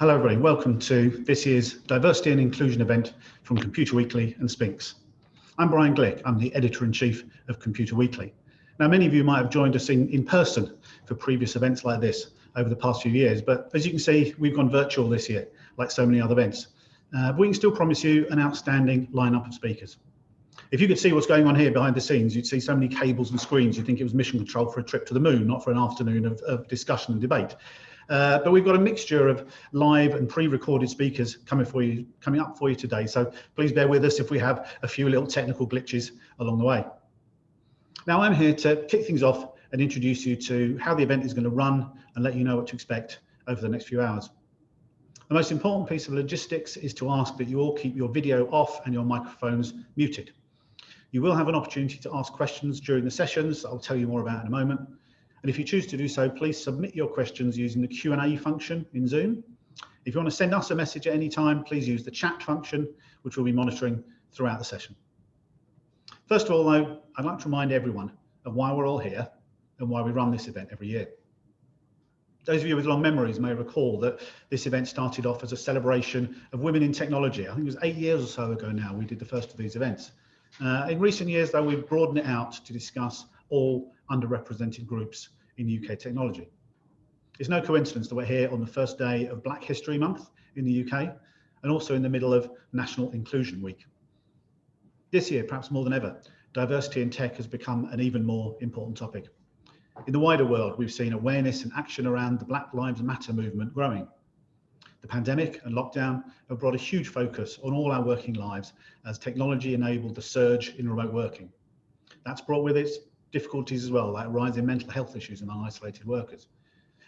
Hello everybody, welcome to this year's Diversity and Inclusion event from Computer Weekly and Spinks. I'm Brian Glick, I'm the Editor-in-Chief of Computer Weekly. Now many of you might have joined us in person for previous events like this over the past few years, but as you can see, we've gone virtual this year, like so many other events. But we can still promise you an outstanding lineup of speakers. If you could see what's going on here behind the scenes, you'd see so many cables and screens, you'd think it was mission control for a trip to the moon, not for an afternoon of discussion and debate. But we've got a mixture of live and pre-recorded speakers coming up for you today. So please bear with us if we have a few little technical glitches along the way. Now I'm here to kick things off and introduce you to how the event is going to run and let you know what to expect over the next few hours. The most important piece of logistics is to ask that you all keep your video off and your microphones muted. You will have an opportunity to ask questions during the sessions that I'll tell you more about in a moment. And if you choose to do so, please submit your questions using the Q&A function in Zoom. If you want to send us a message at any time, please use the chat function, which we'll be monitoring throughout the session. First of all, though, I'd like to remind everyone of why we're all here and why we run this event every year. Those of you with long memories may recall that this event started off as a celebration of women in technology. I think it was 8 years or so ago now we did the first of these events. In recent years, though, we've broadened it out to discuss all underrepresented groups in UK technology. It's no coincidence that we're here on the first day of Black History Month in the UK and also in the middle of National Inclusion Week. This year, perhaps more than ever, diversity in tech has become an even more important topic. In the wider world, we've seen awareness and action around the Black Lives Matter movement growing. The pandemic and lockdown have brought a huge focus on all our working lives as technology enabled the surge in remote working. That's brought with it difficulties as well, like rising mental health issues among isolated workers.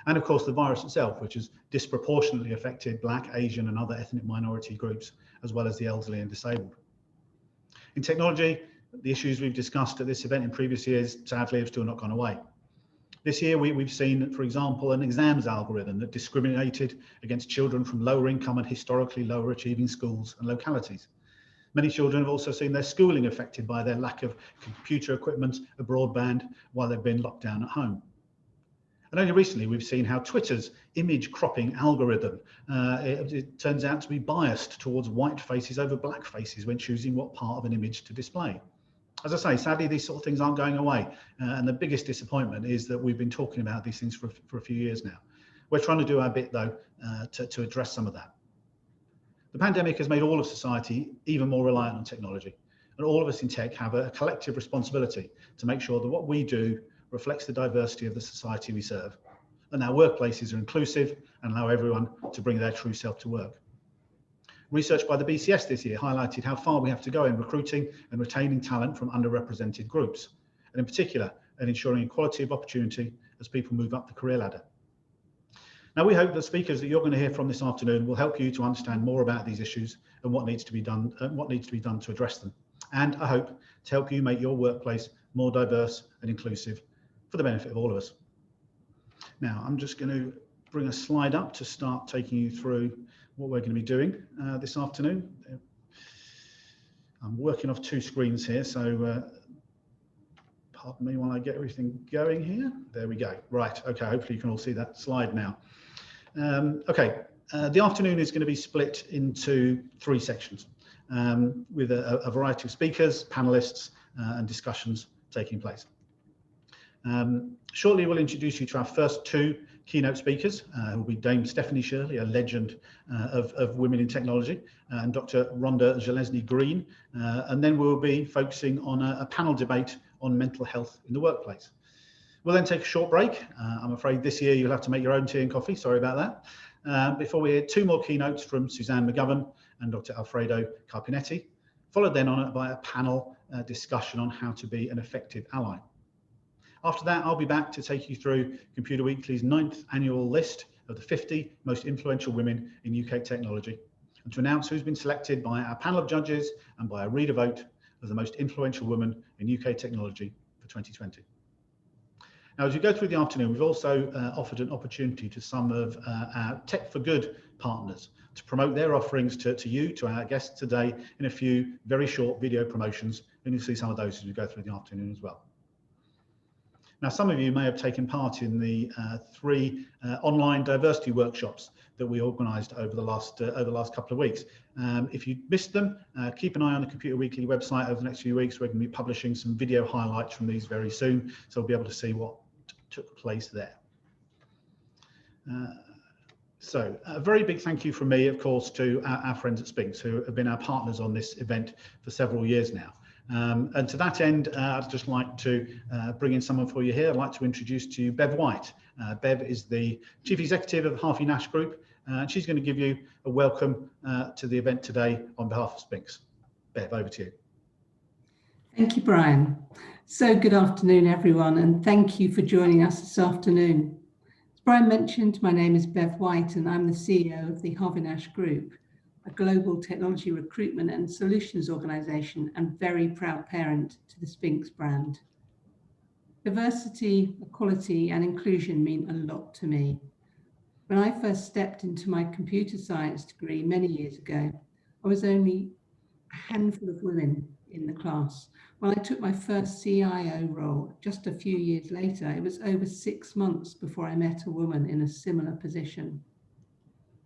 And of course, the virus itself, which has disproportionately affected Black, Asian and other ethnic minority groups, as well as the elderly and disabled. In technology, the issues we've discussed at this event in previous years, sadly, have still not gone away. This year, we've seen, for example, an exams algorithm that discriminated against children from lower income and historically lower achieving schools and localities. Many children have also seen their schooling affected by their lack of computer equipment or broadband while they've been locked down at home. And only recently, we've seen how Twitter's image cropping algorithm, it turns out to be biased towards white faces over black faces when choosing what part of an image to display. As I say, sadly, these sort of things aren't going away. And the biggest disappointment is that we've been talking about these things for a few years now. We're trying to do our bit, though, to address some of that. The pandemic has made all of society even more reliant on technology, and all of us in tech have a collective responsibility to make sure that what we do reflects the diversity of the society we serve, and our workplaces are inclusive and allow everyone to bring their true self to work. Research by the BCS this year highlighted how far we have to go in recruiting and retaining talent from underrepresented groups, and in particular, in ensuring equality of opportunity as people move up the career ladder. Now, we hope the speakers that you're going to hear from this afternoon will help you to understand more about these issues and what needs to be done to address them. And I hope to help you make your workplace more diverse and inclusive for the benefit of all of us. Now, I'm just going to bring a slide up to start taking you through what we're going to be doing this afternoon. I'm working off two screens here, so pardon me while I get everything going here. There we go. Right, okay, hopefully you can all see that slide now. The afternoon is going to be split into three sections with a variety of speakers, panelists, and discussions taking place. Shortly, we'll introduce you to our first two keynote speakers, who will be Dame Stephanie Shirley, a legend of women in technology, and Dr. Ronda Železný-Green, and then we'll be focusing on a panel debate on mental health in the workplace. We'll then take a short break. I'm afraid this year you'll have to make your own tea and coffee, sorry about that, before we hear two more keynotes from Suzanne McGovern and Dr. Alfredo Carpineti, followed then on by a panel discussion on how to be an effective ally. After that, I'll be back to take you through Computer Weekly's 9th annual list of the 50 most influential women in UK technology, and to announce who's been selected by our panel of judges and by a reader vote as the most influential woman in UK technology for 2020. Now, as you go through the afternoon, we've also offered an opportunity to some of our Tech for Good partners to promote their offerings to our guests today in a few very short video promotions, and you'll see some of those as we go through the afternoon as well. Now, some of you may have taken part in the 3 online diversity workshops that we organised over the last couple of weeks. If you missed them, keep an eye on the Computer Weekly website over the next few weeks. We're going to be publishing some video highlights from these very soon, so we'll be able to see what took place there. So a very big thank you from me, of course, to our friends at Spinks, who have been our partners on this event for several years now. And to that end, I'd just like to bring in someone for you here. I'd like to introduce to you Bev White. Bev is the Chief Executive of Harvey Nash Group, and she's going to give you a welcome to the event today on behalf of Spinks. Bev, over to you. Thank you, Brian. So good afternoon, everyone, and thank you for joining us this afternoon. As Brian mentioned, my name is Bev White, and I'm the CEO of the Harvey Nash Group, a global technology recruitment and solutions organisation and very proud parent to the Spinks brand. Diversity, equality and inclusion mean a lot to me. When I first stepped into my computer science degree many years ago, I was only a handful of women in the class. When I took my first CIO role just a few years later, it was over 6 months before I met a woman in a similar position.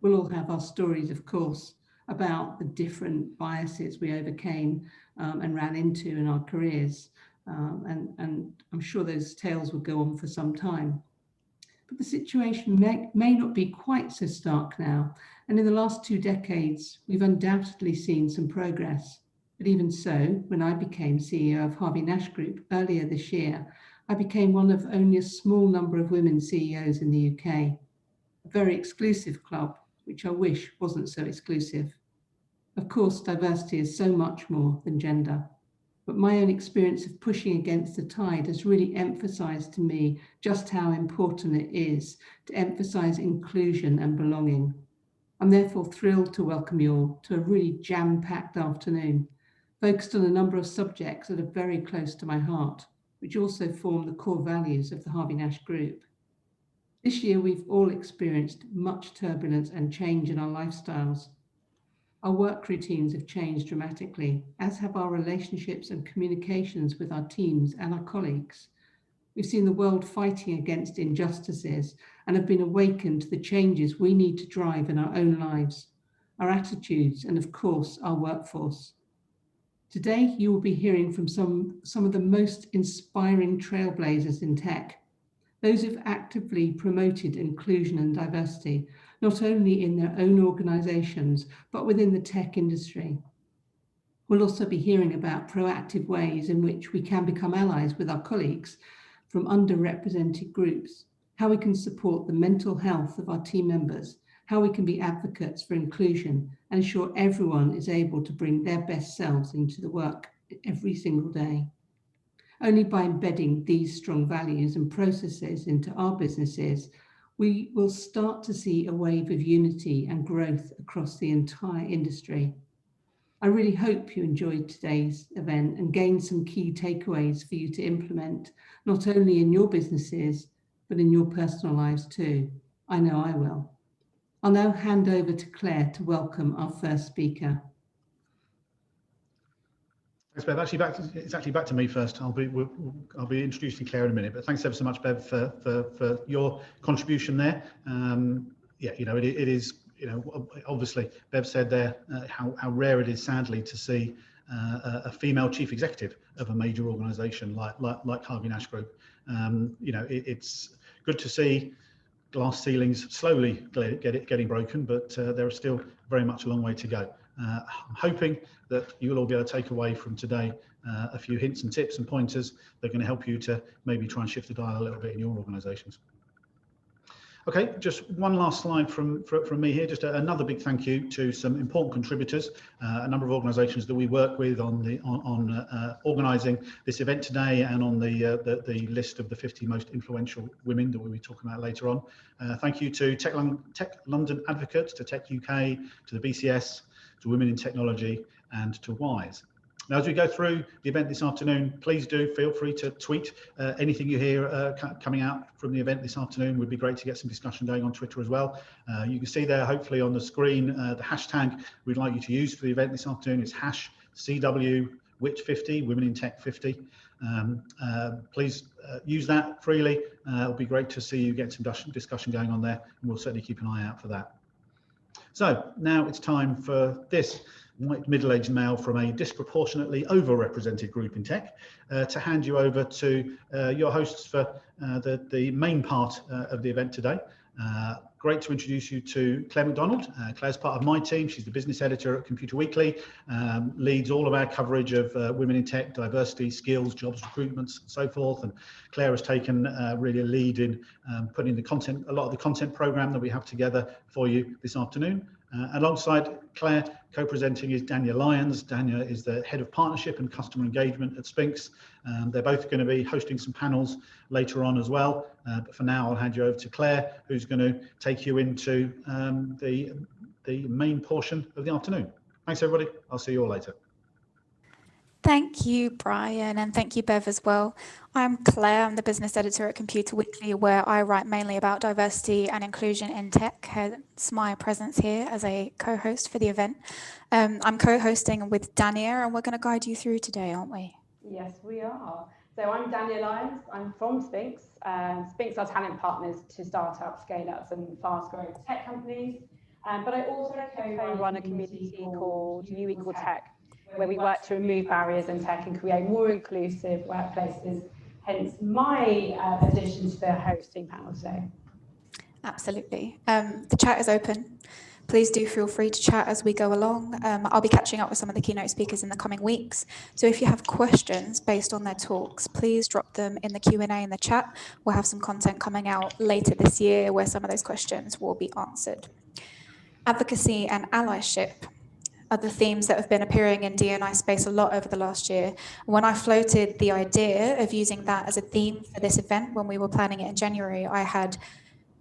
We'll all have our stories, of course, about the different biases we overcame and ran into in our careers. And I'm sure those tales will go on for some time. But the situation may not be quite so stark now. And in the last 2 decades, we've undoubtedly seen some progress. But even so, when I became CEO of Harvey Nash Group earlier this year, I became one of only a small number of women CEOs in the UK, a very exclusive club, which I wish wasn't so exclusive. Of course, diversity is so much more than gender, but my own experience of pushing against the tide has really emphasised to me just how important it is to emphasise inclusion and belonging. I'm therefore thrilled to welcome you all to a really jam-packed afternoon, focused on a number of subjects that are very close to my heart, which also form the core values of the Harvey Nash Group. This year, we've all experienced much turbulence and change in our lifestyles. Our work routines have changed dramatically, as have our relationships and communications with our teams and our colleagues. We've seen the world fighting against injustices and have been awakened to the changes we need to drive in our own lives, our attitudes, and of course, our workforce. Today, you will be hearing from some of the most inspiring trailblazers in tech, those who've actively promoted inclusion and diversity, not only in their own organisations, but within the tech industry. We'll also be hearing about proactive ways in which we can become allies with our colleagues from underrepresented groups, how we can support the mental health of our team members, how we can be advocates for inclusion and ensure everyone is able to bring their best selves into the work every single day. Only by embedding these strong values and processes into our businesses, we will start to see a wave of unity and growth across the entire industry. I really hope you enjoyed today's event and gained some key takeaways for you to implement, not only in your businesses, but in your personal lives too. I know I will. I'll now hand over to Claire to welcome our first speaker. Thanks, Bev. It's actually back to me first. I'll be introducing Claire in a minute, but thanks ever so much, Bev, for your contribution there. Yeah, you know, it is, you know, obviously Bev said there how rare it is, sadly, to see a female chief executive of a major organisation like Harvey Nash Group. You know, it's good to see glass ceilings slowly getting broken, but there is still very much a long way to go. I'm hoping that you'll all be able to take away from today a few hints and tips and pointers that are going to help you to maybe try and shift the dial a little bit in your organisations. Okay, just one last slide from me here. Just another big thank you to some important contributors, a number of organisations that we work with on organising this event today, and on the list of the 50 most influential women that we'll be talking about later on. Thank you to Tech London Advocates, to Tech UK, to the BCS, to Women in Technology, and to WISE. Now, as we go through the event this afternoon, please do feel free to tweet anything you hear coming out from the event this afternoon. It would be great to get some discussion going on Twitter as well. You can see there, hopefully on the screen, the hashtag we'd like you to use for the event this afternoon is #CW Which 50, Women in Tech 50. Please use that freely. It'll be great to see you get some discussion going on there, and we'll certainly keep an eye out for that. So now it's time for this white middle-aged male from a disproportionately overrepresented group in tech to hand you over to your hosts for the main part of the event today. Great to introduce you to Claire McDonald. Claire's part of my team. She's the business editor at Computer Weekly, leads all of our coverage of women in tech, diversity, skills, jobs, recruitments, and so forth. And Claire has taken really a lead in putting the content, a lot of the content program that we have together for you this afternoon. Alongside Claire, co-presenting is Dania Lyons. Dania is the head of partnership and customer engagement at Spinks. They're both going to be hosting some panels later on as well. But for now, I'll hand you over to Claire, who's going to take you into the main portion of the afternoon. Thanks, everybody. I'll see you all later. Thank you, Brian, and thank you, Bev, as well. I'm Claire. I'm the business editor at Computer Weekly, where I write mainly about diversity and inclusion in tech, hence my presence here as a co-host for the event. I'm co-hosting with Dania, and we're going to guide you through today, aren't we? Yes, we are. So I'm Dania Lyons. I'm from Spinks. Spinks are talent partners to startups, scale-ups, and fast-growing tech companies. But I also co-run a community called U Equal Tech, where we work to remove barriers in tech and create more inclusive workplaces, hence my addition to the hosting panel today. Absolutely. The chat is open. Please do feel free to chat as we go along. I'll be catching up with some of the keynote speakers in the coming weeks. So if you have questions based on their talks, please drop them in the Q&A in the chat. We'll have some content coming out later this year where some of those questions will be answered. Advocacy and allyship are the themes that have been appearing in D&I space a lot over the last year. When I floated the idea of using that as a theme for this event when we were planning it in January, I had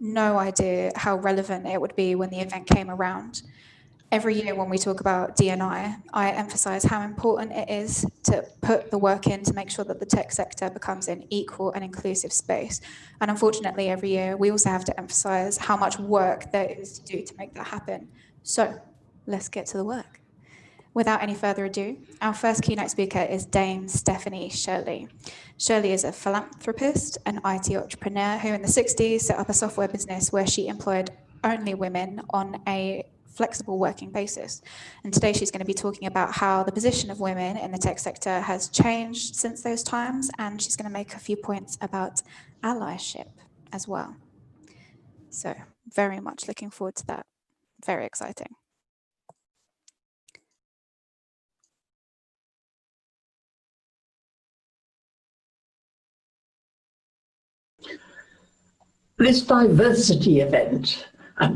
no idea how relevant it would be when the event came around. Every year when we talk about D&I emphasize how important it is to put the work in to make sure that the tech sector becomes an equal and inclusive space. And unfortunately, every year, we also have to emphasize how much work there is to do to make that happen. So let's get to the work. Without any further ado, our first keynote speaker is Dame Stephanie Shirley. Shirley is a philanthropist, an IT entrepreneur who in the 60s set up a software business where she employed only women on a flexible working basis. And today she's going to be talking about how the position of women in the tech sector has changed since those times, and she's going to make a few points about allyship as well. So very much looking forward to that. Very exciting. This diversity event,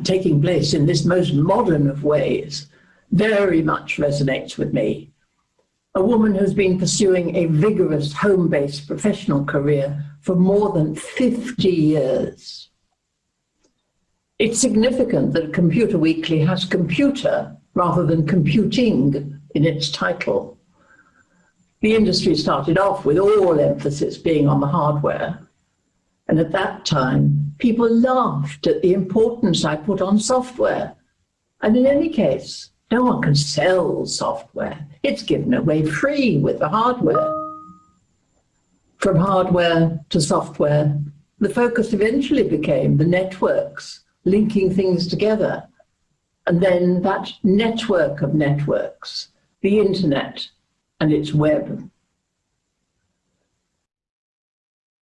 taking place in this most modern of ways, very much resonates with me. A woman who's been pursuing a vigorous home-based professional career for more than 50 years. It's significant that Computer Weekly has computer rather than computing in its title. The industry started off with all emphasis being on the hardware. And at that time, people laughed at the importance I put on software. And in any case, no one can sell software. It's given away free with the hardware. From hardware to software, the focus eventually became the networks, linking things together. And then that network of networks, the internet and its web.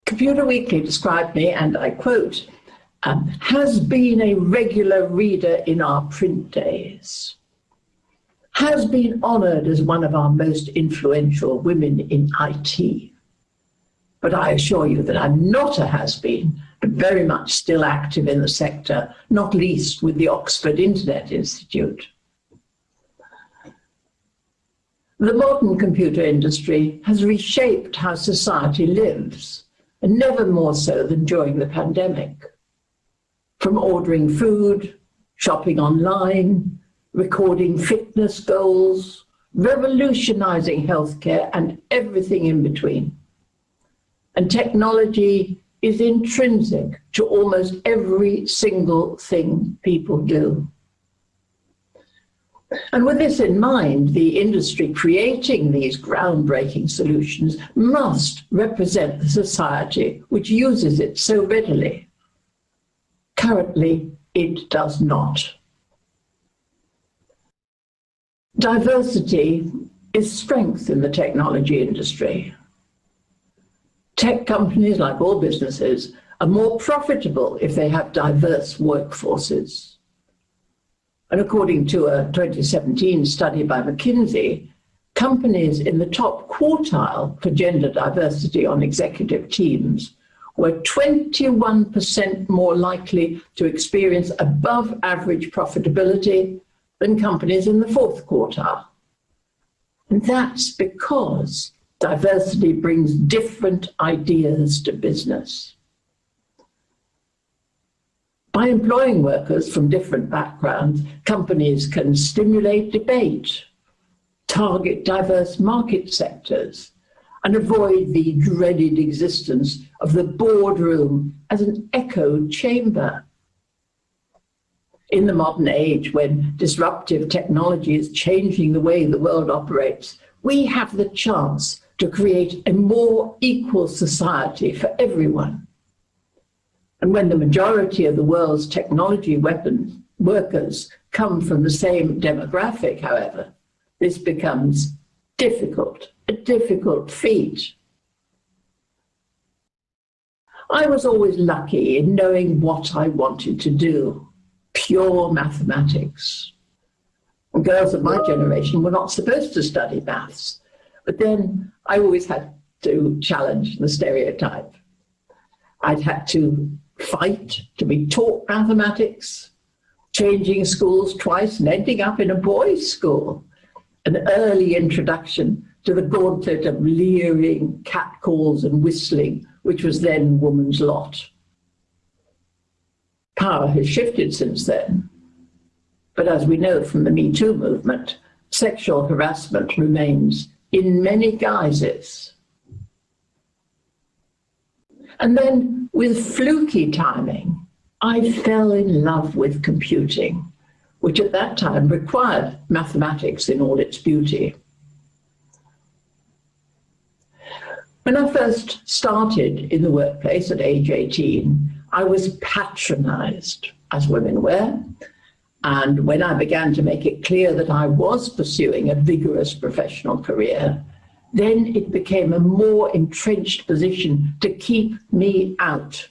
Computer Weekly described me, and I quote, has been a regular reader in our print days, has been honored as one of our most influential women in IT. But I assure you that I'm not a has-been, but very much still active in the sector, not least with the Oxford Internet Institute. The modern computer industry has reshaped how society lives, and never more so than during the pandemic. From ordering food, shopping online, recording fitness goals, revolutionizing healthcare, and everything in between. And technology is intrinsic to almost every single thing people do. And with this in mind, the industry creating these groundbreaking solutions must represent the society which uses it so readily. Currently, it does not. Diversity is strength in the technology industry. Tech companies, like all businesses, are more profitable if they have diverse workforces. And according to a 2017 study by McKinsey, companies in the top quartile for gender diversity on executive teams were 21% more likely to experience above average profitability than companies in the fourth quartile. And that's because diversity brings different ideas to business. By employing workers from different backgrounds, companies can stimulate debate, target diverse market sectors, and avoid the dreaded existence of the boardroom as an echo chamber. In the modern age, when disruptive technology is changing the way the world operates, we have the chance to create a more equal society for everyone. And when the majority of the world's technology workers come from the same demographic, however, this becomes difficult, a difficult feat. I was always lucky in knowing what I wanted to do, pure mathematics. And girls of my generation were not supposed to study maths, but then I always had to challenge the stereotype. I'd had to fight to be taught mathematics, changing schools twice and ending up in a boys' school, an early introduction to the gauntlet of leering, catcalls and whistling, which was then woman's lot. Power has shifted since then, but as we know from the Me Too movement, sexual harassment remains in many guises. And then, with fluky timing, I fell in love with computing, which at that time required mathematics in all its beauty. When I first started in the workplace at age 18, I was patronized, as women were, and when I began to make it clear that I was pursuing a vigorous professional career, then it became a more entrenched position to keep me out.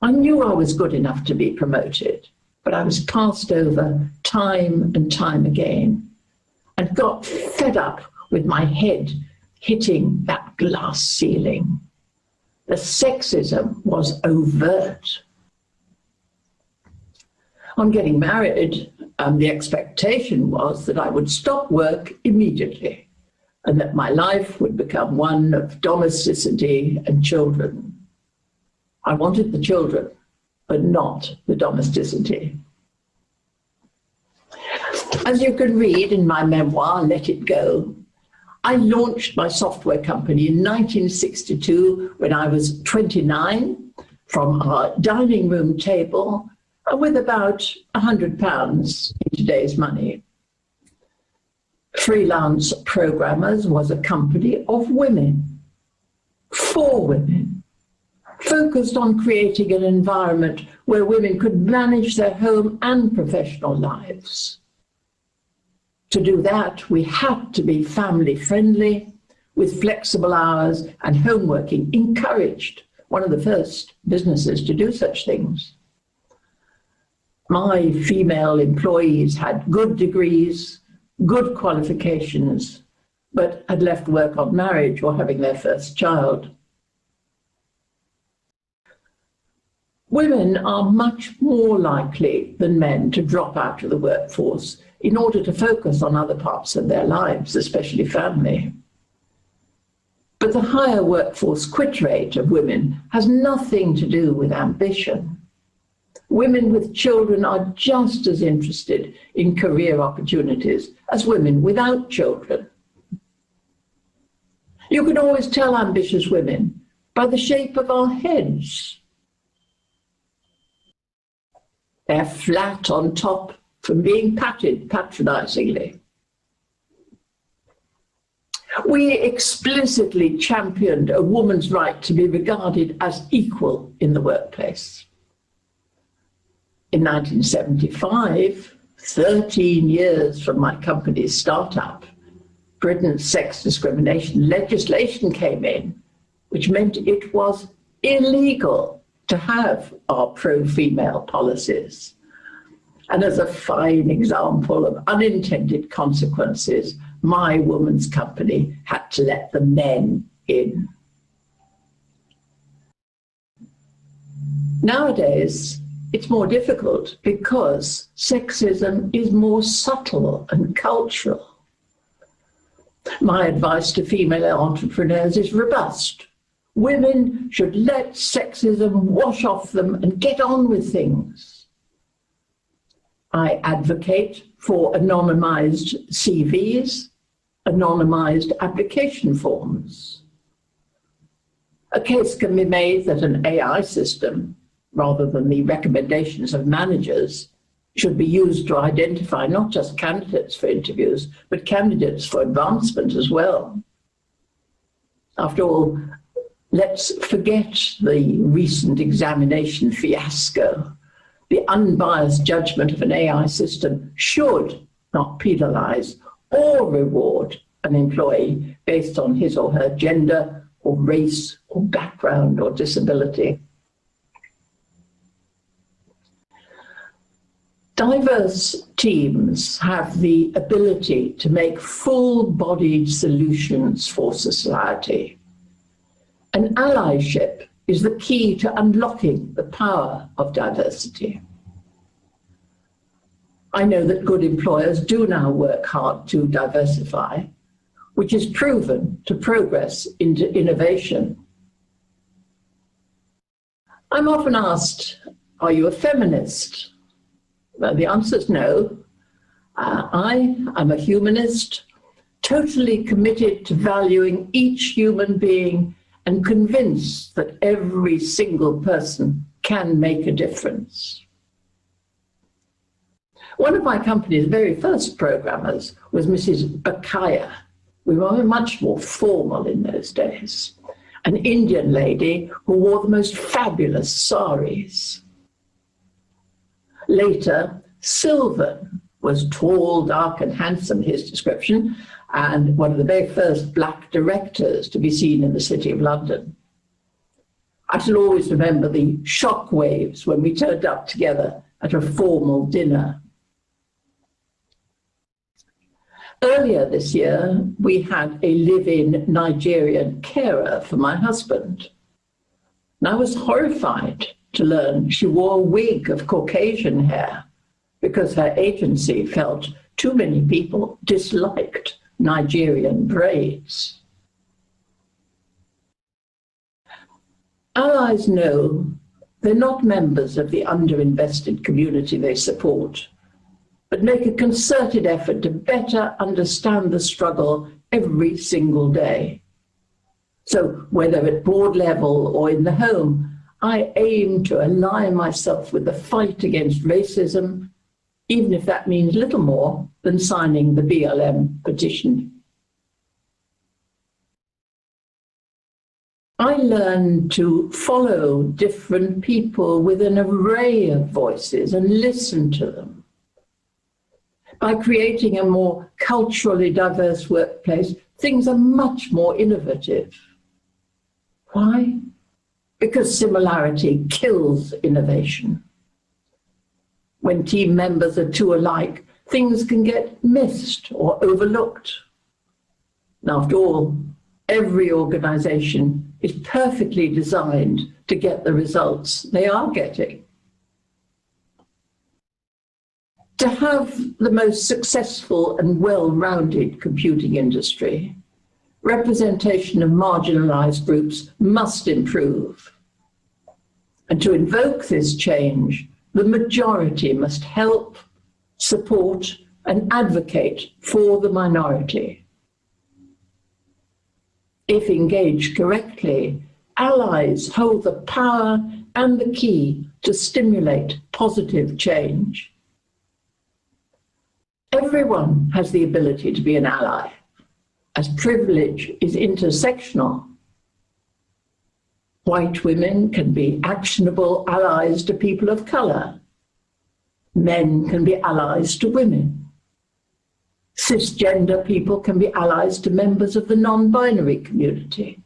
I knew I was good enough to be promoted, but I was passed over time and time again and got fed up with my head hitting that glass ceiling. The sexism was overt. On getting married, the expectation was that I would stop work immediately and that my life would become one of domesticity and children. I wanted the children, but not the domesticity. As you can read in my memoir, Let It Go, I launched my software company in 1962 when I was 29 from our dining room table with about £100 in today's money. Freelance Programmers was a company of women, for women, focused on creating an environment where women could manage their home and professional lives. To do that, we had to be family friendly, with flexible hours and home working encouraged, one of the first businesses to do such things. My female employees had good degrees, good qualifications, but had left work on marriage or having their first child. Women are much more likely than men to drop out of the workforce in order to focus on other parts of their lives, especially family. But the higher workforce quit rate of women has nothing to do with ambition. Women with children are just as interested in career opportunities as women without children. You can always tell ambitious women by the shape of our heads. They're flat on top from being patted patronizingly. We explicitly championed a woman's right to be regarded as equal in the workplace. In 1975, 13 years from my company's startup, Britain's sex discrimination legislation came in, which meant it was illegal to have our pro-female policies. And as a fine example of unintended consequences, my woman's company had to let the men in. Nowadays, it's more difficult because sexism is more subtle and cultural. My advice to female entrepreneurs is robust. Women should let sexism wash off them and get on with things. I advocate for anonymized CVs, anonymized application forms. A case can be made that an AI system, rather than the recommendations of managers, should be used to identify not just candidates for interviews, but candidates for advancement as well. After all, let's forget the recent examination fiasco. The unbiased judgment of an AI system should not penalize or reward an employee based on his or her gender or race or background or disability. Diverse teams have the ability to make full-bodied solutions for society. And allyship is the key to unlocking the power of diversity. I know that good employers do now work hard to diversify, which is proven to progress into innovation. I'm often asked, are you a feminist? Well, the answer is no. I am a humanist, totally committed to valuing each human being and convinced that every single person can make a difference. One of my company's very first programmers was Mrs. Bakaya. We were much more formal in those days. An Indian lady who wore the most fabulous saris. Later, Sylvan was tall, dark, and handsome, his description, and one of the very first black directors to be seen in the City of London. I shall always remember the shock waves when we turned up together at a formal dinner. Earlier this year, we had a live-in Nigerian carer for my husband. And I was horrified to learn she wore a wig of Caucasian hair because her agency felt too many people disliked Nigerian braids. Allies know they're not members of the underinvested community they support, but make a concerted effort to better understand the struggle every single day. So whether at board level or in the home, I aim to align myself with the fight against racism, even if that means little more than signing the BLM petition. I learned to follow different people with an array of voices and listen to them. By creating a more culturally diverse workplace, things are much more innovative. Why? Because similarity kills innovation. When team members are too alike, things can get missed or overlooked. And after all, every organization is perfectly designed to get the results they are getting. To have the most successful and well-rounded computing industry, representation of marginalized groups must improve. And to invoke this change, the majority must help, support, and advocate for the minority. If engaged correctly, allies hold the power and the key to stimulate positive change. Everyone has the ability to be an ally, as privilege is intersectional. White women can be actionable allies to people of colour. Men can be allies to women. Cisgender people can be allies to members of the non-binary community.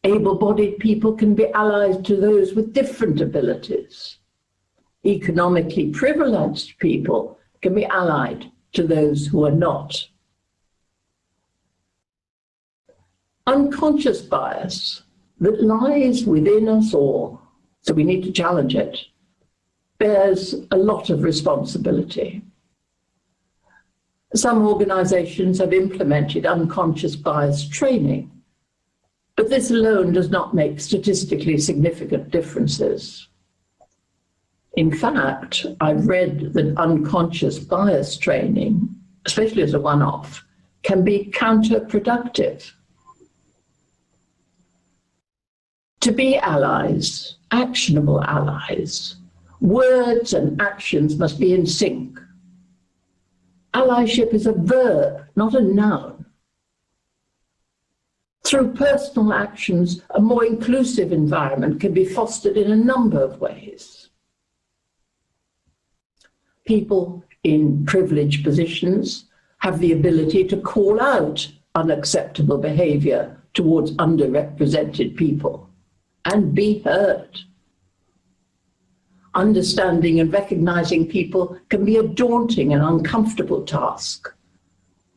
Able-bodied people can be allies to those with different abilities. Economically privileged people can be allied to those who are not. Unconscious bias that lies within us all, so we need to challenge it, bears a lot of responsibility. Some organizations have implemented unconscious bias training, but this alone does not make statistically significant differences. In fact, I've read that unconscious bias training, especially as a one-off, can be counterproductive. To be allies, actionable allies, words and actions must be in sync. Allyship is a verb, not a noun. Through personal actions, a more inclusive environment can be fostered in a number of ways. People in privileged positions have the ability to call out unacceptable behaviour towards underrepresented people and be heard. Understanding and recognising people can be a daunting and uncomfortable task.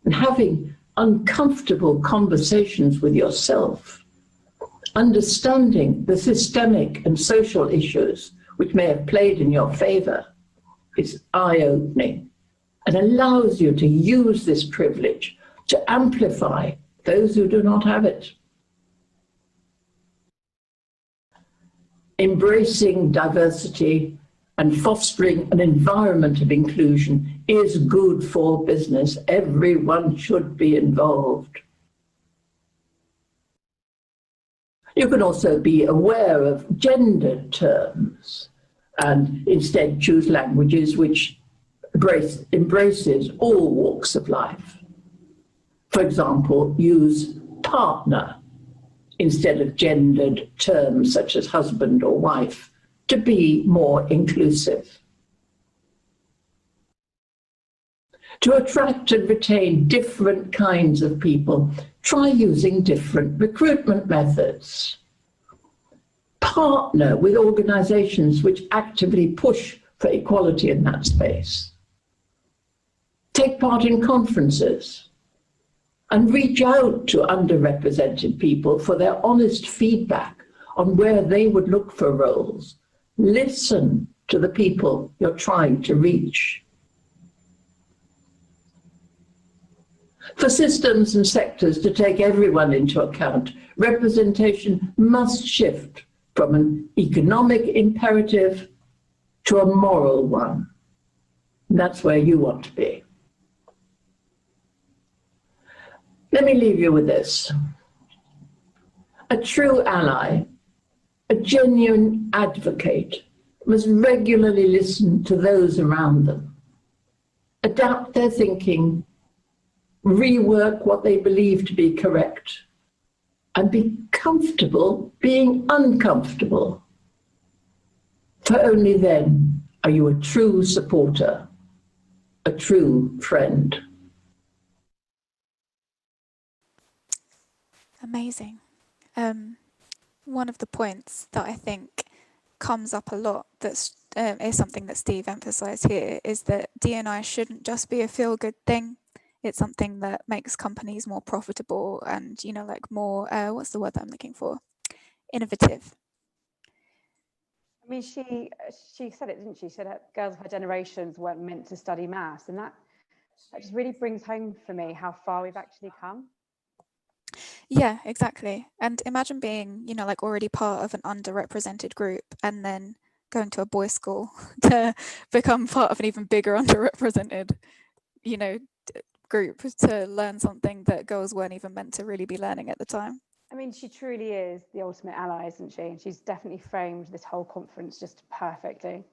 And having uncomfortable conversations with yourself, understanding the systemic and social issues which may have played in your favour, is eye-opening and allows you to use this privilege to amplify those who do not have it. Embracing diversity and fostering an environment of inclusion is good for business. Everyone should be involved. You can also be aware of gendered terms and instead choose languages which embraces all walks of life. For example, use partner instead of gendered terms such as husband or wife to be more inclusive. To attract and retain different kinds of people, try using different recruitment methods. Partner with organizations which actively push for equality in that space. Take part in conferences and reach out to underrepresented people for their honest feedback on where they would look for roles. Listen to the people you're trying to reach. For systems and sectors to take everyone into account, representation must shift from an economic imperative to a moral one. And that's where you want to be. Let me leave you with this. A true ally, a genuine advocate, must regularly listen to those around them, adapt their thinking, rework what they believe to be correct, and be comfortable being uncomfortable. For only then are you a true supporter, a true friend. Amazing. One of the points that I think comes up a lot is something that Steve emphasised here, is that D&I shouldn't just be a feel-good thing. It's something that makes companies more profitable and, you know, like more, what's the word that I'm looking for? Innovative. I mean, she said it, didn't she? She said that girls of her generations weren't meant to study maths, and that just really brings home for me how far we've actually come. Yeah, exactly. And imagine being, you know, like already part of an underrepresented group and then going to a boys' school to become part of an even bigger underrepresented, you know, group to learn something that girls weren't even meant to really be learning at the time. I mean, she truly is the ultimate ally, isn't she? And she's definitely framed this whole conference just perfectly.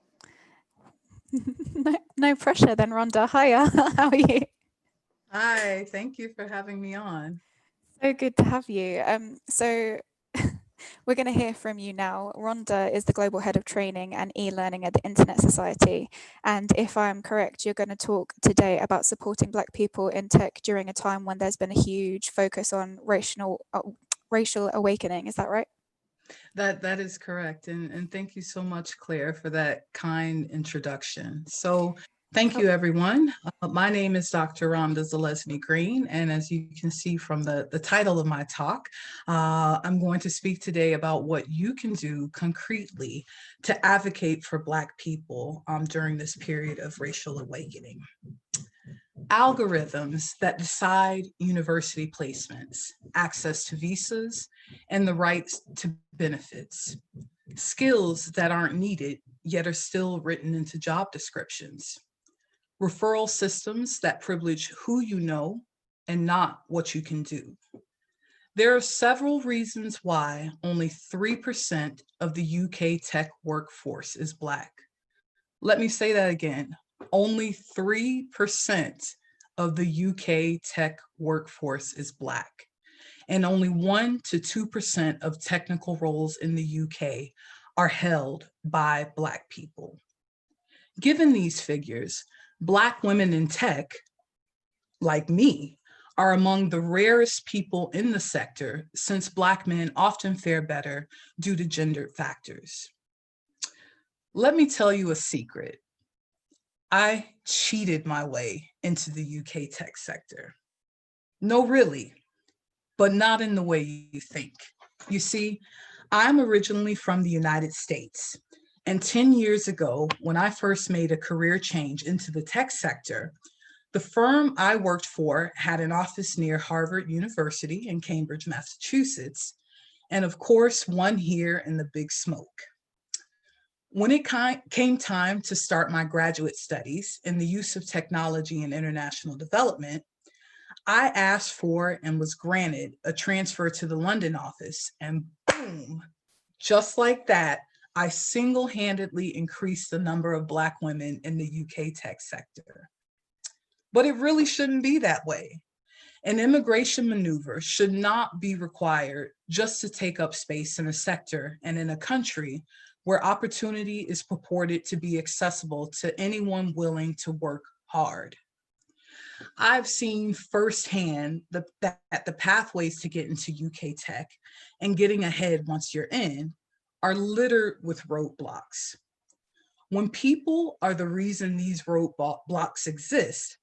No pressure then, Ronda. Hiya, how are you? Hi, thank you for having me on. So good to have you. So we're going to hear from you now. Ronda is the Global Head of Training and e-learning at the Internet Society. And if I'm correct, you're going to talk today about supporting Black people in tech during a time when there's been a huge focus on racial awakening. Is that right? That is correct. And thank you so much, Claire, for that kind introduction. So thank you, everyone. My name is Dr. Ronda Železný-Green, and as you can see from the title of my talk, I'm going to speak today about what you can do concretely to advocate for Black people during this period of racial awakening. Algorithms that decide university placements, access to visas, and the rights to benefits. Skills that aren't needed, yet are still written into job descriptions. Referral systems that privilege who you know and not what you can do. There are several reasons why only 3% of the UK tech workforce is Black. Let me say that again. Only 3% of the UK tech workforce is Black, and only 1 to 2% of technical roles in the UK are held by Black people. Given these figures, Black women in tech, like me, are among the rarest people in the sector, since Black men often fare better due to gender factors. Let me tell you a secret. I cheated my way into the UK tech sector. No, really, but not in the way you think. You see, I'm originally from the United States, and 10 years ago, when I first made a career change into the tech sector, the firm I worked for had an office near Harvard University in Cambridge, Massachusetts, and of course, one here in the Big Smoke. When it came time to start my graduate studies in the use of technology and international development, I asked for and was granted a transfer to the London office, and boom, just like that, I single-handedly increased the number of Black women in the UK tech sector. But it really shouldn't be that way. An immigration maneuver should not be required just to take up space in a sector and in a country where opportunity is purported to be accessible to anyone willing to work hard. I've seen firsthand that the pathways to get into UK tech and getting ahead once you're in are littered with roadblocks. When people are the reason these roadblocks exist,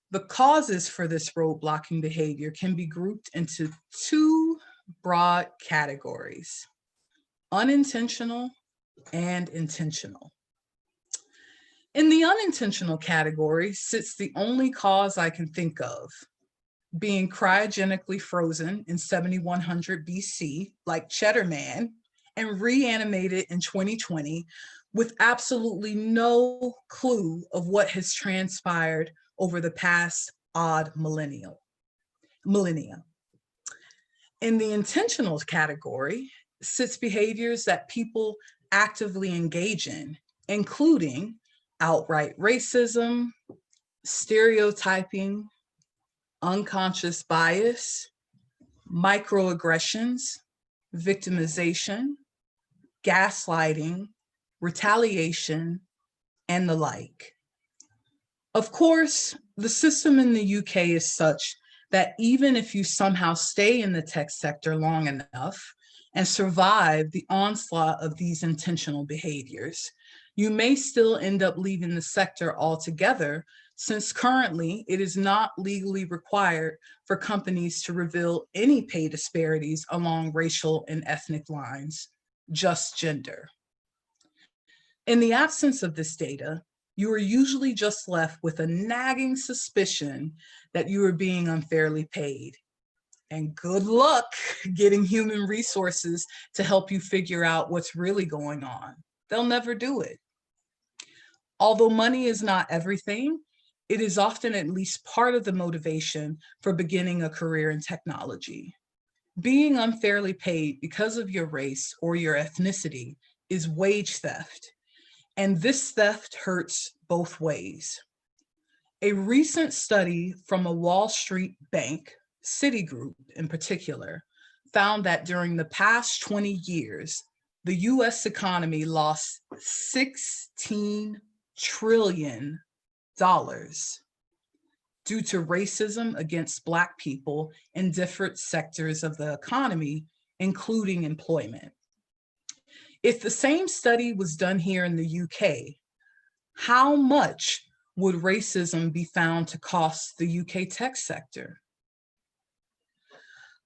the causes for this roadblocking behavior can be grouped into 2 broad categories: unintentional and intentional. In the unintentional category sits the only cause I can think of: being cryogenically frozen in 7100 BC, like Cheddar Man, and reanimated in 2020 with absolutely no clue of what has transpired over the past odd millennia. In the intentional category sits behaviors that people actively engage in, including outright racism, stereotyping, unconscious bias, microaggressions, victimization, gaslighting, retaliation, and the like. Of course, the system in the UK is such that even if you somehow stay in the tech sector long enough and survive the onslaught of these intentional behaviors, you may still end up leaving the sector altogether, since currently it is not legally required for companies to reveal any pay disparities along racial and ethnic lines, just gender. In the absence of this data, you are usually just left with a nagging suspicion that you are being unfairly paid. And good luck getting human resources to help you figure out what's really going on. They'll never do it. Although money is not everything, it is often at least part of the motivation for beginning a career in technology. Being unfairly paid because of your race or your ethnicity is wage theft, And this theft hurts both ways. A recent study from a Wall Street bank, Citigroup in particular, found that during the past 20 years, the US economy lost $16 trillion due to racism against Black people in different sectors of the economy, including employment. If the same study was done here in the UK, how much would racism be found to cost the UK tech sector?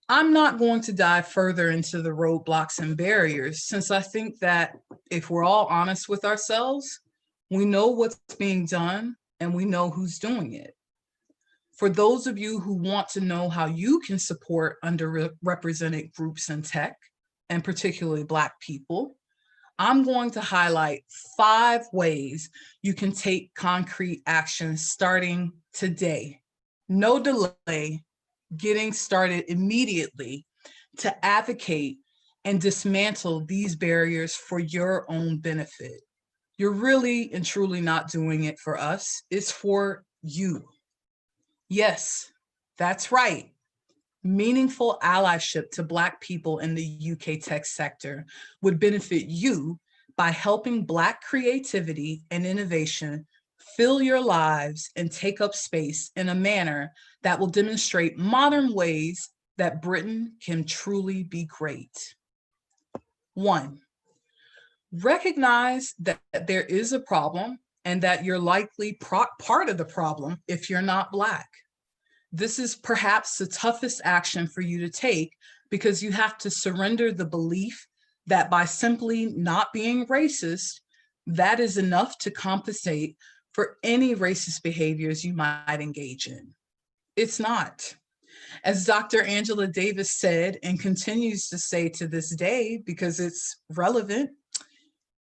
I'm not going to dive further into the roadblocks and barriers, since I think that if we're all honest with ourselves, we know what's being done and we know who's doing it. For those of you who want to know how you can support underrepresented groups in tech, and particularly Black people, I'm going to highlight 5 ways you can take concrete action starting today. No delay, getting started immediately to advocate and dismantle these barriers for your own benefit. You're really and truly not doing it for us, it's for you. Yes, that's right. Meaningful allyship to Black people in the UK tech sector would benefit you by helping Black creativity and innovation fill your lives and take up space in a manner that will demonstrate modern ways that Britain can truly be great. 1, recognize that there is a problem and that you're likely part of the problem if you're not Black. This is perhaps the toughest action for you to take because you have to surrender the belief that by simply not being racist, that is enough to compensate for any racist behaviors you might engage in. It's not. As Dr. Angela Davis said and continues to say to this day because it's relevant,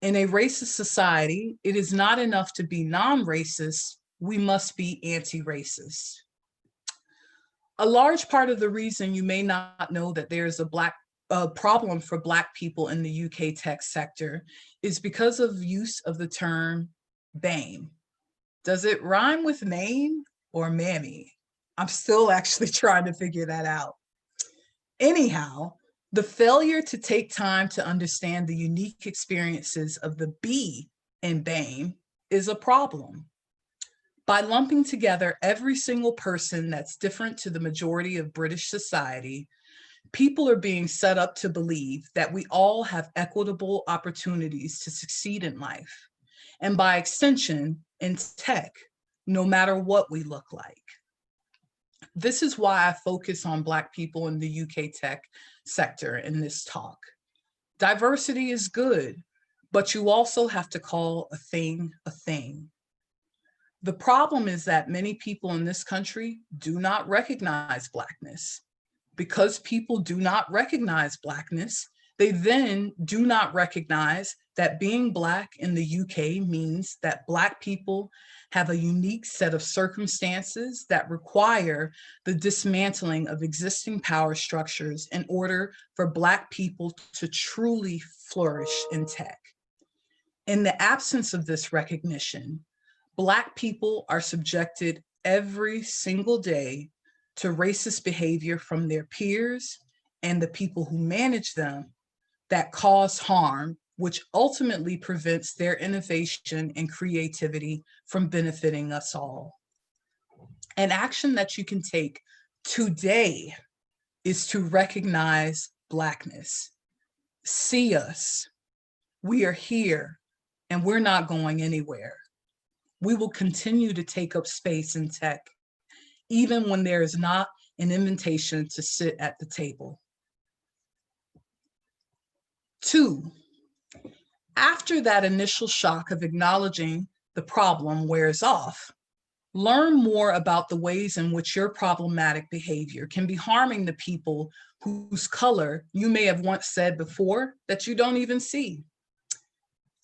in a racist society, it is not enough to be non-racist, we must be anti-racist. A large part of the reason you may not know that there's a problem for Black people in the UK tech sector is because of use of the term BAME. Does it rhyme with name or mammy? I'm still actually trying to figure that out. Anyhow, the failure to take time to understand the unique experiences of the B in BAME is a problem. By lumping together every single person that's different to the majority of British society, people are being set up to believe that we all have equitable opportunities to succeed in life, and by extension, in tech, no matter what we look like. This is why I focus on Black people in the UK tech sector in this talk. Diversity is good, but you also have to call a thing a thing. The problem is that many people in this country do not recognize Blackness. Because people do not recognize Blackness, they then do not recognize that being Black in the UK means that Black people have a unique set of circumstances that require the dismantling of existing power structures in order for Black people to truly flourish in tech. In the absence of this recognition, Black people are subjected every single day to racist behavior from their peers and the people who manage them that cause harm, which ultimately prevents their innovation and creativity from benefiting us all. An action that you can take today is to recognize Blackness. See us. We are here and we're not going anywhere. We will continue to take up space in tech, even when there is not an invitation to sit at the table. 2, after that initial shock of acknowledging the problem wears off, learn more about the ways in which your problematic behavior can be harming the people whose color you may have once said before that you don't even see.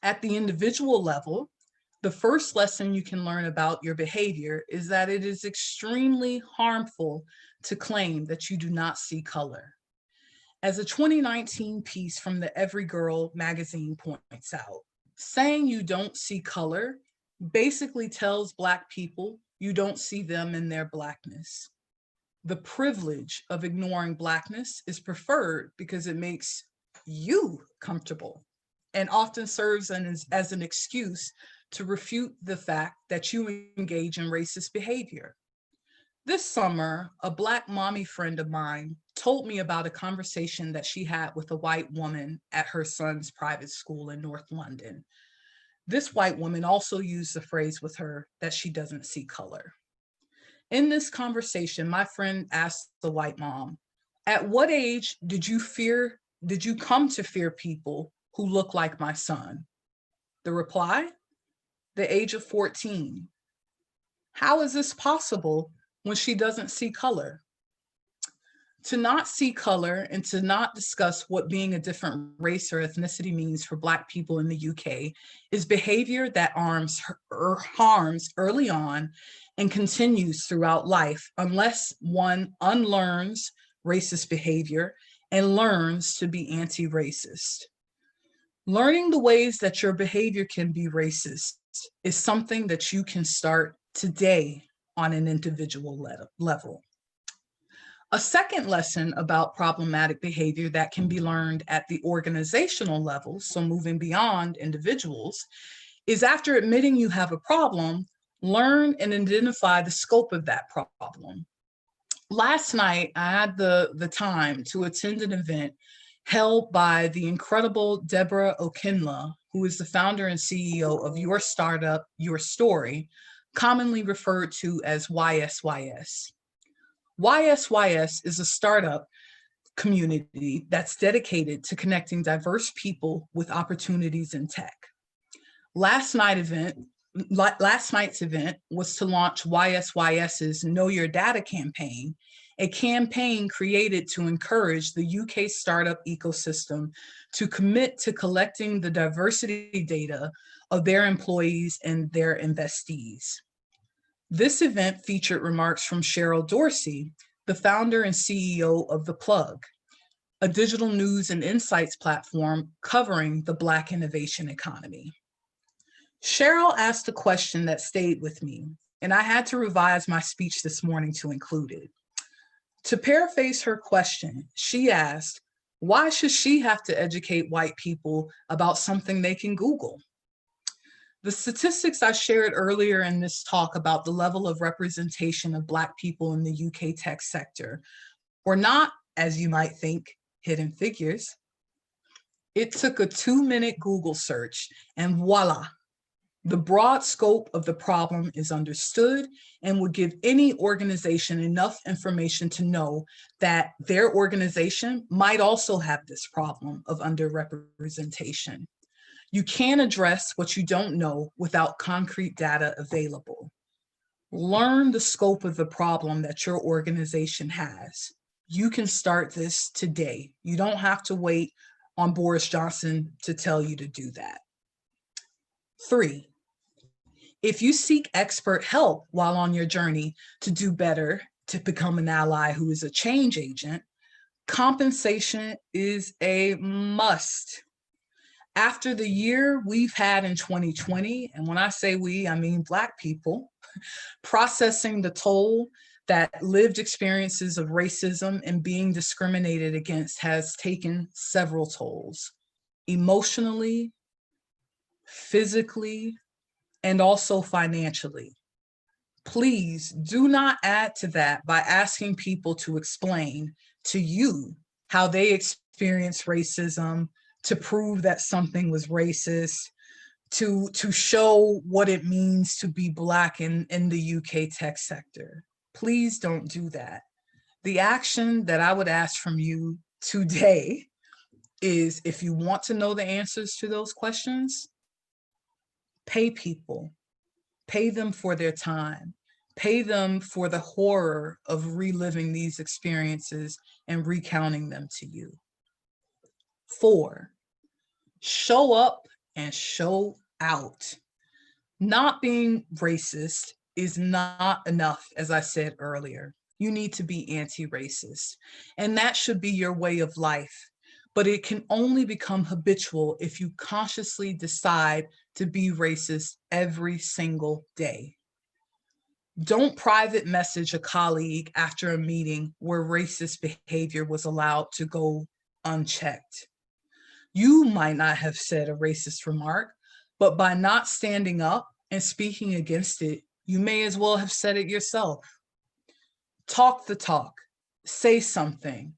At the individual level, the first lesson you can learn about your behavior is that it is extremely harmful to claim that you do not see color. As a 2019 piece from the Every Girl magazine points out, Saying you don't see color basically tells Black people you don't see them in their Blackness. The privilege of ignoring Blackness is preferred because it makes you comfortable and often serves as an excuse to refute the fact that you engage in racist behavior. This summer, a Black mommy friend of mine told me about a conversation that she had with a white woman at her son's private school in North London. This white woman also used the phrase with her that she doesn't see color. In this conversation, my friend asked the white mom, "At what age did you come to fear people who look like my son?" The reply, the age of 14. How is this possible when she doesn't see color? To not see color and to not discuss what being a different race or ethnicity means for Black people in the UK is behavior that harms early on and continues throughout life unless one unlearns racist behavior and learns to be anti-racist. Learning the ways that your behavior can be racist is something that you can start today on an individual level. A second lesson about problematic behavior that can be learned at the organizational level, so moving beyond individuals, is after admitting you have a problem, learn and identify the scope of that problem. Last night, I had the time to attend an event held by the incredible Deborah Okinla, who is the founder and CEO of your startup, Your Story, commonly referred to as YSYS. YSYS is a startup community that's dedicated to connecting diverse people with opportunities in tech. Last night's event was to launch YSYS's Know Your Data campaign, a campaign created to encourage the UK startup ecosystem to commit to collecting the diversity data of their employees and their investees. This event featured remarks from Cheryl Dorsey, the founder and CEO of The Plug, a digital news and insights platform covering the Black innovation economy. Cheryl asked a question that stayed with me, and I had to revise my speech this morning to include it. To paraphrase her question, she asked, why should she have to educate white people about something they can Google? The statistics I shared earlier in this talk about the level of representation of Black people in the UK tech sector were not, as you might think, hidden figures. It took a 2-minute Google search and voila, the broad scope of the problem is understood and would give any organization enough information to know that their organization might also have this problem of underrepresentation. You can't address what you don't know without concrete data available. Learn the scope of the problem that your organization has. You can start this today. You don't have to wait on Boris Johnson to tell you to do that. 3, if you seek expert help while on your journey to do better, to become an ally who is a change agent, compensation is a must. After the year we've had in 2020, and when I say we, I mean Black people, processing the toll that lived experiences of racism and being discriminated against has taken several tolls, emotionally, physically, and also financially. Please do not add to that by asking people to explain to you how they experience racism, to prove that something was racist, to show what it means to be Black in the UK tech sector. Please don't do that. The action that I would ask from you today is, if you want to know the answers to those questions, pay people, pay them for their time, pay them for the horror of reliving these experiences and recounting them to you. 4, show up and show out. Not being racist is not enough, as I said earlier. You need to be anti-racist, and that should be your way of life. but it can only become habitual if you consciously decide to be racist every single day. Don't private message a colleague after a meeting where racist behavior was allowed to go unchecked. You might not have said a racist remark, but by not standing up and speaking against it, you may as well have said it yourself. Talk the talk, say something,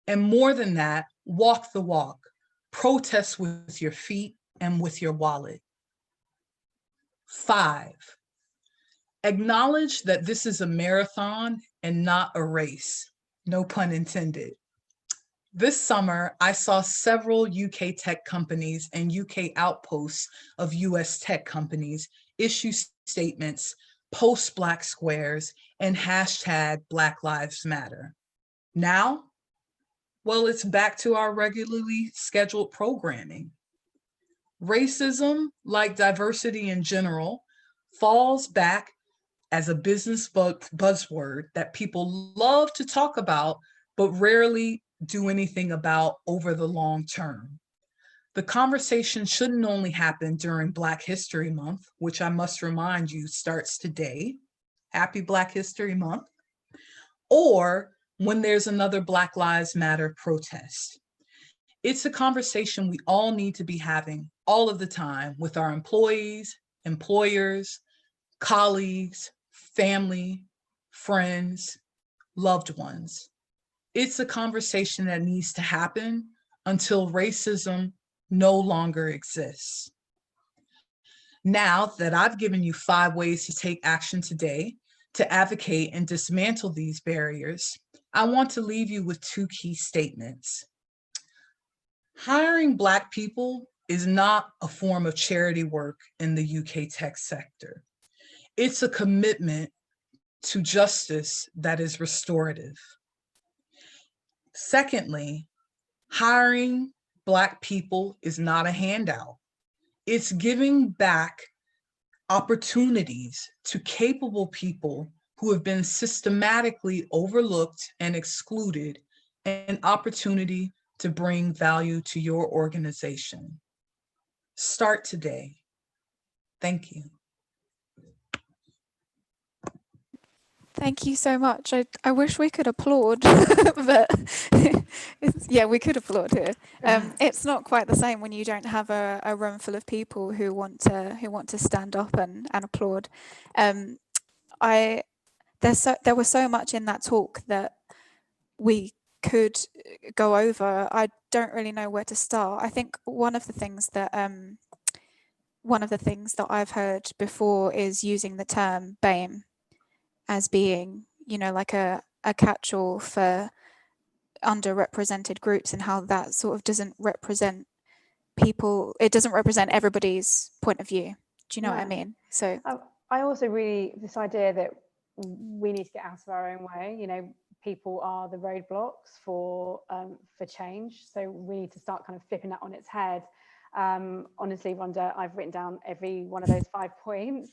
and more than that, walk the walk. Protest with your feet and with your wallet. 5, acknowledge that this is a marathon and not a race, no pun intended. This summer, I saw several UK tech companies and UK outposts of US tech companies issue statements, post Black squares, and hashtag Black Lives Matter. Now, well, it's back to our regularly scheduled programming. Racism, like diversity in general, falls back as a business buzzword that people love to talk about, but rarely do anything about over the long term. The conversation shouldn't only happen during Black History Month, which I must remind you starts today. Happy Black History Month. Or when there's another Black Lives Matter protest. It's a conversation we all need to be having all of the time with our employees, employers, colleagues, family, friends, loved ones. It's a conversation that needs to happen until racism no longer exists. Now that I've given you 5 ways to take action today to advocate and dismantle these barriers, I want to leave you with 2 key statements. Hiring Black people is not a form of charity work in the UK tech sector. It's a commitment to justice that is restorative. Secondly, hiring Black people is not a handout. It's giving back opportunities to capable people who have been systematically overlooked and excluded, an opportunity to bring value to your organization. Start today. Thank you. Thank you so much. I wish we could applaud, but yeah, we could applaud here. It's not quite the same when you don't have a room full of people who want to stand up and applaud. There was so much in that talk that we could go over. I don't really know where to start. I think one of the things that I've heard before is using the term BAME as being, like a catch-all for underrepresented groups, and how that sort of doesn't represent people. It doesn't represent everybody's point of view. Do you know what I mean? So I also really, this idea that we need to get out of our own way, people are the roadblocks for change. So we need to start kind of flipping that on its head. Honestly, Ronda, I've written down every one of those 5 points.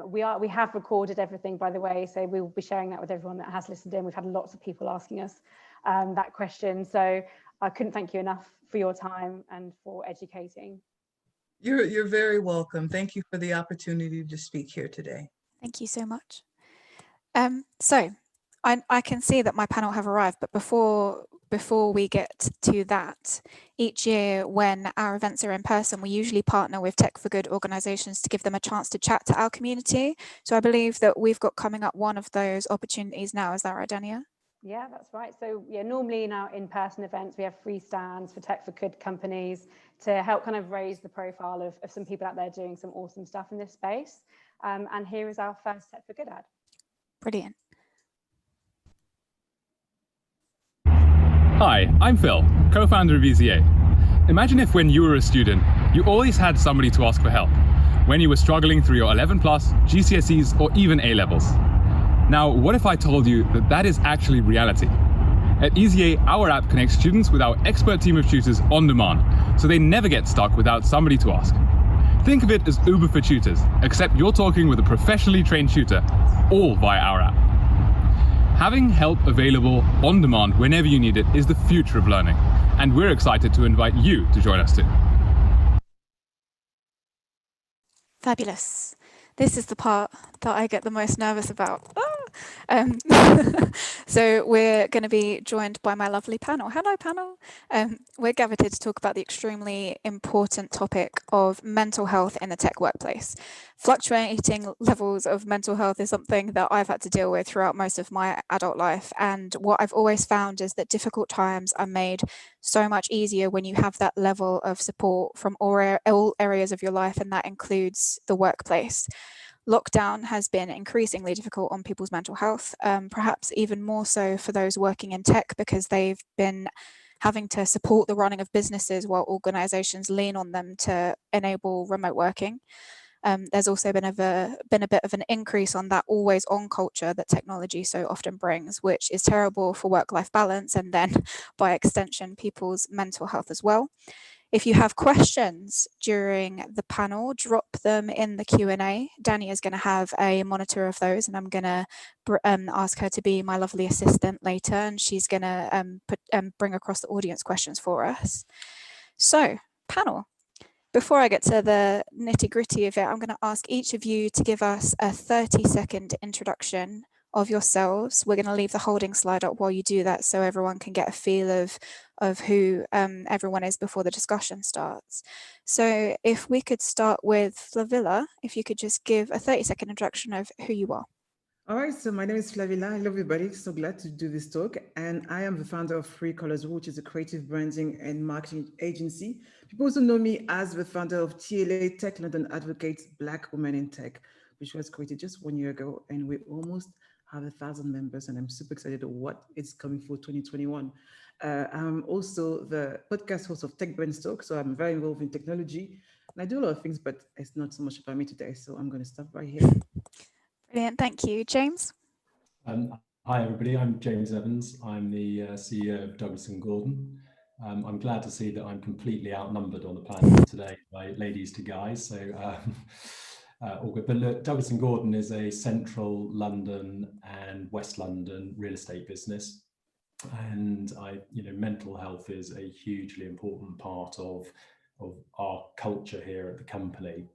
We have recorded everything, by the way, so we will be sharing that with everyone that has listened in. We've had lots of people asking us that question. So I couldn't thank you enough for your time and for educating. You're very welcome. Thank you for the opportunity to speak here today. Thank you so much. So I can see that my panel have arrived, but before we get to that, each year when our events are in person, we usually partner with Tech for Good organizations to give them a chance to chat to our community. So I believe that we've got coming up one of those opportunities now. Is that right, Dania? Yeah, that's right. So yeah, normally in our in-person events, we have free stands for Tech for Good companies to help kind of raise the profile of some people out there doing some awesome stuff in this space. And here is our first Tech for Good ad. Brilliant. Hi, I'm Phil, co-founder of EZA. Imagine if when you were a student, you always had somebody to ask for help, when you were struggling through your 11+, GCSEs, or even A-levels. Now, what if I told you that that is actually reality? At EZA, our app connects students with our expert team of tutors on demand, so they never get stuck without somebody to ask. Think of it as Uber for tutors, except you're talking with a professionally trained tutor, all via our app. Having help available on demand whenever you need it is the future of learning, and we're excited to invite you to join us too. Fabulous. This is the part that I get the most nervous about. So we're going to be joined by my lovely panel. Hello, panel. We're gathered here to talk about the extremely important topic of mental health in the tech workplace. Fluctuating levels of mental health is something that I've had to deal with throughout most of my adult life. And what I've always found is that difficult times are made so much easier when you have that level of support from all areas of your life, and that includes the workplace. Lockdown has been increasingly difficult on people's mental health, perhaps even more so for those working in tech, because they've been having to support the running of businesses while organizations lean on them to enable remote working. There's also been a bit of an increase on that always on culture that technology so often brings, which is terrible for work-life balance and then by extension people's mental health as well. If you have questions during the panel, drop them in the Q&A. Danny is going to have a monitor of those, and I'm going to ask her to be my lovely assistant later, and she's going to bring across the audience questions for us. So, panel, before I get to the nitty-gritty of it, I'm going to ask each of you to give us a 30-second introduction of yourselves. We're going to leave the holding slide up while you do that so everyone can get a feel of who everyone is before the discussion starts. So if we could start with Flavilla, if you could just give a 30-second introduction of who you are. All right, so my name is Flavilla. Hello, everybody. So glad to do this talk. And I am the founder of Three Colors, which is a creative branding and marketing agency. People also know me as the founder of TLA, Tech London Advocates Black Women in Tech, which was created just 1 year ago. And we almost have 1,000 members, and I'm super excited about what is coming for 2021. I'm also the podcast host of Tech Brains Talk, so I'm very involved in technology. And I do a lot of things, but it's not so much about me today, so I'm going to stop right here. Brilliant, thank you. James? Hi, everybody. I'm James Evans. I'm the CEO of Douglas & Gordon. I'm glad to see that I'm completely outnumbered on the panel today by ladies to guys, so all good. But look, Douglas & Gordon is a central London and West London real estate business. And mental health is a hugely important part of our culture here at the company.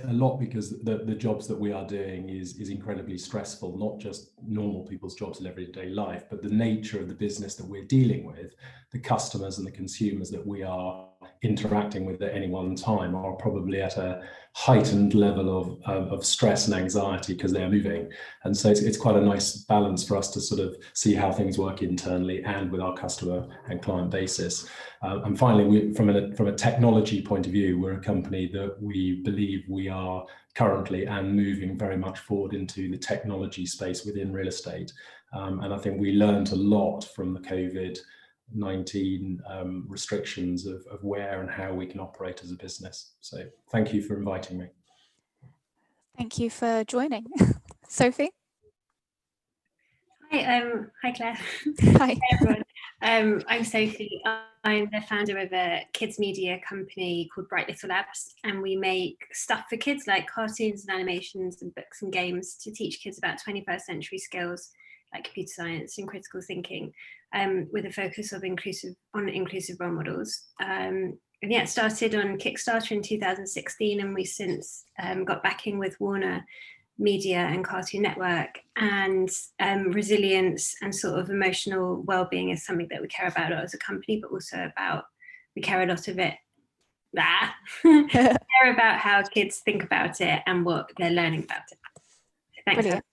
A lot because the jobs that we are doing is incredibly stressful, not just normal people's jobs in everyday life, but the nature of the business that we're dealing with, the customers and the consumers that we are interacting with at any one time are probably at a heightened level of stress and anxiety because they're moving. And so it's quite a nice balance for us to sort of see how things work internally and with our customer and client basis. And finally, from a technology point of view, we're a company that we believe we are currently and moving very much forward into the technology space within real estate. And I think we learned a lot from the COVID-19 restrictions of where and how we can operate as a business. So thank you for inviting me. Thank you for joining. Sophie? Hi Claire. Hi. Hi everyone. I'm Sophie. I'm the founder of a kids media company called Bright Little Labs, and we make stuff for kids like cartoons and animations and books and games to teach kids about 21st century skills like computer science and critical thinking, with a focus of inclusive role models. And yeah, it started on Kickstarter in 2016, and we since got backing with Warner Media and Cartoon Network, and resilience and sort of emotional well-being is something that we care about a lot as a company, but also we care a lot of it. Care about how kids think about it and what they're learning about it. So thanks. Brilliant.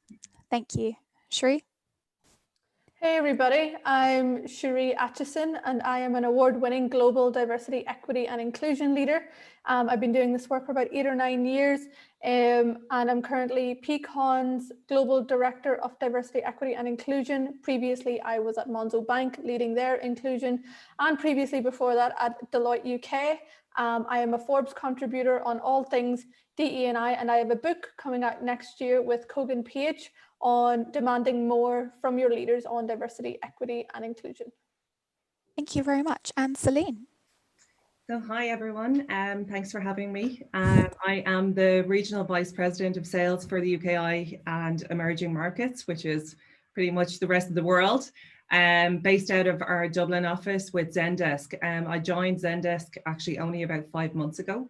Thank you. Sheree? Hey everybody, I'm Sheree Atcheson, and I am an award-winning global diversity, equity and inclusion leader. I've been doing this work for about 8 or 9 years, and I'm currently Peakon's Global Director of Diversity, Equity and Inclusion. Previously, I was at Monzo Bank leading their inclusion, and previously before that at Deloitte UK. I am a Forbes contributor on all things DE&I, and I have a book coming out next year with Kogan Page on demanding more from your leaders on diversity, equity and inclusion. Thank you very much. And Celine? So hi everyone, thanks for having me. I am the Regional Vice President of Sales for the UKI and Emerging Markets, which is pretty much the rest of the world. based out of our Dublin office with Zendesk. I joined Zendesk actually only about 5 months ago,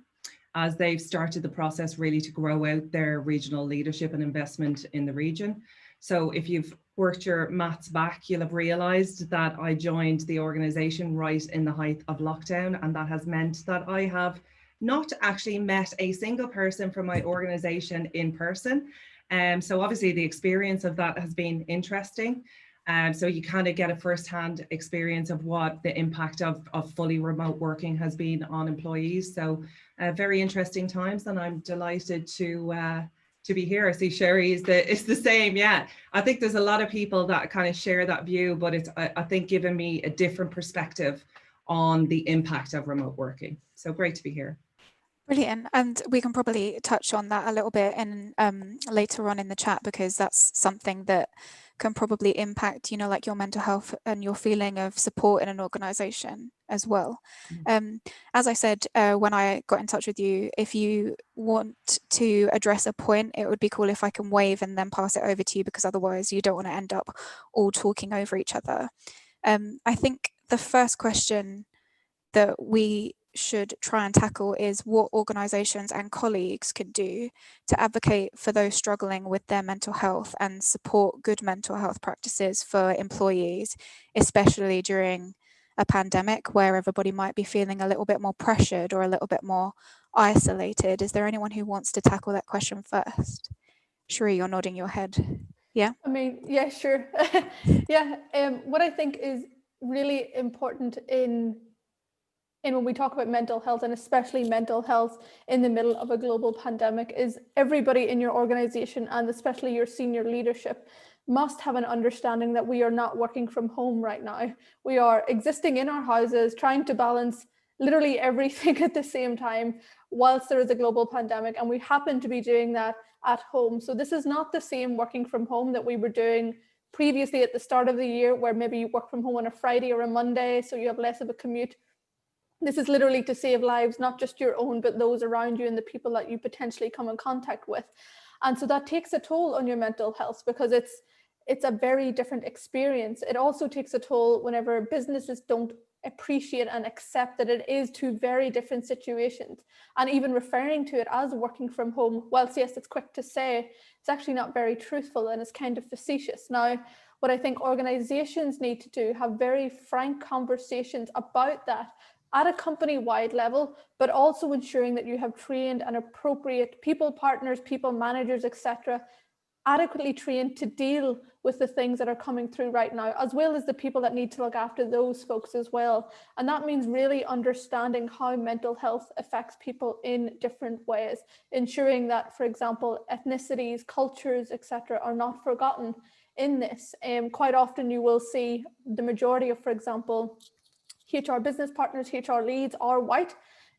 as they've started the process really to grow out their regional leadership and investment in the region. So if you've worked your maths back, you'll have realized that I joined the organization right in the height of lockdown, and that has meant that I have not actually met a single person from my organization in person. So obviously the experience of that has been interesting. So you kind of get a first-hand experience of what the impact of fully remote working has been on employees. So very interesting times, and I'm delighted to be here. I see Sheree is the same. Yeah, I think there's a lot of people that kind of share that view, but it's I think given me a different perspective on the impact of remote working. So great to be here. Brilliant. And we can probably touch on that a little bit in later on in the chat, because that's something that can probably impact, you know, like your mental health and your feeling of support in an organization as well. As I said, when I got in touch with you, if you want to address a point, it would be cool if I can wave and then pass it over to you, because otherwise you don't want to end up all talking over each other. I think the first question that we should try and tackle is what organizations and colleagues could do to advocate for those struggling with their mental health and support good mental health practices for employees, especially during a pandemic where everybody might be feeling a little bit more pressured or a little bit more isolated. Is there anyone who wants to tackle that question first? Sheree, you're nodding your head. Yeah? I mean, yeah, sure. Yeah, what I think is really important in when we talk about mental health, and especially mental health in the middle of a global pandemic, is everybody in your organization, and especially your senior leadership, must have an understanding that we are not working from home right now. We are existing in our houses, trying to balance literally everything at the same time whilst there is a global pandemic, and we happen to be doing that at home. So this is not the same working from home that we were doing previously at the start of the year, where maybe you work from home on a Friday or a Monday, so you have less of a commute. This is literally to save lives, not just your own, but those around you and the people that you potentially come in contact with. And so that takes a toll on your mental health, because it's a very different experience. It also takes a toll whenever businesses don't appreciate and accept that it is two very different situations. And even referring to it as working from home, whilst yes, it's quick to say, it's actually not very truthful, and it's kind of facetious. Now, what I think organizations need to do, have very frank conversations about that at a company-wide level, but also ensuring that you have trained and appropriate people partners, people managers, etc., adequately trained to deal with the things that are coming through right now, as well as the people that need to look after those folks as well. And that means really understanding how mental health affects people in different ways, ensuring that, for example, ethnicities, cultures, etc., are not forgotten in this. Quite often you will see the majority of, for example, HR business partners, HR leads are white.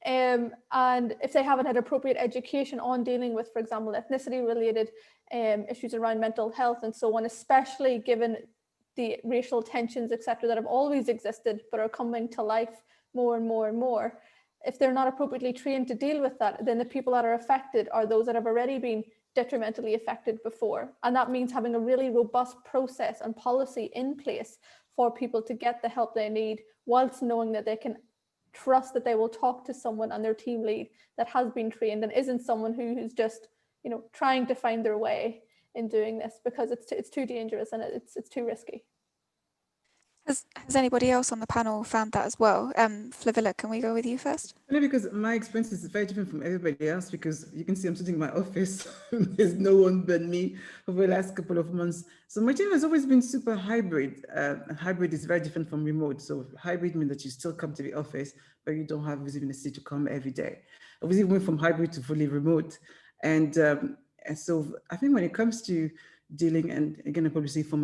And if they haven't had appropriate education on dealing with, for example, ethnicity related issues around mental health and so on, especially given the racial tensions, etc., that have always existed but are coming to life more and more and more, if they're not appropriately trained to deal with that, then the people that are affected are those that have already been detrimentally affected before. And that means having a really robust process and policy in place for people to get the help they need, whilst knowing that they can trust that they will talk to someone and their team lead that has been trained and isn't someone who's just, you know, trying to find their way in doing this, because it's too dangerous and it's too risky. Has anybody else on the panel found that as well? Flavilla, can we go with you first? No, because my experience is very different from everybody else, because you can see I'm sitting in my office. There's no one but me over the last couple of months. So my team has always been super hybrid. Hybrid is very different from remote. So hybrid means that you still come to the office, but you don't have visibility to come every day. Obviously, we went from hybrid to fully remote. And so I think when it comes to dealing, and again, I probably see from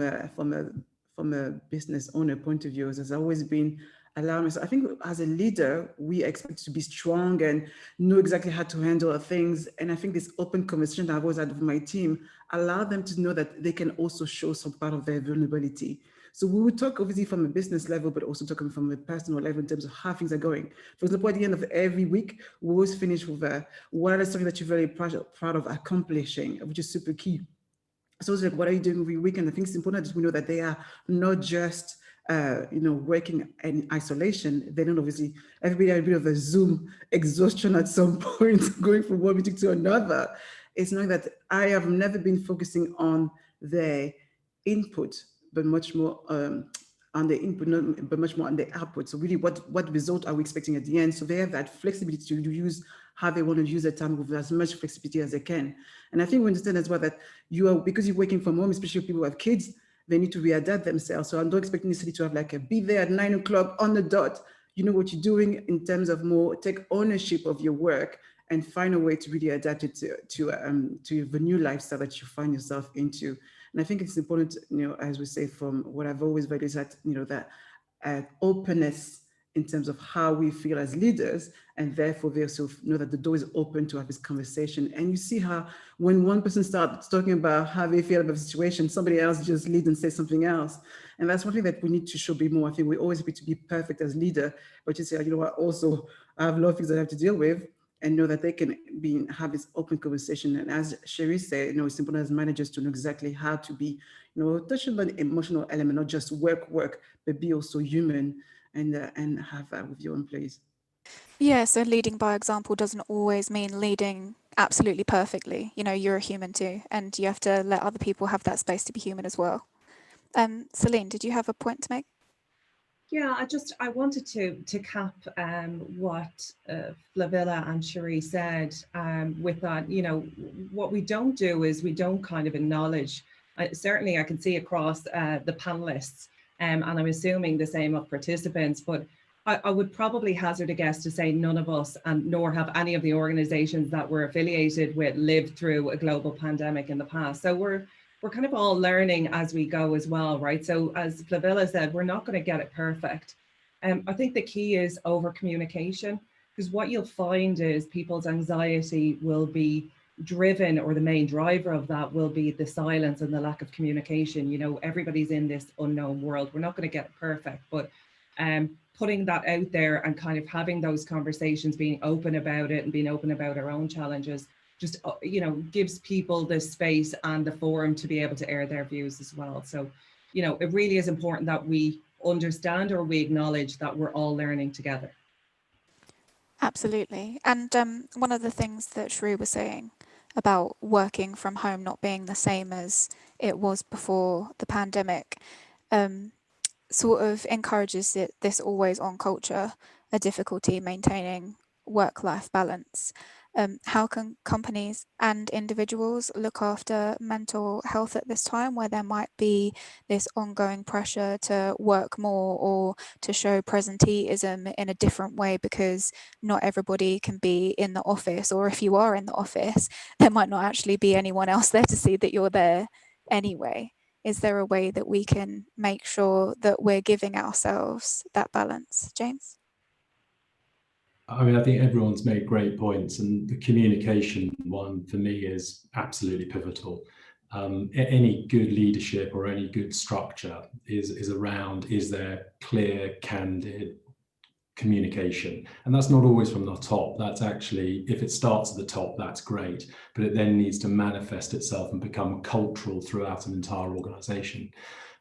a business owner point of view, has always been allowing. So I think as a leader, we expect to be strong and know exactly how to handle things. And I think this open conversation that I've always had with my team allow them to know that they can also show some part of their vulnerability. So we would talk obviously from a business level, but also talking from a personal level in terms of how things are going. For example, at the end of every week, we always finish with what is something that you're very proud of accomplishing, which is super key. So it's like, what are you doing every weekend? I think it's important that we know that they are not just working in isolation, then obviously everybody had a bit of a Zoom exhaustion at some point, going from one meeting to another. It's knowing that I have never been focusing on their input, but much more on the input, but much more on the output. So really, what result are we expecting at the end? So they have that flexibility to use how they want to use their time with as much flexibility as they can. And I think we understand as well that because you're working from home, especially people who have kids, they need to readapt themselves. So I'm not expecting necessarily to have like be there at 9 o'clock on the dot. You know what you're doing in terms of more take ownership of your work and find a way to really adapt it to the new lifestyle that you find yourself into. And I think it's important, as we say, from what I've always valued is that, that openness in terms of how we feel as leaders, and therefore they also know that the door is open to have this conversation. And you see how when one person starts talking about how they feel about the situation, somebody else just leads and says something else. And that's one thing that we need to show a bit more. I think we always need to be perfect as leader, but you say, also I have a lot of things that I have to deal with, and know that they can have this open conversation. And as Sheree said, it's important as managers to know exactly how to be, touching on the emotional element, not just work, but be also human and have that with your employees. Yeah, so leading by example doesn't always mean leading absolutely perfectly. You're a human too, and you have to let other people have that space to be human as well. Celine, did you have a point to make? Yeah, I wanted to cap what Flavilla and Sheree said with that, what we don't do is we don't kind of acknowledge, certainly I can see across the panelists, and I'm assuming the same of participants, but I would probably hazard a guess to say none of us, and nor have any of the organizations that we're affiliated with lived through a global pandemic in the past. So we're kind of all learning as we go as well, right? So as Flavilla said, we're not going to get it perfect. I think the key is over communication, because what you'll find is people's anxiety will be driven, or the main driver of that will be the silence and the lack of communication. Everybody's in this unknown world. We're not going to get it perfect, but putting that out there and kind of having those conversations, being open about it and being open about our own challenges, just, gives people the space and the forum to be able to air their views as well. So, it really is important that we understand or we acknowledge that we're all learning together. Absolutely. And one of the things that Sheree was saying about working from home not being the same as it was before the pandemic, sort of encourages this always on culture, a difficulty maintaining work-life balance. How can companies and individuals look after mental health at this time, where there might be this ongoing pressure to work more or to show presenteeism in a different way, because not everybody can be in the office, or if you are in the office, there might not actually be anyone else there to see that you're there anyway. Is there a way that we can make sure that we're giving ourselves that balance? James? I think everyone's made great points, and the communication one for me is absolutely pivotal. Any good leadership or any good structure is around, is there clear, candid communication? And that's not always from the top. That's actually, if it starts at the top, that's great, but it then needs to manifest itself and become cultural throughout an entire organization.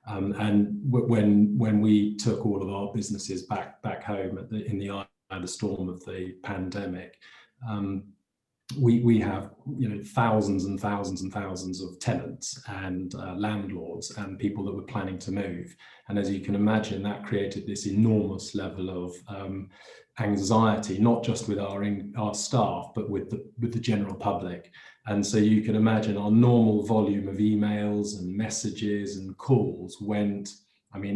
And when we took all of our businesses back home in the eye of the storm of the pandemic, we have thousands and thousands and thousands of tenants and landlords and people that were planning to move. And as you can imagine, that created this enormous level of anxiety, not just with our staff, but with the general public. And so you can imagine our normal volume of emails and messages and calls went,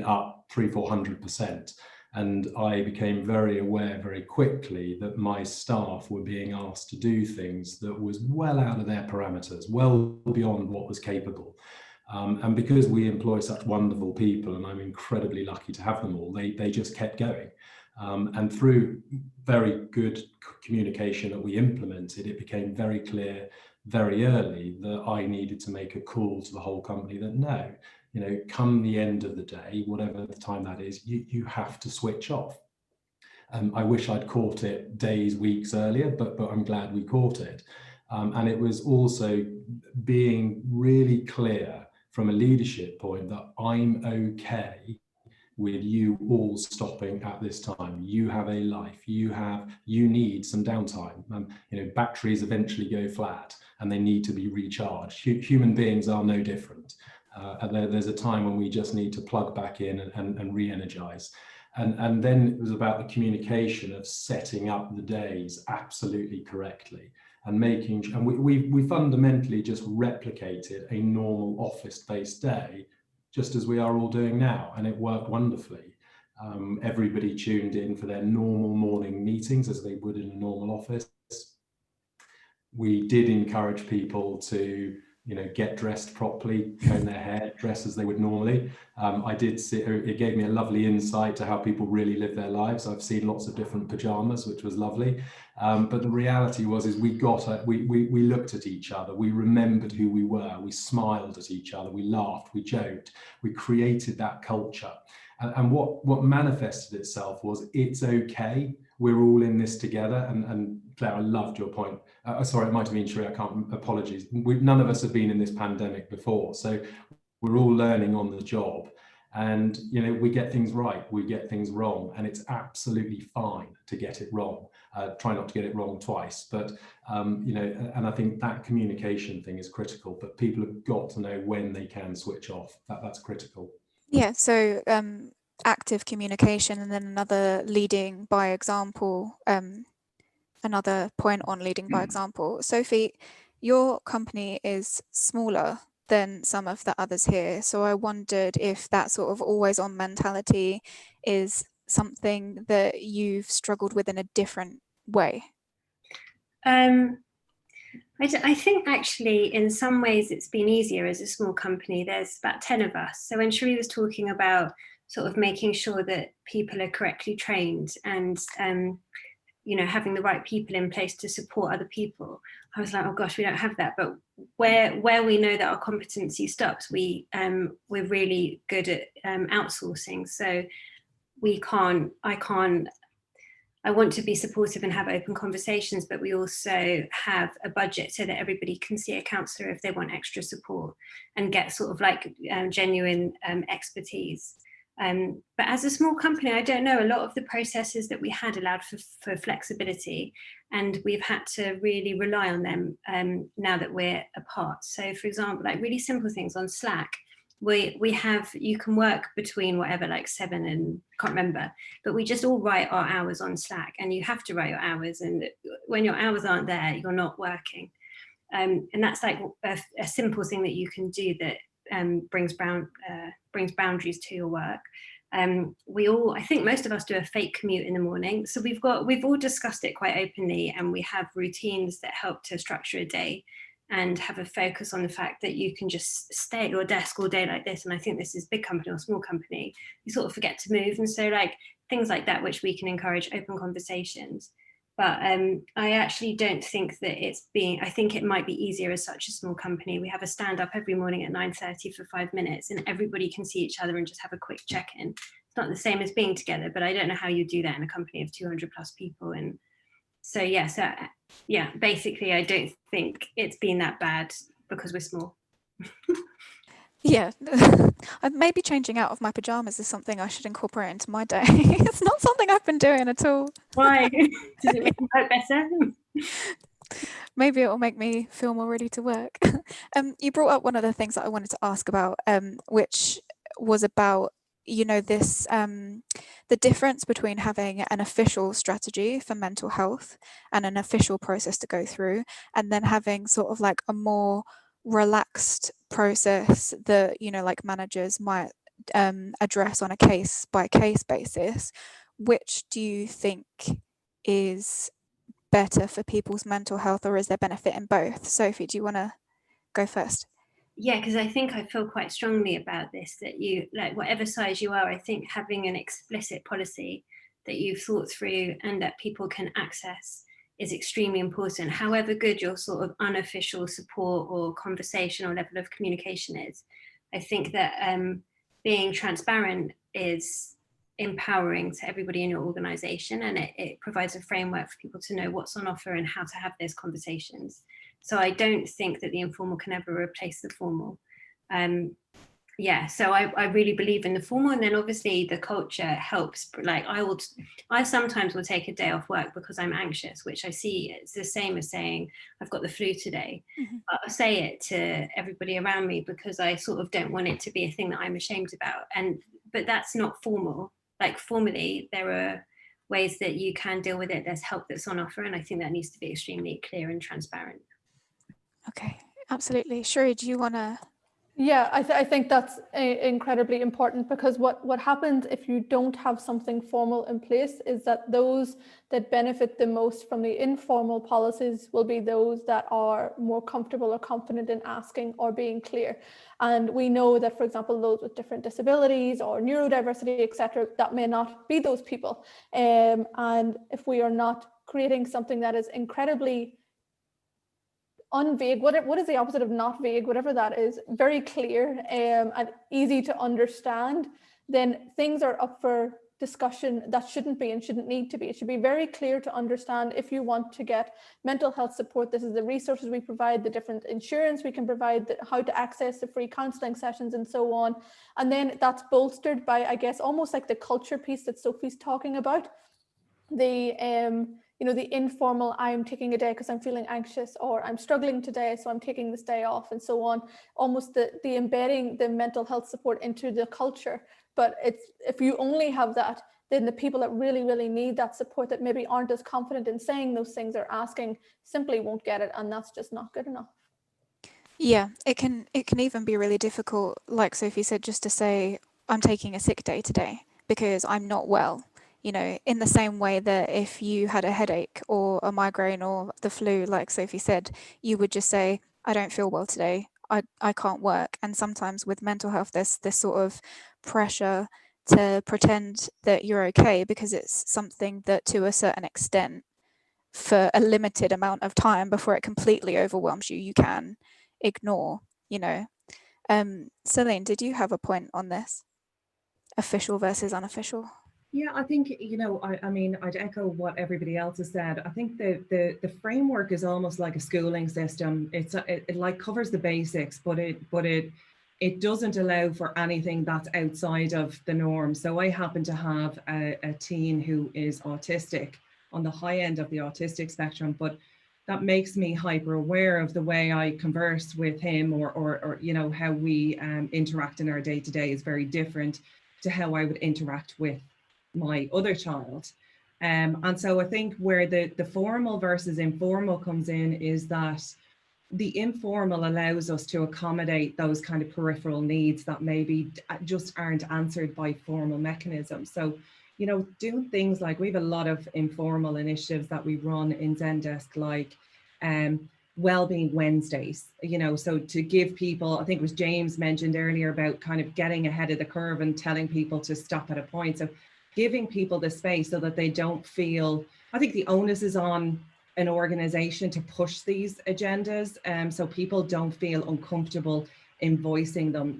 up 300-400%. And I became very aware very quickly that my staff were being asked to do things that was well out of their parameters, well beyond what was capable. And because we employ such wonderful people, and I'm incredibly lucky to have them all, they just kept going. And through very good communication that we implemented, it became very clear very early that I needed to make a call to the whole company that no, come the end of the day, whatever the time that is, you have to switch off. I wish I'd caught it days, weeks earlier, but I'm glad we caught it. And it was also being really clear from a leadership point that I'm okay with you all stopping at this time. You have a life, you need some downtime. Batteries eventually go flat and they need to be recharged. Human beings are no different. There's a time when we just need to plug back in and re-energize. And then it was about the communication of setting up the days absolutely correctly and we fundamentally just replicated a normal office-based day, just as we are all doing now, and it worked wonderfully. Everybody tuned in for their normal morning meetings as they would in a normal office. We did encourage people to get dressed properly, comb their hair, dress as they would normally. I did see, it gave me a lovely insight to how people really live their lives. I've seen lots of different pajamas, which was lovely. But the reality is we looked at each other, we remembered who we were, we smiled at each other, we laughed, we joked, we created that culture. And what manifested itself was, it's okay, we're all in this together. And Claire, I loved your point. Sorry, it might have been Sheree, apologies. None of us have been in this pandemic before, so we're all learning on the job. And we get things right, we get things wrong, and it's absolutely fine to get it wrong. Try not to get it wrong twice, but and I think that communication thing is critical, but people have got to know when they can switch off. That's critical. Yeah, so active communication, and then another leading by example, another point on leading by example. Sophie, your company is smaller than some of the others here, so I wondered if that sort of always on mentality is something that you've struggled with in a different way. I think actually in some ways it's been easier as a small company. There's about 10 of us. So when Sheree was talking about sort of making sure that people are correctly trained and having the right people in place to support other people, I was like, oh gosh, we don't have that. But where we know that our competency stops, we're really good at outsourcing. So I want to be supportive and have open conversations, but we also have a budget so that everybody can see a counsellor if they want extra support and get sort of like genuine expertise. But as a small company, I don't know, a lot of the processes that we had allowed for flexibility, and we've had to really rely on them now that we're apart. So for example, like really simple things on Slack, you can work between whatever, like 7 and can't remember, but we just all write our hours on Slack, and you have to write your hours, and when your hours aren't there, you're not working. And that's like a simple thing that you can do that brings boundaries to your work. I think most of us do a fake commute in the morning, so we've all discussed it quite openly, and we have routines that help to structure a day and have a focus on the fact that you can just stay at your desk all day like this. And I think this is big company or small company, you sort of forget to move. And so like things like that, which we can encourage open conversations. But I actually don't think that I think it might be easier as such a small company. We have a stand up every morning at 9:30 for 5 minutes, and everybody can see each other and just have a quick check-in. It's not the same as being together, but I don't know how you do that in a company of 200 plus people. And so basically I don't think it's been that bad because we're small. Yeah, maybe changing out of my pajamas is something I should incorporate into my day. It's not something I've been doing at all. Why? Does it make you work better? Maybe it will make me feel more ready to work. You brought up one of the things that I wanted to ask about, which was about this the difference between having an official strategy for mental health and an official process to go through, and then having sort of like a more relaxed process that like managers might address on a case by case basis. Which do you think is better for people's mental health, or is there benefit in both? Sophie, do you want to go first? Yeah, because I think I feel quite strongly about this, that you, like whatever size you are, I think having an explicit policy that you've thought through and that people can access is extremely important. However good your sort of unofficial support or conversation or level of communication is, I think that being transparent is empowering to everybody in your organization, and it provides a framework for people to know what's on offer and how to have those conversations. So I don't think that the informal can ever replace the formal. yeah, so I really believe in the formal, and then obviously the culture helps. Like I sometimes will take a day off work because I'm anxious, which I see it's the same as saying I've got the flu today. But I'll say it to everybody around me because I sort of don't want it to be a thing that I'm ashamed about. But that's not formal. Like formally, there are ways that you can deal with it. There's help that's on offer, and I think that needs to be extremely clear and transparent. Okay, absolutely. Sheree, do you want to? Yeah, I think that's incredibly important, because what happens if you don't have something formal in place is that those that benefit the most from the informal policies will be those that are more comfortable or confident in asking or being clear. And we know that, for example, those with different disabilities or neurodiversity, etc., that may not be those people. And if we are not creating something that is incredibly unvague, what is the opposite of not vague, whatever that is, very clear and easy to understand, then things are up for discussion that shouldn't be and shouldn't need to be. It should be very clear to understand. If you want to get mental health support, this is the resources we provide, the different insurance we can provide, how to access the free counselling sessions and so on. And then that's bolstered by, I guess, almost like the culture piece that Sophie's talking about, the informal, I'm taking a day because I'm feeling anxious, or I'm struggling today, so I'm taking this day off, and so on. Almost the embedding the mental health support into the culture. But if you only have that, then the people that really, really need that support, that maybe aren't as confident in saying those things or asking, simply won't get it, and that's just not good enough. Yeah, it can even be really difficult, like Sophie said, just to say, I'm taking a sick day today because I'm not well. In the same way that if you had a headache or a migraine or the flu, like Sophie said, you would just say, I don't feel well today, I can't work. And sometimes with mental health, there's this sort of pressure to pretend that you're okay because it's something that, to a certain extent, for a limited amount of time before it completely overwhelms you, you can ignore. Celine, did you have a point on this? Official versus unofficial? Yeah, I think, I'd echo what everybody else has said. I think the framework is almost like a schooling system. It like covers the basics, but it doesn't allow for anything that's outside of the norm. So I happen to have a teen who is autistic, on the high end of the autistic spectrum, but that makes me hyper aware of the way I converse with him, or how we interact in our day-to-day is very different to how I would interact with my other child. And so I think where the formal versus informal comes in is that the informal allows us to accommodate those kind of peripheral needs that maybe just aren't answered by formal mechanisms. So, doing things like, we have a lot of informal initiatives that we run in Zendesk, like Wellbeing Wednesdays, so to give people, I think it was James mentioned earlier about kind of getting ahead of the curve and telling people to stop at a point. So giving people the space so that they don't feel, I think the onus is on an organization to push these agendas, so people don't feel uncomfortable in voicing them.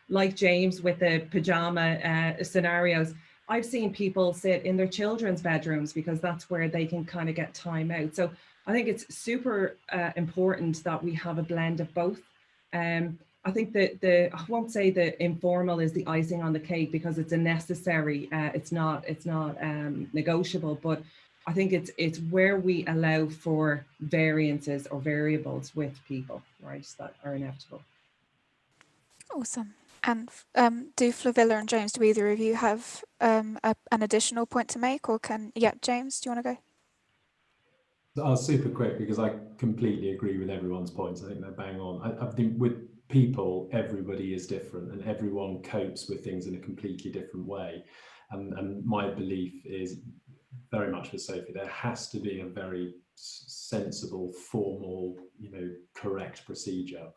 Like James with the pajama scenarios, I've seen people sit in their children's bedrooms because that's where they can kind of get time out. So I think it's super important that we have a blend of both. I think that I won't say the informal is the icing on the cake because it's a necessary, it's not negotiable, but I think it's where we allow for variances or variables with people, right, that are inevitable. Awesome. And do Flavilla and James, do either of you have an additional point to make, or James, do you want to go? I'll super quick because I completely agree with everyone's points. I think they're bang on. I think with people, everybody is different and everyone copes with things in a completely different way. And my belief is very much with Sophie, there has to be a very sensible, formal, correct procedure.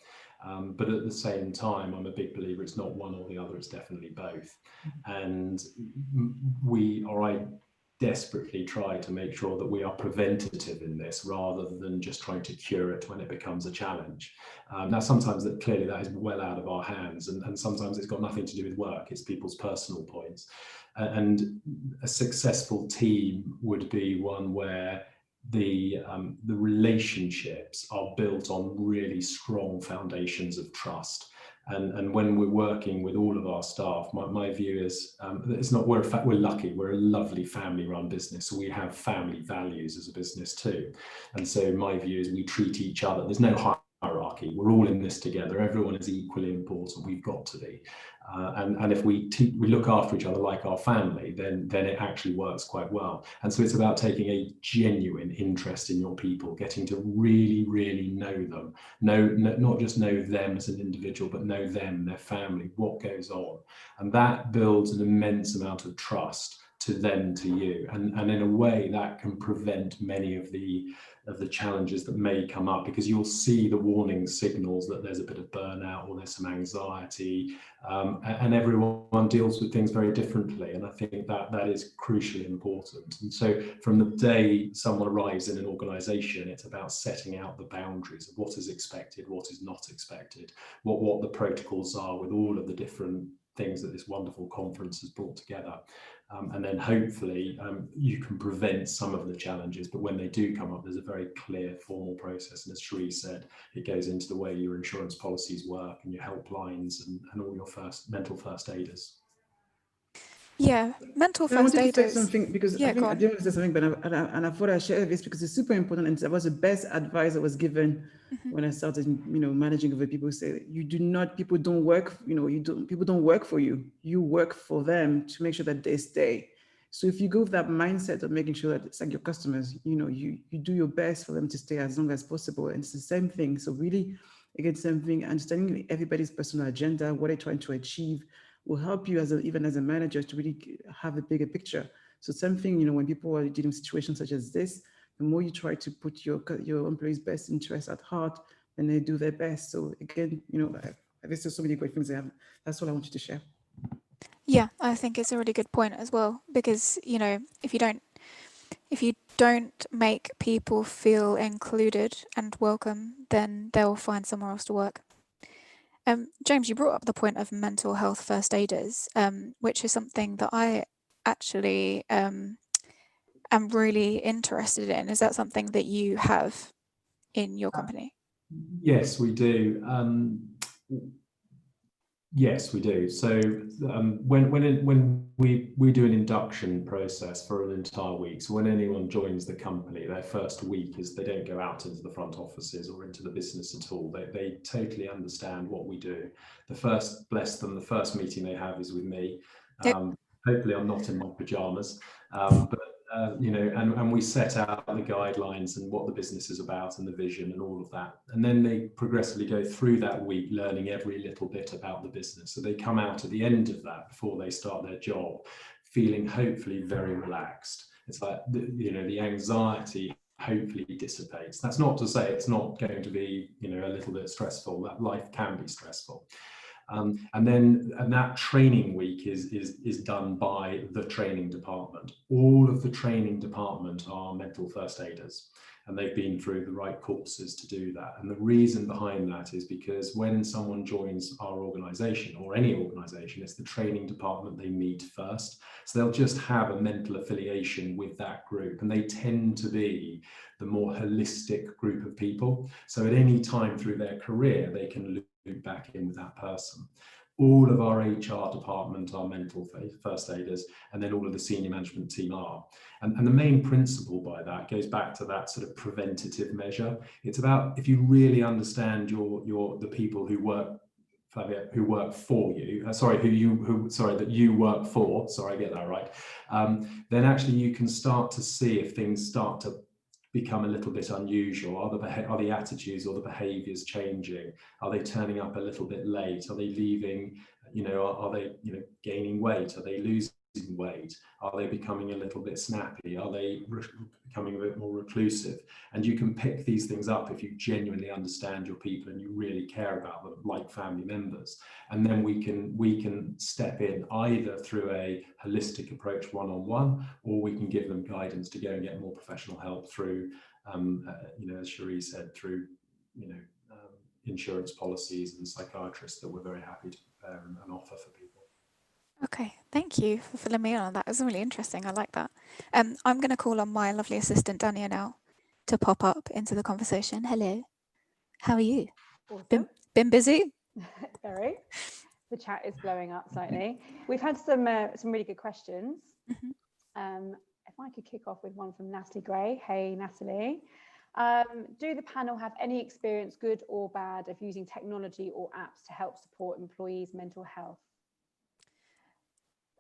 But at the same time, I'm a big believer it's not one or the other, it's definitely both. And I desperately try to make sure that we are preventative in this rather than just trying to cure it when it becomes a challenge. Now, sometimes that is well out of our hands, and sometimes it's got nothing to do with work, it's people's personal points. And a successful team would be one where the relationships are built on really strong foundations of trust. And when we're working with all of our staff, my view is it's not, we're lucky, we're a lovely family-run business, so we have family values as a business too. And so my view is we treat each other, there's no hierarchy, we're all in this together, everyone is equally important, we've got to be. And if we look after each other like our family, then it actually works quite well. And so it's about taking a genuine interest in your people, getting to really, really know them, not just know them as an individual, but know them, their family, what goes on. And that builds an immense amount of trust to them, to you. And in a way that can prevent many of the challenges that may come up, because you'll see the warning signals that there's a bit of burnout or there's some anxiety, and everyone deals with things very differently. And I think that is crucially important. And so from the day someone arrives in an organization, it's about setting out the boundaries of what is expected, what is not expected, what the protocols are with all of the different things that this wonderful conference has brought together. And then hopefully you can prevent some of the challenges, but when they do come up, there's a very clear formal process. And as Sheree said, it goes into the way your insurance policies work and your helplines and all your mental first aiders. Yeah, mental first aiders. I wanted to say something because yeah, I think I didn't want to say something, but I thought I'd share this because it's super important, and that was the best advice I was given when I started, managing other people. Say people don't work, people don't work for you. You work for them to make sure that they stay. So if you go with that mindset of making sure that it's like your customers, you do your best for them to stay as long as possible, and it's the same thing. So really, again, same thing, understanding everybody's personal agenda, what they're trying to achieve, will help you even as a manager to really have a bigger picture. So same thing, when people are dealing with situations such as this, the more you try to put your employees' best interests at heart, and they do their best. So again, there's so many great things they have. That's all I wanted to share. Yeah, I think it's a really good point as well, because if you don't make people feel included and welcome, then they'll find somewhere else to work. James, you brought up the point of mental health first aiders, which is something that I actually am really interested in. Is that something that you have in your company? Yes, we do. Yes, we do. So when we do an induction process for an entire week, so when anyone joins the company, their first week is they don't go out into the front offices or into the business at all. They totally understand what we do. The first meeting they have is with me. Hopefully I'm not in my pajamas, but and we set out the guidelines and what the business is about and the vision and all of that. And then they progressively go through that week learning every little bit about the business. So they come out at the end of that, before they start their job, feeling hopefully very relaxed. It's like, the anxiety hopefully dissipates. That's not to say it's not going to be, a little bit stressful. That life can be stressful. And that training week is done by the training department. All of the training department are mental first aiders, and they've been through the right courses to do that. And the reason behind that is because when someone joins our organization, or any organization, it's the training department they meet first. So they'll just have a mental affiliation with that group, and they tend to be the more holistic group of people. So at any time through their career, they can loop back in with that person. All of our HR department are mental first aiders, and then all of the senior management team are. And the main principle by that goes back to that sort of preventative measure. It's about, if you really understand the people who work, Flavia, who work for you, that you work for, sorry, I get that right, then actually you can start to see if things start to become a little bit unusual. Are the attitudes or the behaviors changing? Are they turning up a little bit late? Are they leaving, are they gaining weight? Are they losing weight? Are they becoming a little bit snappy? Are they becoming a bit more reclusive? And you can pick these things up if you genuinely understand your people and you really care about them like family members. And then we can step in either through a holistic approach one-on-one, or we can give them guidance to go and get more professional help through, as Sheree said, through insurance policies and psychiatrists that we're very happy to prepare and offer for people. Okay, thank you for filling me in on that. It was really interesting. I like that. I'm going to call on my lovely assistant, Dania, now to pop up into the conversation. Hello. How are you? Awesome. Been busy? Very. The chat is blowing up slightly. We've had some really good questions. If I could kick off with one from Natalie Gray. Hey, Natalie. Do the panel have any experience, good or bad, of using technology or apps to help support employees' mental health?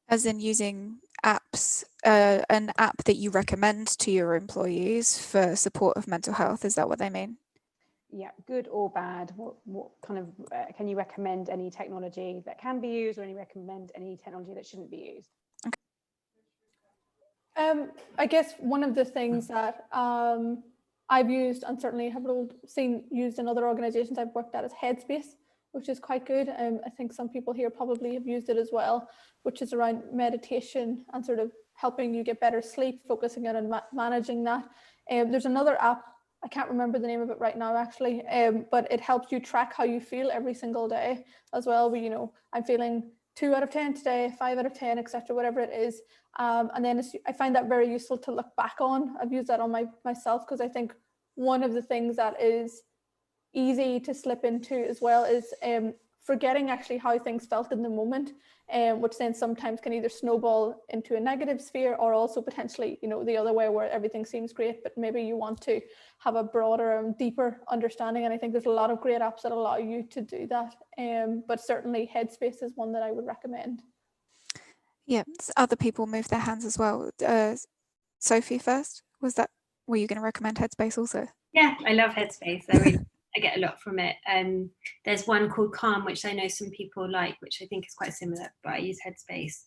As in using apps, an app that you recommend to your employees for support of mental health, is that what they mean? Yeah, good or bad. What kind of, can you recommend any technology that can be used, or recommend any technology that shouldn't be used? I guess one of the things that I've used, and certainly have seen used in other organizations I've worked at, is Headspace, which is quite good. I think some people here probably have used it as well, which is around meditation and sort of helping you get better sleep, focusing on managing that. There's another app, I can't remember the name of it right now actually, but it helps you track how you feel every single day as well. Where, you know, I'm feeling 2 out of 10 today, 5 out of 10, etc., whatever it is. And then I find that very useful to look back on. I've used that on myself, because I think one of the things that is easy to slip into as well is forgetting actually how things felt in the moment, which then sometimes can either snowball into a negative sphere, or also potentially, you know, the other way where everything seems great, but maybe you want to have a broader and deeper understanding. And I think there's a lot of great apps that allow you to do that. But certainly Headspace is one that I would recommend. Yeah, other people move their hands as well. Sophie first, were you going to recommend Headspace also? Yeah, I love Headspace. I get a lot from it. There's one called Calm, which I know some people like, which I think is quite similar, but I use Headspace.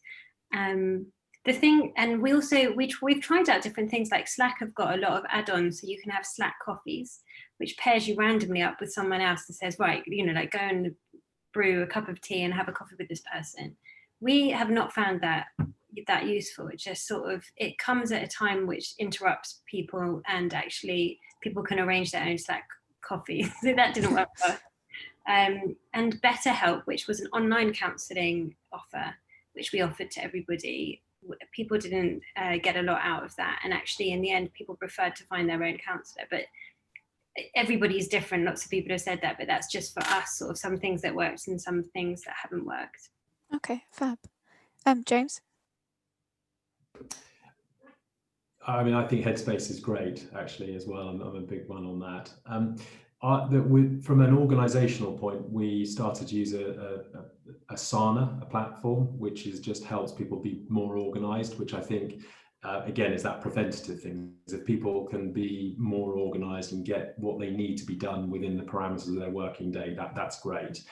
The thing, and we've tried out different things, like Slack have got a lot of add-ons, so you can have Slack coffees, which pairs you randomly up with someone else that says, right, you know, like go and brew a cup of tea and have a coffee with this person. We have not found that useful. It just sort of, it comes at a time which interrupts people, and actually people can arrange their own Slack coffee. So that didn't work for us. And BetterHelp, which was an online counselling offer, which we offered to everybody. People didn't get a lot out of that. And actually, in the end, people preferred to find their own counsellor. But everybody's different. Lots of people have said that, but that's just for us, sort of some things that worked and some things that haven't worked. Okay, fab. James? I mean, I think Headspace is great, actually, as well. I'm a big one on that. From an organizational point, we started to use a Asana, a platform, which just helps people be more organized, which I think, again, is that preventative thing. If people can be more organized and get what they need to be done within the parameters of their working day, that's great.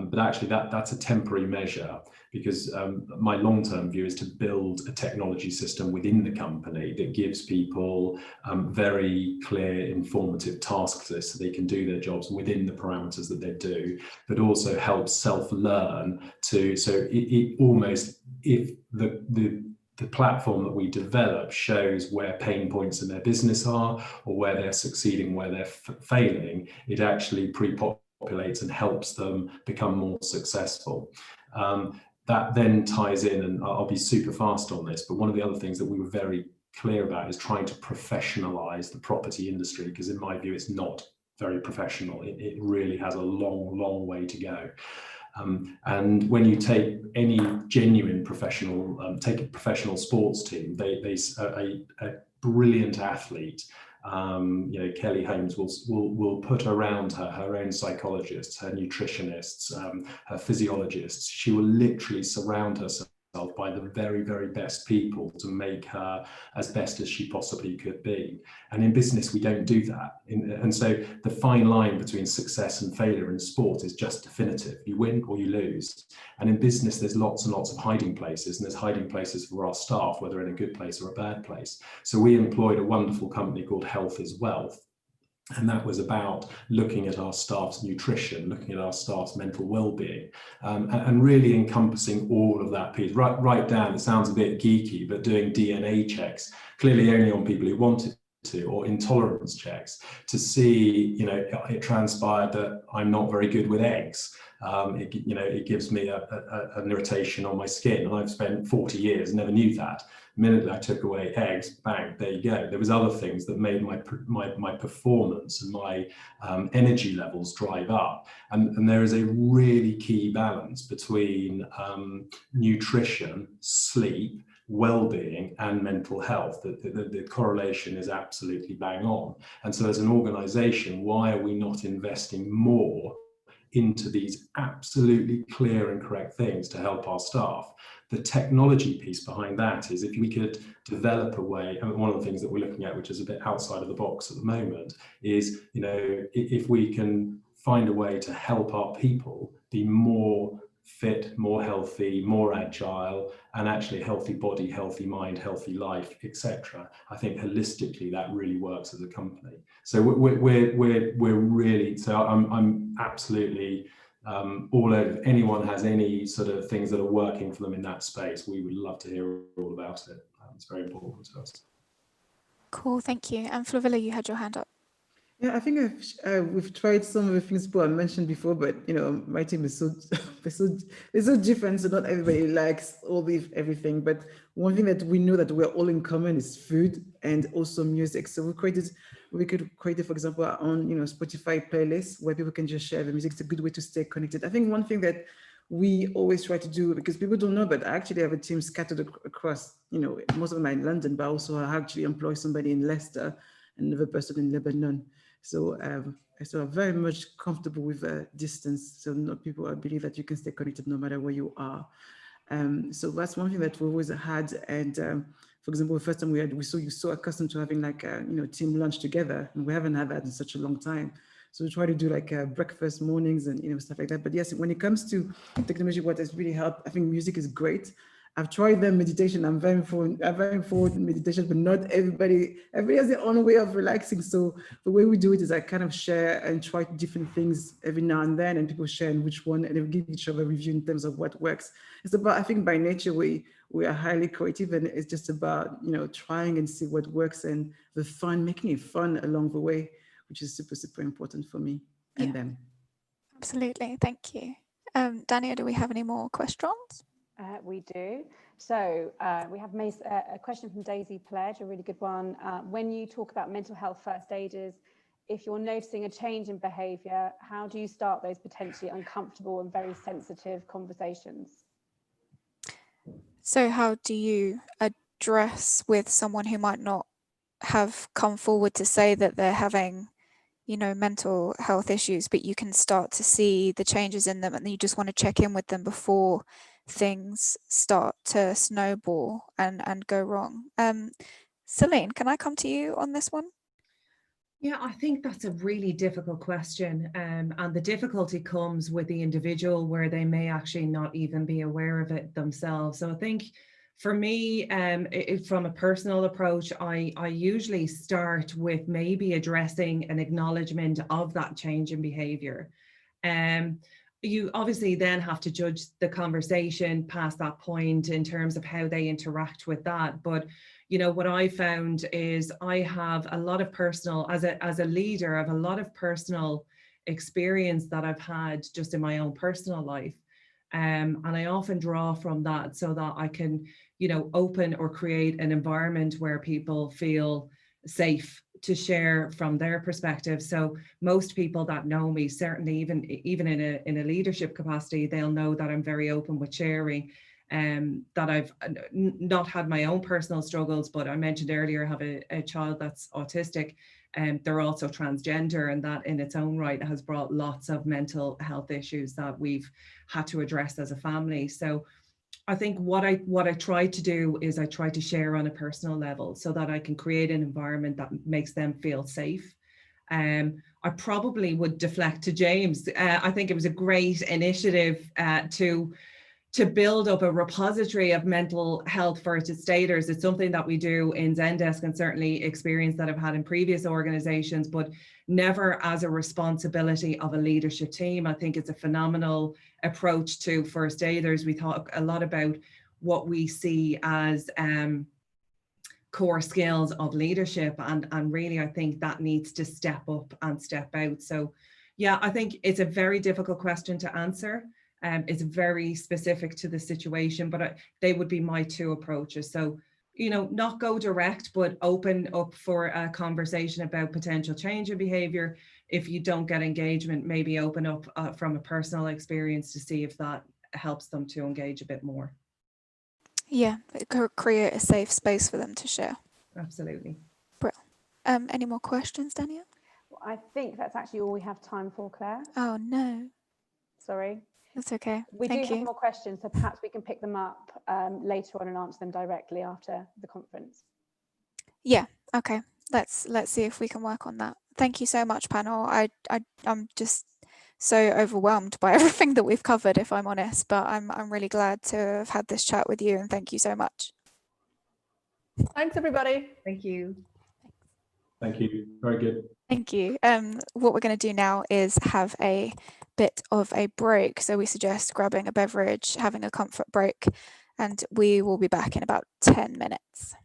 But actually, that's a temporary measure, because my long-term view is to build a technology system within the company that gives people very clear, informative task lists so they can do their jobs within the parameters that they do, but also helps self-learn if the platform that we develop shows where pain points in their business are, or where they're succeeding, where they're failing, it actually pre-populates and helps them become more successful. That then ties in, and I'll be super fast on this, but one of the other things that we were very clear about is trying to professionalize the property industry, because in my view, it's not very professional. It really has a long way to go. And when you take any genuine professional, take a professional sports team, a brilliant athlete, you know, Kelly Holmes will put around her own psychologists, her nutritionists, her physiologists. She will literally surround herself by the very best people to make her as best as she possibly could be. And in business, we don't do that. And so the fine line between success and failure in sport is just definitive. You win or you lose. And in business, there's lots and lots of hiding places, and there's hiding places for our staff, whether in a good place or a bad place. So we employed a wonderful company called Health is Wealth. And that was about looking at our staff's nutrition, looking at our staff's mental well-being, and really encompassing all of that piece. Right down, it sounds a bit geeky, but doing DNA checks, clearly only on people who wanted to, or intolerance checks, to see, you know, it transpired that I'm not very good with eggs. It gives me an irritation on my skin, and I've spent 40 years, never knew that. The minute I took away eggs, bang, there you go. There was other things that made my performance and my energy levels drive up. And there is a really key balance between nutrition, sleep, well-being and mental health. The correlation is absolutely bang on. And so as an organization, why are we not investing more into these absolutely clear and correct things to help our staff? The technology piece behind that is if we could develop a way, and one of the things that we're looking at, which is a bit outside of the box at the moment, is, you know, if we can find a way to help our people be more fit, more healthy, more agile, and actually healthy body, healthy mind, healthy life, etc. I think holistically that really works as a company. So we're really, so I'm absolutely all over. If anyone has any sort of things that are working for them in that space, we would love to hear all about it. It's very important to us. Cool, thank you. And Flavilla, you had your hand up. Yeah, I think we've tried some of the things I mentioned before, but you know, my team is so it's so different. So not everybody likes everything. But one thing that we know that we're all in common is food and also music. So we could create, for example, our own, you know, Spotify playlist where people can just share the music. It's a good way to stay connected. I think one thing that we always try to do, because people don't know, but I actually have a team scattered across, you know, most of them are in London, but also I actually employ somebody in Leicester, another person in Lebanon. So I'm very much comfortable with distance. So not people, I believe that you can stay connected no matter where you are. So that's one thing that we always had. And for example, the first time we so accustomed to having like a, you know, team lunch together, and we haven't had that in such a long time. So we try to do like breakfast mornings and, you know, stuff like that. But yes, when it comes to technology, what has really helped, I think music is great. I've tried them meditation. I'm very for meditation, but not everybody has their own way of relaxing. So the way we do it is I kind of share and try different things every now and then, and people share in which one, and they give each other a review in terms of what works. It's about, I think by nature, we are highly creative, and it's just about, you know, trying and see what works and the fun, making it fun along the way, which is super, super important for me and them. Absolutely, thank you. Dania, do we have any more questions? We do. So we have a question from Daisy Pledge, a really good one. When you talk about mental health first aiders, if you're noticing a change in behaviour, how do you start those potentially uncomfortable and very sensitive conversations? So how do you address with someone who might not have come forward to say that they're having, you know, mental health issues, but you can start to see the changes in them, and then you just want to check in with them before things start to snowball and go wrong? Celine, can I come to you on this one? Yeah, I think that's a really difficult question. And the difficulty comes with the individual where they may actually not even be aware of it themselves. So I think for me, from a personal approach, I usually start with maybe addressing an acknowledgement of that change in behavior. You obviously then have to judge the conversation past that point in terms of how they interact with that. But, you know, what I found is I have a lot of personal, as a leader, I have a lot of personal experience that I've had just in my own personal life. And I often draw from that so that I can, you know, open or create an environment where people feel safe to share from their perspective. So most people that know me, certainly even in a leadership capacity, they'll know that I'm very open with sharing, that I've not had my own personal struggles, but I mentioned earlier I have a child that's autistic, and they're also transgender, and that in its own right has brought lots of mental health issues that we've had to address as a family. So I think what I try to do is I try to share on a personal level so that I can create an environment that makes them feel safe. I probably would deflect to James. I think it was a great initiative to build up a repository of mental health first aiders. It's something that we do in Zendesk, and certainly experience that I've had in previous organizations, but never as a responsibility of a leadership team. I think it's a phenomenal approach to first aiders. We talk a lot about what we see as core skills of leadership, and really I think that needs to step up and step out. So yeah, I think it's a very difficult question to answer. It's very specific to the situation, but they would be my two approaches. So you know, not go direct, but open up for a conversation about potential change in behavior. If you don't get engagement, maybe open up from a personal experience to see if that helps them to engage a bit more. Yeah, create a safe space for them to share. Absolutely. Brilliant. Any more questions, Danielle? Well, I think that's actually all we have time for, Claire. Oh no. Sorry. That's okay. We do have more questions, so perhaps we can pick them up later on and answer them directly after the conference. Yeah, okay. Let's see if we can work on that. Thank you so much, panel. I'm just so overwhelmed by everything that we've covered, if I'm honest, but I'm really glad to have had this chat with you, and thank you so much. Thanks, everybody. Thank you. Thank you. Very good. Thank you. What we're going to do now is have a bit of a break. So we suggest grabbing a beverage, having a comfort break, and we will be back in about 10 minutes.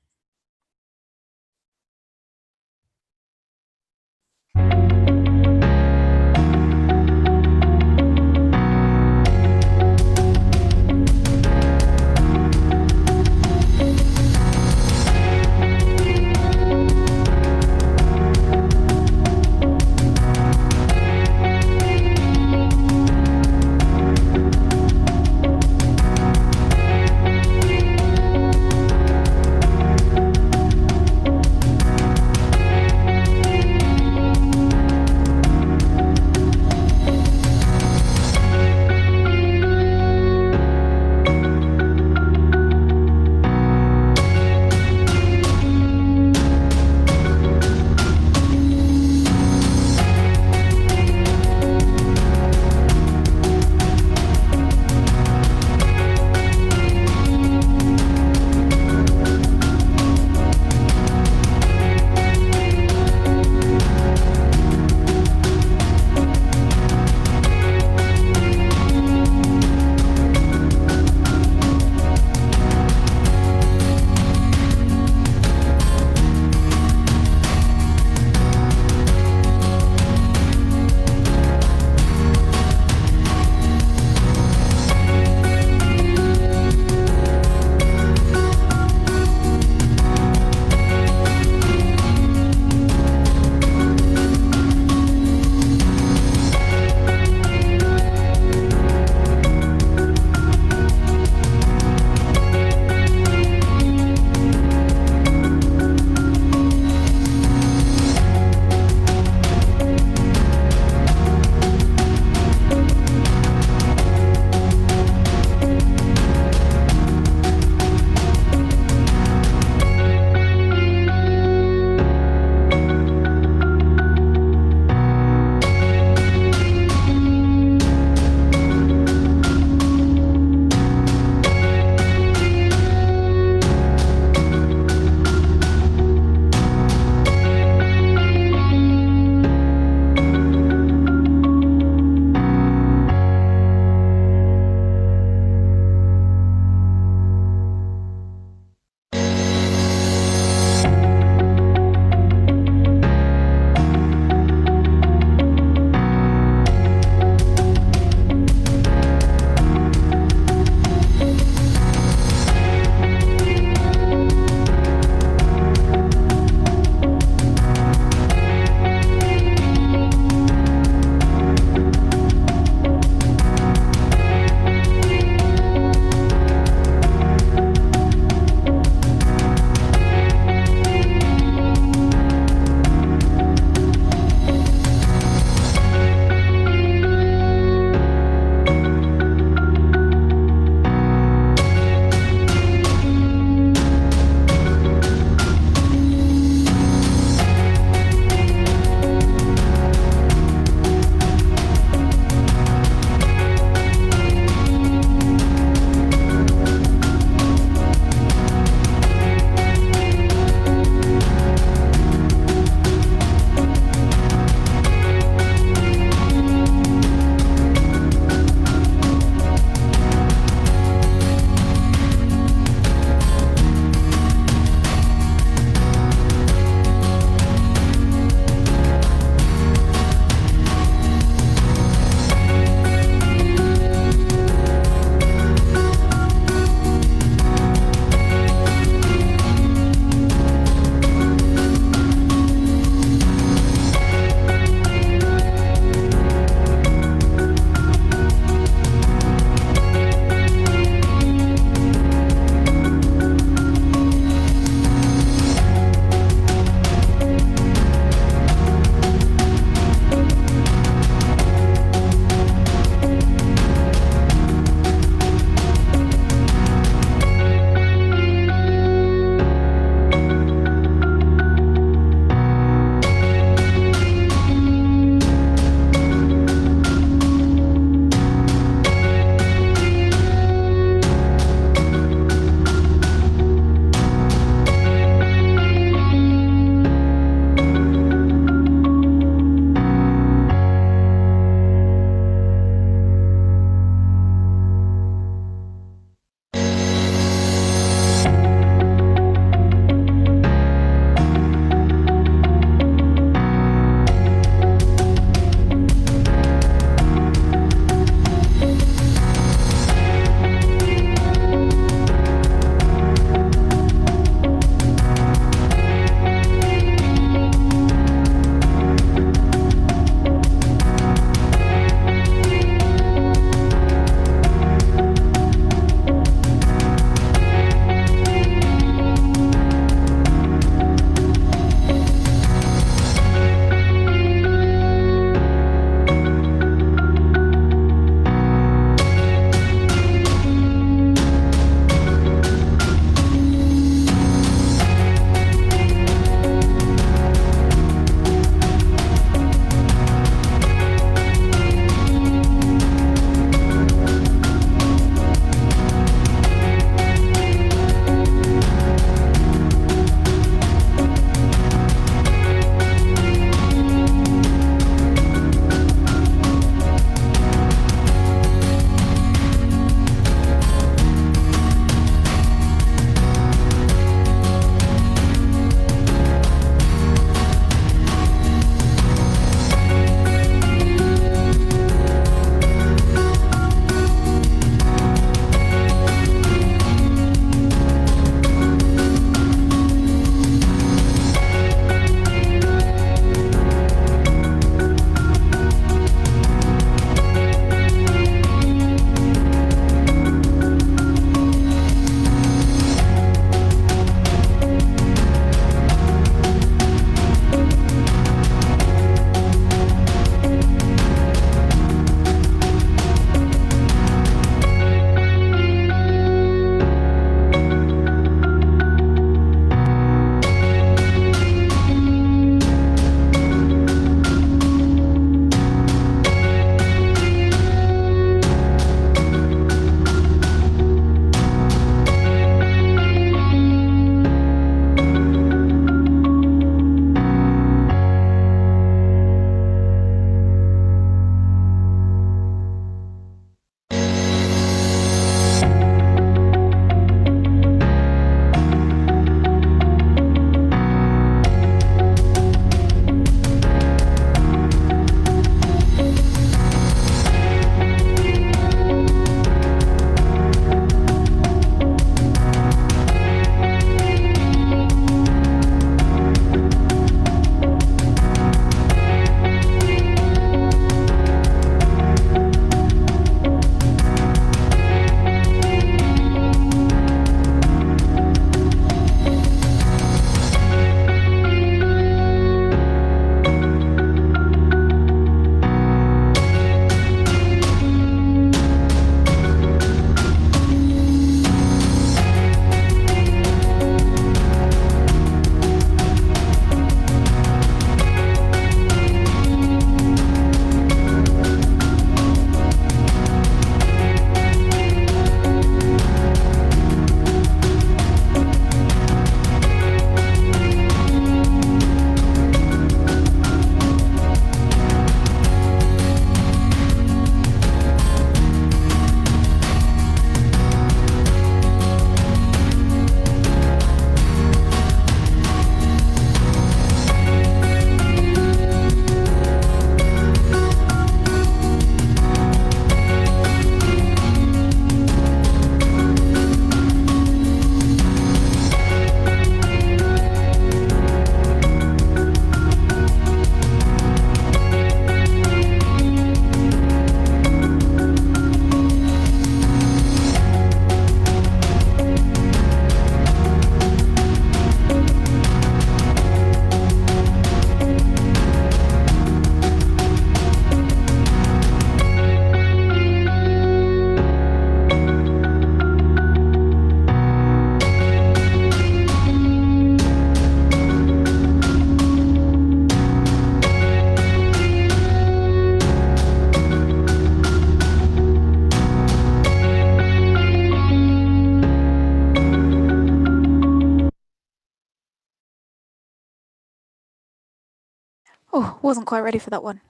Oh, wasn't quite ready for that one.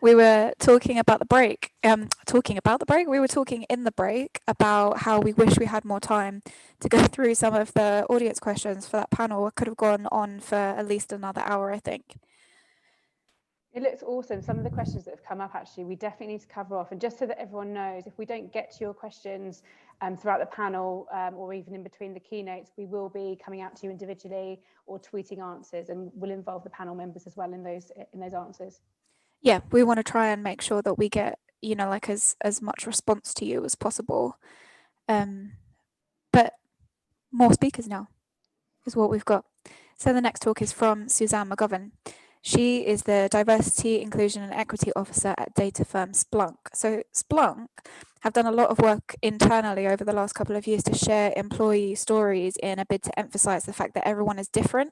We were talking about the break. We were talking in the break about how we wish we had more time to go through some of the audience questions for that panel. It could have gone on for at least another hour, I think. It looks awesome. Some of the questions that have come up, actually, we definitely need to cover off. And just so that everyone knows, if we don't get to your questions throughout the panel or even in between the keynotes, we will be coming out to you individually or tweeting answers, and we'll involve the panel members as well in those answers. Yeah, we want to try and make sure that we get, you know, like as much response to you as possible. But more speakers now is what we've got. So the next talk is from Suzanne McGovern. She is the Diversity, Inclusion and Equity Officer at data firm Splunk. So Splunk have done a lot of work internally over the last couple of years to share employee stories in a bid to emphasize the fact that everyone is different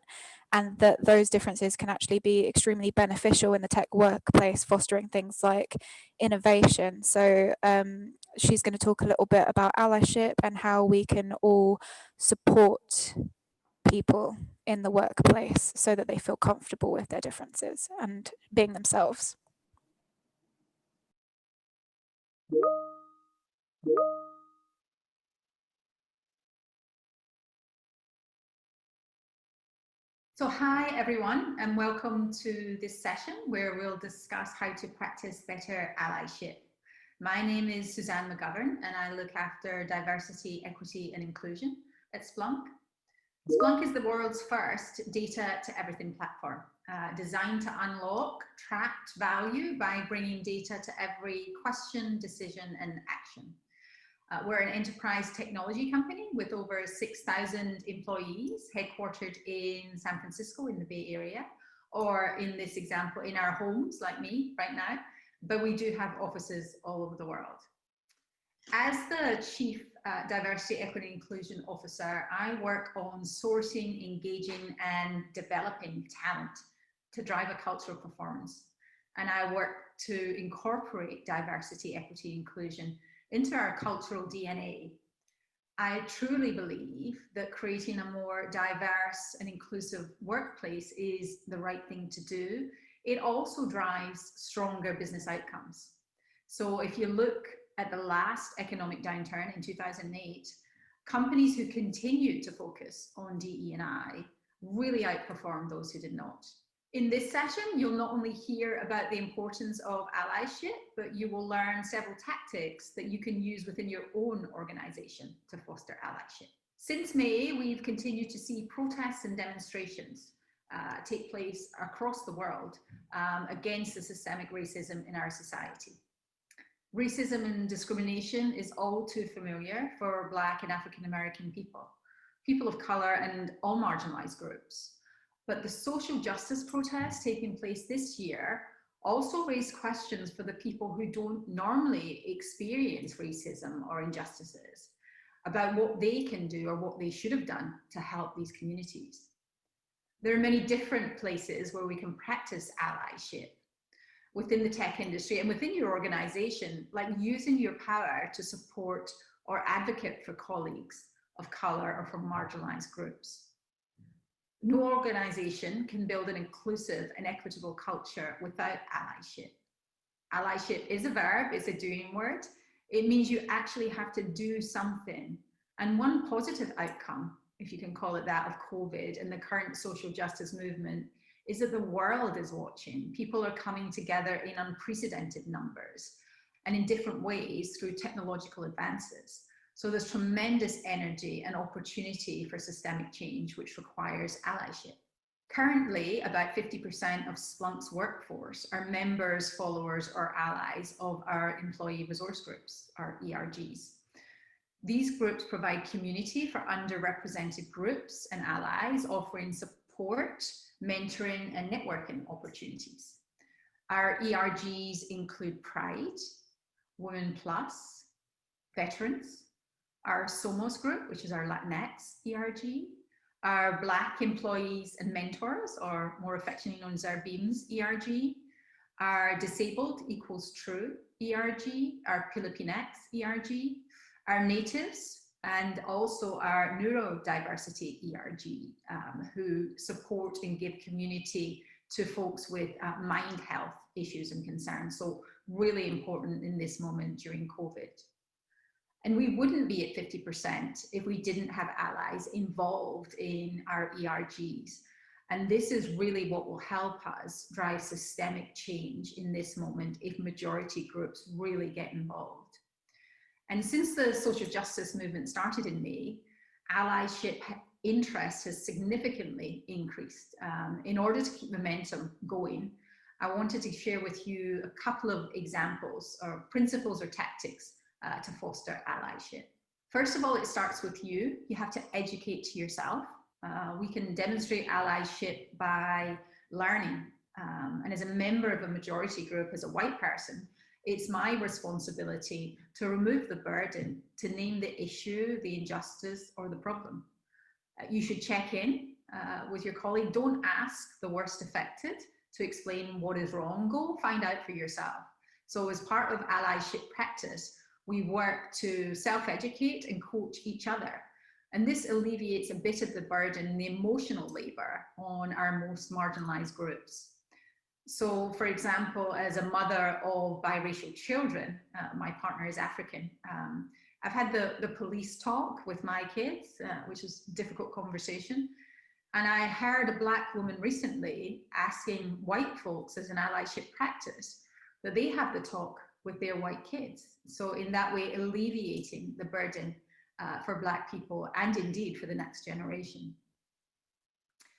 and that those differences can actually be extremely beneficial in the tech workplace, fostering things like innovation. So she's going to talk a little bit about allyship and how we can all support people in the workplace so that they feel comfortable with their differences and being themselves. So hi everyone, and welcome to this session where we'll discuss how to practice better allyship. My name is Suzanne McGovern and I look after diversity, equity and inclusion at Splunk. Splunk is the world's first data to everything platform, designed to unlock trapped value by bringing data to every question, decision and action. We're an enterprise technology company with over 6,000 employees headquartered in San Francisco in the Bay Area, or in this example, in our homes like me right now, but we do have offices all over the world. As the Chief Diversity, Equity, Inclusion Officer, I work on sourcing, engaging and developing talent to drive a culture of performance. And I work to incorporate diversity, equity, inclusion into our cultural DNA. I truly believe that creating a more diverse and inclusive workplace is the right thing to do. It also drives stronger business outcomes. So if you look at the last economic downturn in 2008, companies who continued to focus on DE&I really outperformed those who did not. In this session, you'll not only hear about the importance of allyship, but you will learn several tactics that you can use within your own organization to foster allyship. Since May, we've continued to see protests and demonstrations take place across the world against the systemic racism in our society. Racism and discrimination is all too familiar for Black and African American people, people of color and all marginalized groups. But the social justice protests taking place this year also raise questions for the people who don't normally experience racism or injustices about what they can do or what they should have done to help these communities. There are many different places where we can practice allyship within the tech industry and within your organization, like using your power to support or advocate for colleagues of color or from marginalized groups. No organization can build an inclusive and equitable culture without allyship. Allyship is a verb, it's a doing word. It means you actually have to do something. And one positive outcome, if you can call it that, of COVID and the current social justice movement is that the world is watching. People are coming together in unprecedented numbers and in different ways through technological advances. So there's tremendous energy and opportunity for systemic change, which requires allyship. Currently, about 50% of Splunk's workforce are members, followers, or allies of our employee resource groups, our ERGs. These groups provide community for underrepresented groups and allies, offering support, mentoring, and networking opportunities. Our ERGs include Pride, Women Plus, Veterans, our Somos group, which is our Latinx ERG, our Black Employees and Mentors, or more affectionately known as our BEAMS ERG, our Disabled Equals True ERG, our Filipinx ERG, our Natives, and also our neurodiversity ERG, who support and give community to folks with mind health issues and concerns. So really important in this moment during COVID. And we wouldn't be at 50% if we didn't have allies involved in our ERGs. And this is really what will help us drive systemic change in this moment if majority groups really get involved. And since the social justice movement started in May, allyship interest has significantly increased. In order to keep momentum going, I wanted to share with you a couple of examples or principles or tactics to foster allyship. First of all, it starts with you. You have to educate to yourself. We can demonstrate allyship by learning. And as a member of a majority group, as a white person, it's my responsibility to remove the burden, to name the issue, the injustice, or the problem. You should check in with your colleague. Don't ask the worst affected to explain what is wrong. Go find out for yourself. So as part of allyship practice, we work to self-educate and coach each other. And this alleviates a bit of the burden and the emotional labor on our most marginalized groups. So for example, as a mother of biracial children, my partner is African, I've had the police talk with my kids, which is a difficult conversation. And I heard a Black woman recently asking white folks as an allyship practice that they have the talk with their white kids. So in that way, alleviating the burden for Black people and indeed for the next generation.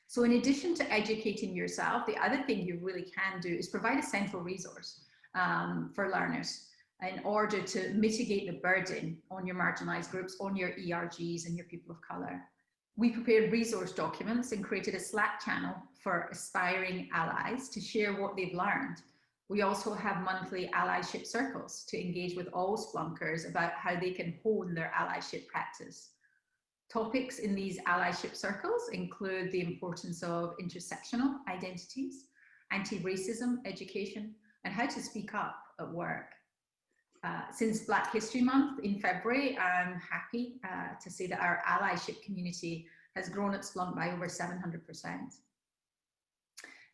So in addition to educating yourself, the other thing you really can do is provide a central resource for learners in order to mitigate the burden on your marginalized groups, on your ERGs and your people of color. We prepared resource documents and created a Slack channel for aspiring allies to share what they've learned. We also have monthly allyship circles to engage with all Splunkers about how they can hone their allyship practice. Topics in these allyship circles include the importance of intersectional identities, anti-racism education, and how to speak up at work. Since Black History Month in February, I'm happy to say that our allyship community has grown at Splunk by over 700%.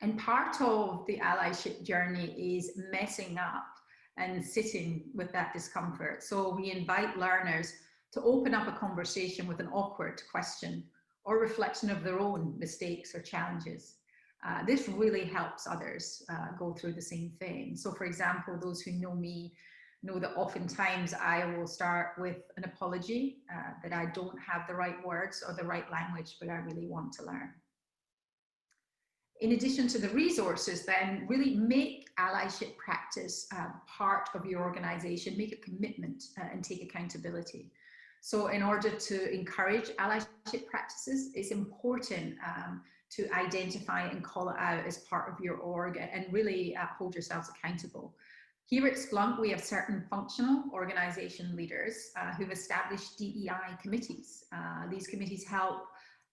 And part of the allyship journey is messing up and sitting with that discomfort. So we invite learners to open up a conversation with an awkward question or reflection of their own mistakes or challenges. This really helps others go through the same thing. So for example, those who know me know that oftentimes I will start with an apology that I don't have the right words or the right language, but I really want to learn. In addition to the resources, then really make allyship practice part of your organization, make a commitment and take accountability. So in order to encourage allyship practices, it's important to identify and call it out as part of your org and really hold yourselves accountable. Here at Splunk, we have certain functional organization leaders who've established DEI committees. These committees help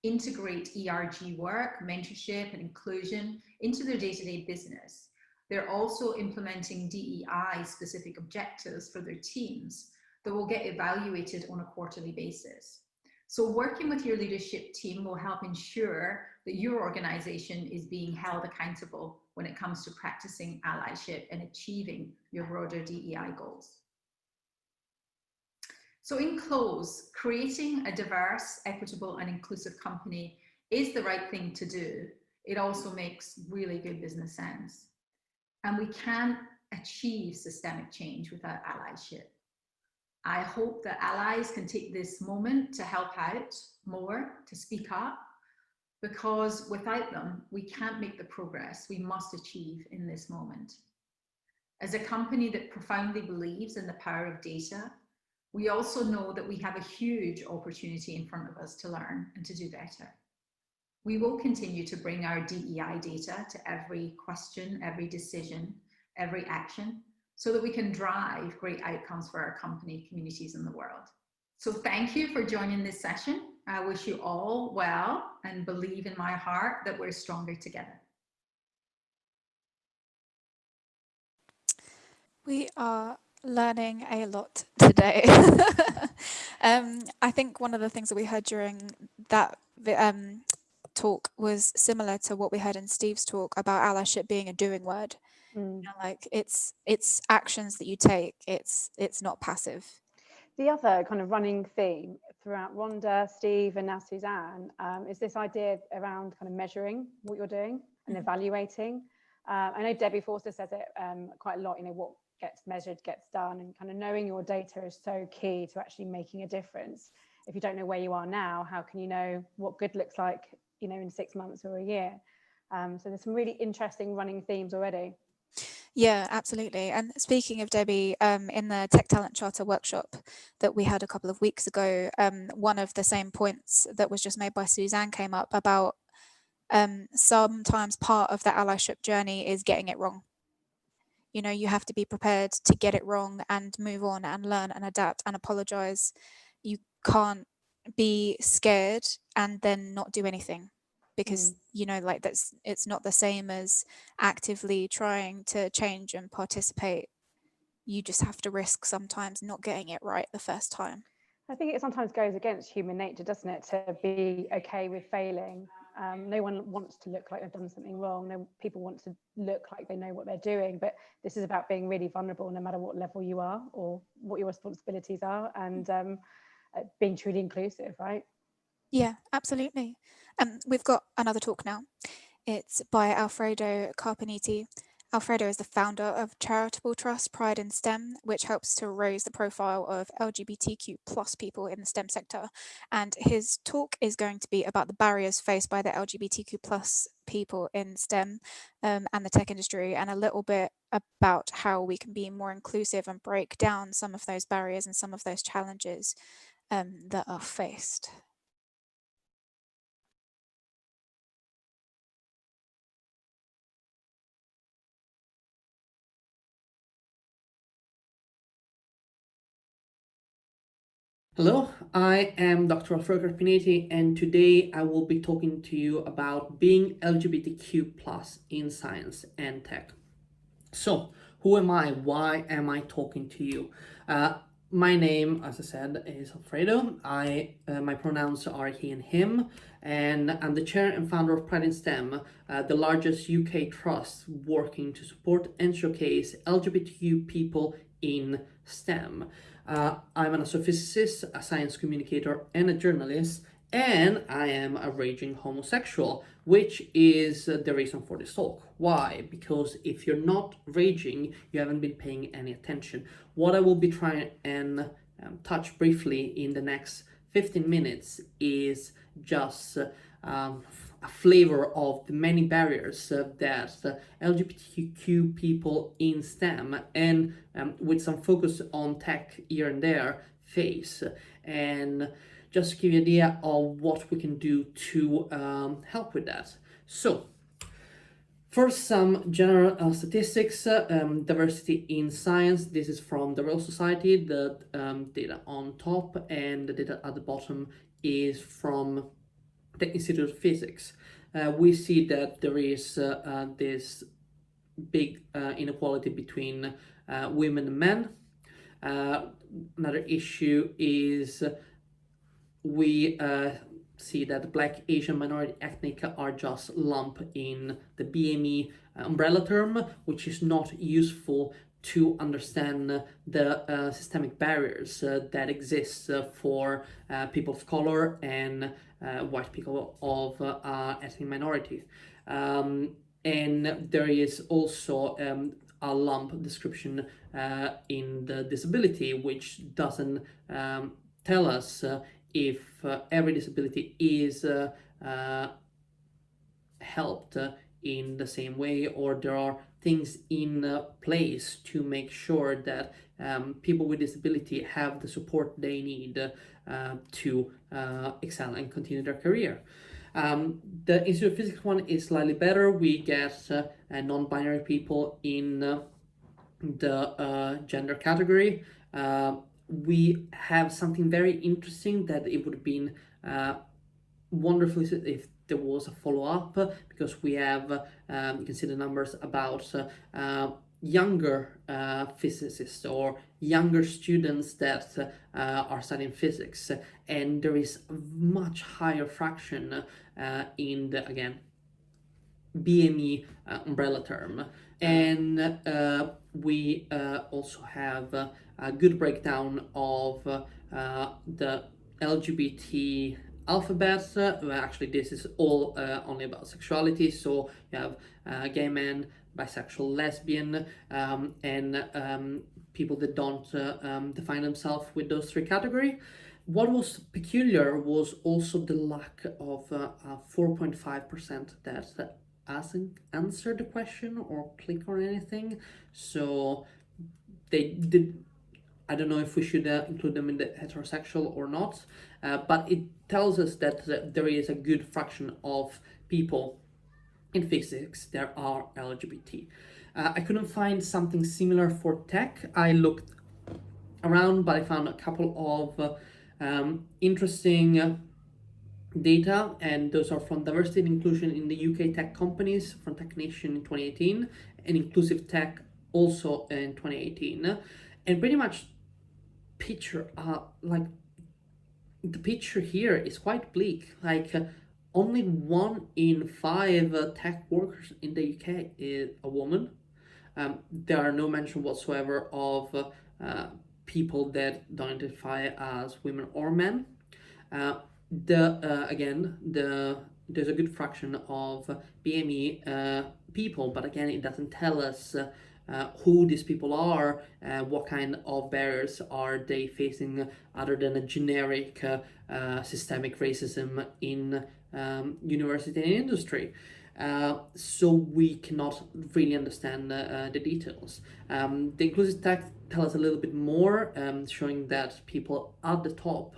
integrate ERG work, mentorship, and inclusion into their day-to-day business. They're also implementing DEI-specific objectives for their teams that will get evaluated on a quarterly basis. So working with your leadership team will help ensure that your organization is being held accountable when it comes to practicing allyship and achieving your broader DEI goals. So in close, creating a diverse, equitable, and inclusive company is the right thing to do. It also makes really good business sense. And we can achieve systemic change without allyship. I hope that allies can take this moment to help out more, to speak up, because without them, we can't make the progress we must achieve in this moment. As a company that profoundly believes in the power of data, we also know that we have a huge opportunity in front of us to learn and to do better. We will continue to bring our DEI data to every question, every decision, every action, so that we can drive great outcomes for our company, communities, and the world. So thank you for joining this session. I wish you all well and believe in my heart that we're stronger together. We are Learning a lot today. I think one of the things that we heard during that talk was similar to what we heard in Steve's talk about allyship being a doing word. You know, like it's actions that you take. It's not passive. The other kind of running theme throughout Ronda, Steve, and now Suzanne is this idea around kind of measuring what you're doing and evaluating. I know Debbie Forster says it quite a lot, you know, what gets measured gets done, and kind of knowing your data is so key to actually making a difference. If you don't know where you are now, how can you know what good looks like, you know, in 6 months or a year? So there's some really interesting running themes already. Yeah, absolutely. And speaking of Debbie, in the Tech Talent Charter workshop that we had a couple of weeks ago, one of the same points that was just made by Suzanne came up about sometimes part of the allyship journey is getting it wrong. You know, you have to be prepared to get it wrong and move on and learn and adapt and apologize. You can't be scared and then not do anything, because you know, like it's not the same as actively trying to change and participate. You just have to risk sometimes not getting it right the first time. I think it sometimes goes against human nature, doesn't it, to be okay with failing. No one wants to look like they've done something wrong. No, people want to look like they know what they're doing, but this is about being really vulnerable no matter what level you are or what your responsibilities are, and being truly inclusive, right? Yeah, absolutely. We've got another talk now. It's by Alfredo Carpineti. Alfredo is the founder of charitable trust Pride in STEM, which helps to raise the profile of LGBTQ+ people in the STEM sector. And his talk is going to be about the barriers faced by the LGBTQ+ people in STEM and the tech industry, and a little bit about how we can be more inclusive and break down some of those barriers and some of those challenges that are faced. Hello, I am Dr. Alfredo Carpineti, and today I will be talking to you about being LGBTQ+ in science and tech. So, who am I? Why am I talking to you? My name, as I said, is Alfredo. My pronouns are he and him, and I'm the chair and founder of Pride in STEM, the largest UK trust working to support and showcase LGBTQ people in STEM. I'm an astrophysicist, a science communicator, and a journalist, and I am a raging homosexual, which is the reason for this talk. Why? Because if you're not raging, you haven't been paying any attention. What I will be trying and touch briefly in the next 15 minutes is just a flavor of the many barriers that LGBTQ people in STEM and with some focus on tech here and there face, and just to give you an idea of what we can do to help with that. So, first, some general statistics. Diversity in science. This is from the Royal Society. The data on top and the data at the bottom is from the Institute of Physics. We see that there is this big inequality between women and men. Another issue is we see that Black, Asian, minority, ethnic are just lumped in the BME umbrella term, which is not useful to understand the systemic barriers that exist for people of color and white people of ethnic minority. And there is also a lump description in the disability, which doesn't tell us if every disability is helped in the same way, or there are things in place to make sure that people with disability have the support they need to excel and continue their career. The Institute of Physics one is slightly better. We get non-binary people in the gender category. We have something very interesting that it would have been wonderful if there was a follow-up, because we have, you can see the numbers about younger physicists or younger students that are studying physics, and there is a much higher fraction in the, again, BME umbrella term. And we also have a good breakdown of the LGBT alphabet. Actually, this is all only about sexuality. So you have gay men, bisexual, lesbian, and people that don't define themselves with those three categories. What was peculiar was also the lack of 4.5% that hasn't answered the question or click on anything. So they did. I don't know if we should include them in the heterosexual or not, but it tells us that there is a good fraction of people in physics that are LGBT. I couldn't find something similar for tech. I looked around, but I found a couple of interesting data, and those are from Diversity and Inclusion in the UK Tech Companies from Technician in 2018, and Inclusive Tech also in 2018. And pretty much picture, like the picture here is quite bleak. Like only 1 in 5 tech workers in the UK is a woman. There are no mention whatsoever of people that don't identify as women or men. There's a good fraction of BME people, but again, it doesn't tell us who these people are, what kind of barriers are they facing other than a generic systemic racism in university and industry. So we cannot really understand the details. The inclusive tech tells us a little bit more, showing that people at the top,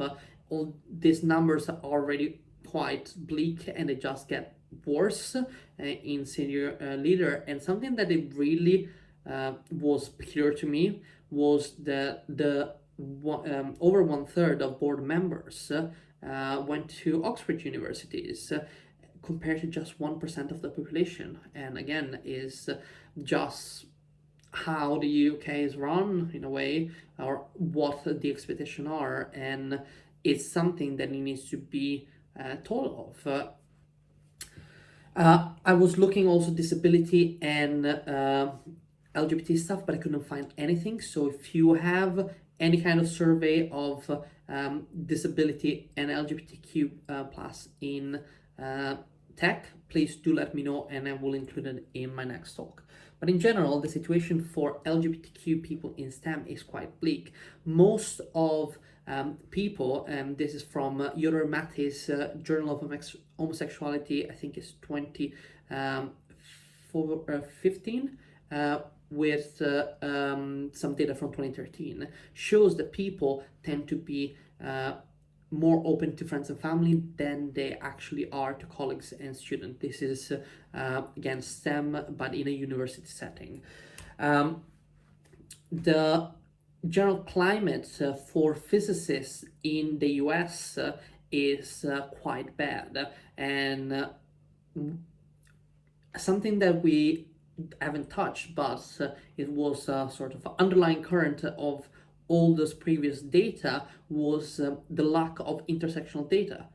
all these numbers are already quite bleak, and they just get worse in senior leader. And something that it really was clear to me was that over 1/3 of board members went to Oxford universities, compared to just 1% of the population. And again, is just how the UK is run in a way, or what the expectations are, and it's something that needs to be thought of. I was looking also disability and LGBT stuff, but I couldn't find anything. So if you have any kind of survey of disability and LGBTQ plus in tech, please do let me know, and I will include it in my next talk. But in general, the situation for LGBTQ people in STEM is quite bleak. Most of people, and this is from Yoder Mattis' Journal of Homosexuality, I think it's 2015, with some data from 2013, shows that people tend to be more open to friends and family than they actually are to colleagues and students. This is, again, STEM, but in a university setting. The general climate for physicists in the US is quite bad, and something that we haven't touched, but it was a sort of underlying current of all those previous data, was the lack of intersectional data.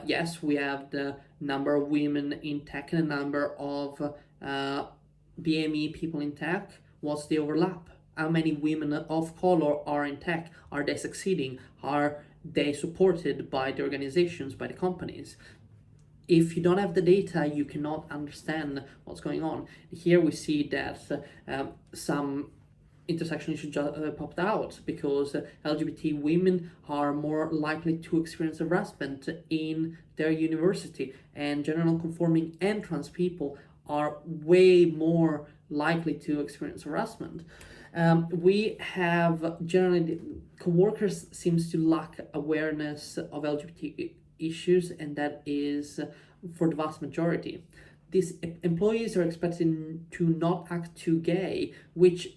Yes, we have the number of women in tech and the number of BME people in tech. What's the overlap? How many women of color are in tech? Are they succeeding? Are they supported by the organizations, by the companies? If you don't have the data, you cannot understand what's going on. Here we see that some intersection issues popped out because LGBT women are more likely to experience harassment in their university, and gender non-conforming and trans people are way more likely to experience harassment. We have generally, co-workers seems to lack awareness of LGBT issues, and that is for the vast majority. These employees are expected to not act too gay, which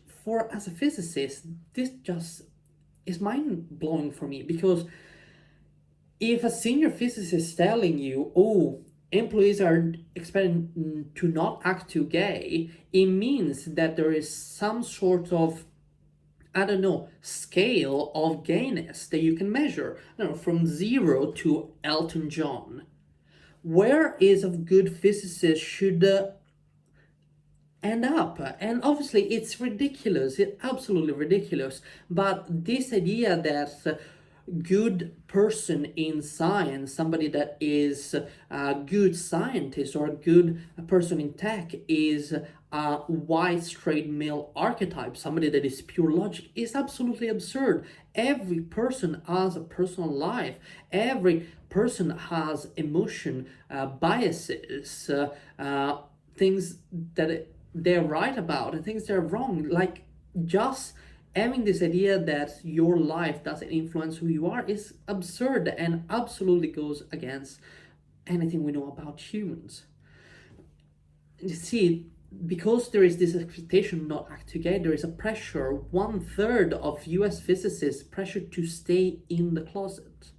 as a physicist, this just is mind-blowing for me, because if a senior physicist is telling you, oh, employees are expected to not act too gay, it means that there is some sort of, I don't know, scale of gayness that you can measure, I don't know, from 0 to Elton John. Where is a good physicist should end up? And obviously it's ridiculous, it's absolutely ridiculous, but this idea that good person in science, somebody that is a good scientist or a good person in tech is a white straight male archetype, somebody that is pure logic, is absolutely absurd. Every person has a personal life, every person has emotion, biases, things that they're right about and things they're wrong. Like, just having this idea that your life doesn't influence who you are is absurd and absolutely goes against anything we know about humans. You see, because there is this expectation not act together, there is a pressure, 1/3 of US physicists pressure to stay in the closet.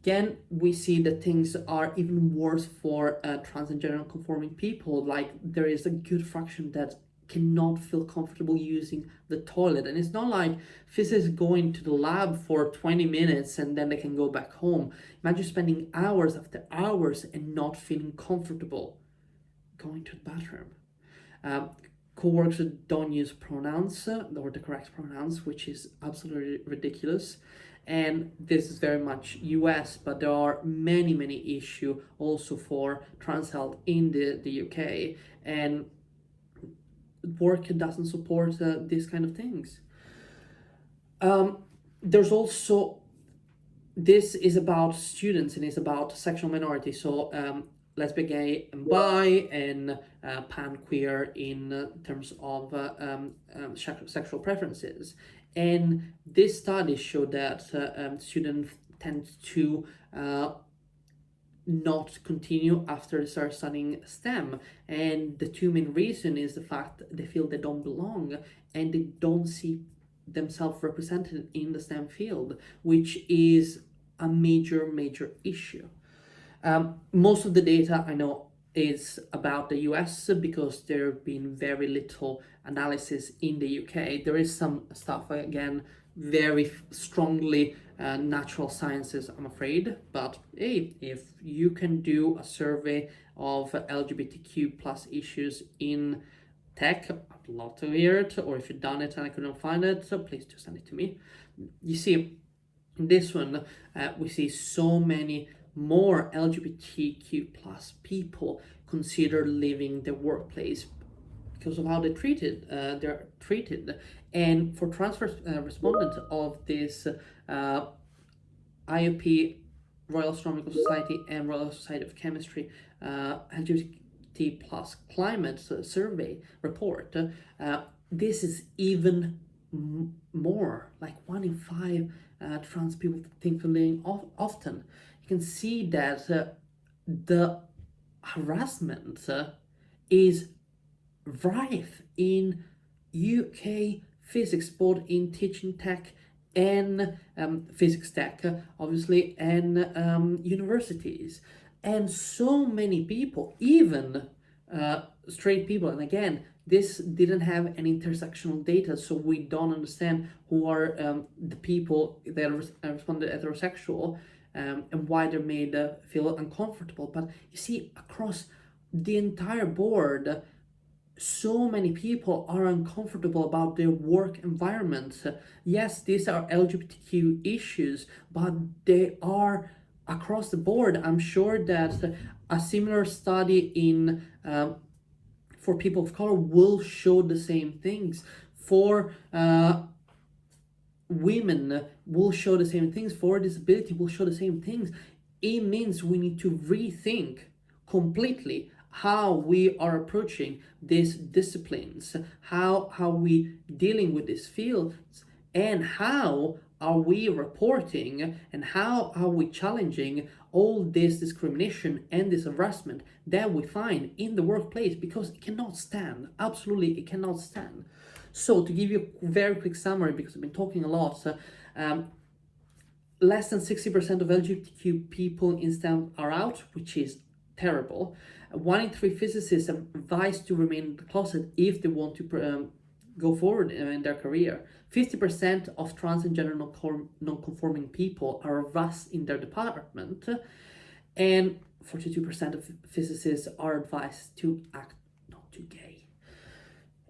Again, we see that things are even worse for trans and gender conforming people. Like, there is a good fraction that cannot feel comfortable using the toilet. And it's not like physicists going to the lab for 20 minutes and then they can go back home. Imagine spending hours after hours and not feeling comfortable going to the bathroom. Co-workers don't use pronouns or the correct pronouns, which is absolutely ridiculous. And this is very much US, but there are many issues also for trans health in the UK, and work doesn't support these kind of things. There's also, this is about students and it's about sexual minorities, so lesbian, gay and bi, and pan queer in terms of sexual preferences. And this study showed that students tend to not continue after they start studying STEM. And the two main reasons is the fact that they feel they don't belong and they don't see themselves represented in the STEM field, which is a major issue. Most of the data I know is about the US because there have been very little analysis in the UK. There is some stuff, again, very strongly natural sciences, I'm afraid, but hey, if you can do a survey of LGBTQ plus issues in tech, I'd love to hear it, or if you've done it and I couldn't find it, so please do send it to me. You see, in this one, we see so many more LGBTQ plus people consider leaving the workplace because of how they're treated. And for trans respondents of this IOP, Royal Astronomical Society and Royal Society of Chemistry LGBT plus climate survey report, this is even more, like 1 in 5 trans people think they're living often. You can see that the harassment is rife in UK physics, both in teaching tech and physics tech, obviously, and universities. And so many people, even straight people, and again, this didn't have any intersectional data, so we don't understand who are the people that responded heterosexual and why they're made feel uncomfortable. But you see, across the entire board, so many people are uncomfortable about their work environment. Yes, these are LGBTQ issues, but they are across the board. I'm sure that a similar study in for people of color will show the same things. For women will show the same things. For disability will show the same things. It means we need to rethink completely how we are approaching these disciplines, how we dealing with these fields, and how are we reporting and how are we challenging all this discrimination and this harassment that we find in the workplace, because it cannot stand. Absolutely, it cannot stand. So to give you a very quick summary, because I've been talking a lot, less than 60% of LGBTQ people in STEM are out, which is terrible. 1 in 3 physicists are advised to remain in the closet if they want to go forward in their career. 50% of trans and gender non-conforming people are of us in their department, and 42% of physicists are advised to act not too gay.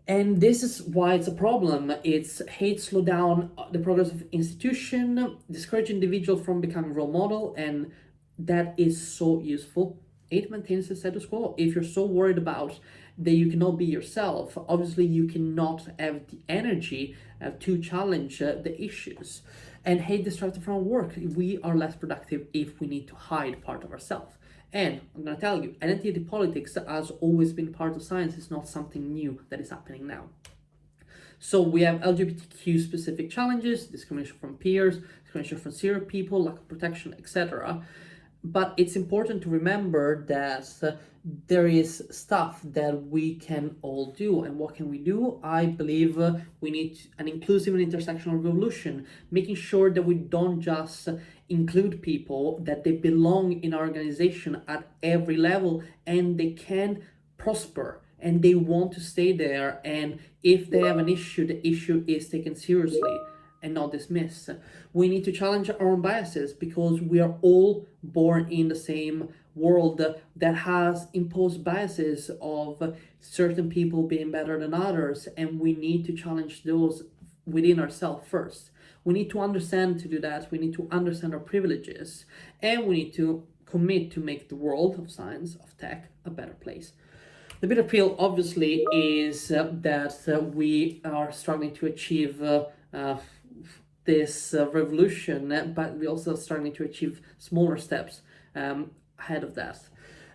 And this is why it's a problem. It's hate slow down the progress of institution, discourage individual from becoming role model, and that is so useful. It maintains the status quo. If you're so worried about that you cannot be yourself, obviously you cannot have the energy to challenge the issues. And hate distracted from work. We are less productive if we need to hide part of ourselves. And I'm going to tell you, identity politics has always been part of science. It's not something new that is happening now. So we have LGBTQ specific challenges, discrimination from peers, discrimination from serial people, lack of protection, etc. But it's important to remember that there is stuff that we can all do. And what can we do? I believe we need an inclusive and intersectional revolution, making sure that we don't just include people, that they belong in our organization at every level and they can prosper and they want to stay there. And if they have an issue, the issue is taken seriously and not dismissed. We need to challenge our own biases because we are all born in the same world that has imposed biases of certain people being better than others, and we need to challenge those within ourselves first. We need to understand to do that. We need to understand our privileges, and we need to commit to make the world of science, of tech, a better place. The big appeal, obviously, is that we are struggling to achieve this revolution, but we also are struggling to achieve smaller steps ahead of that.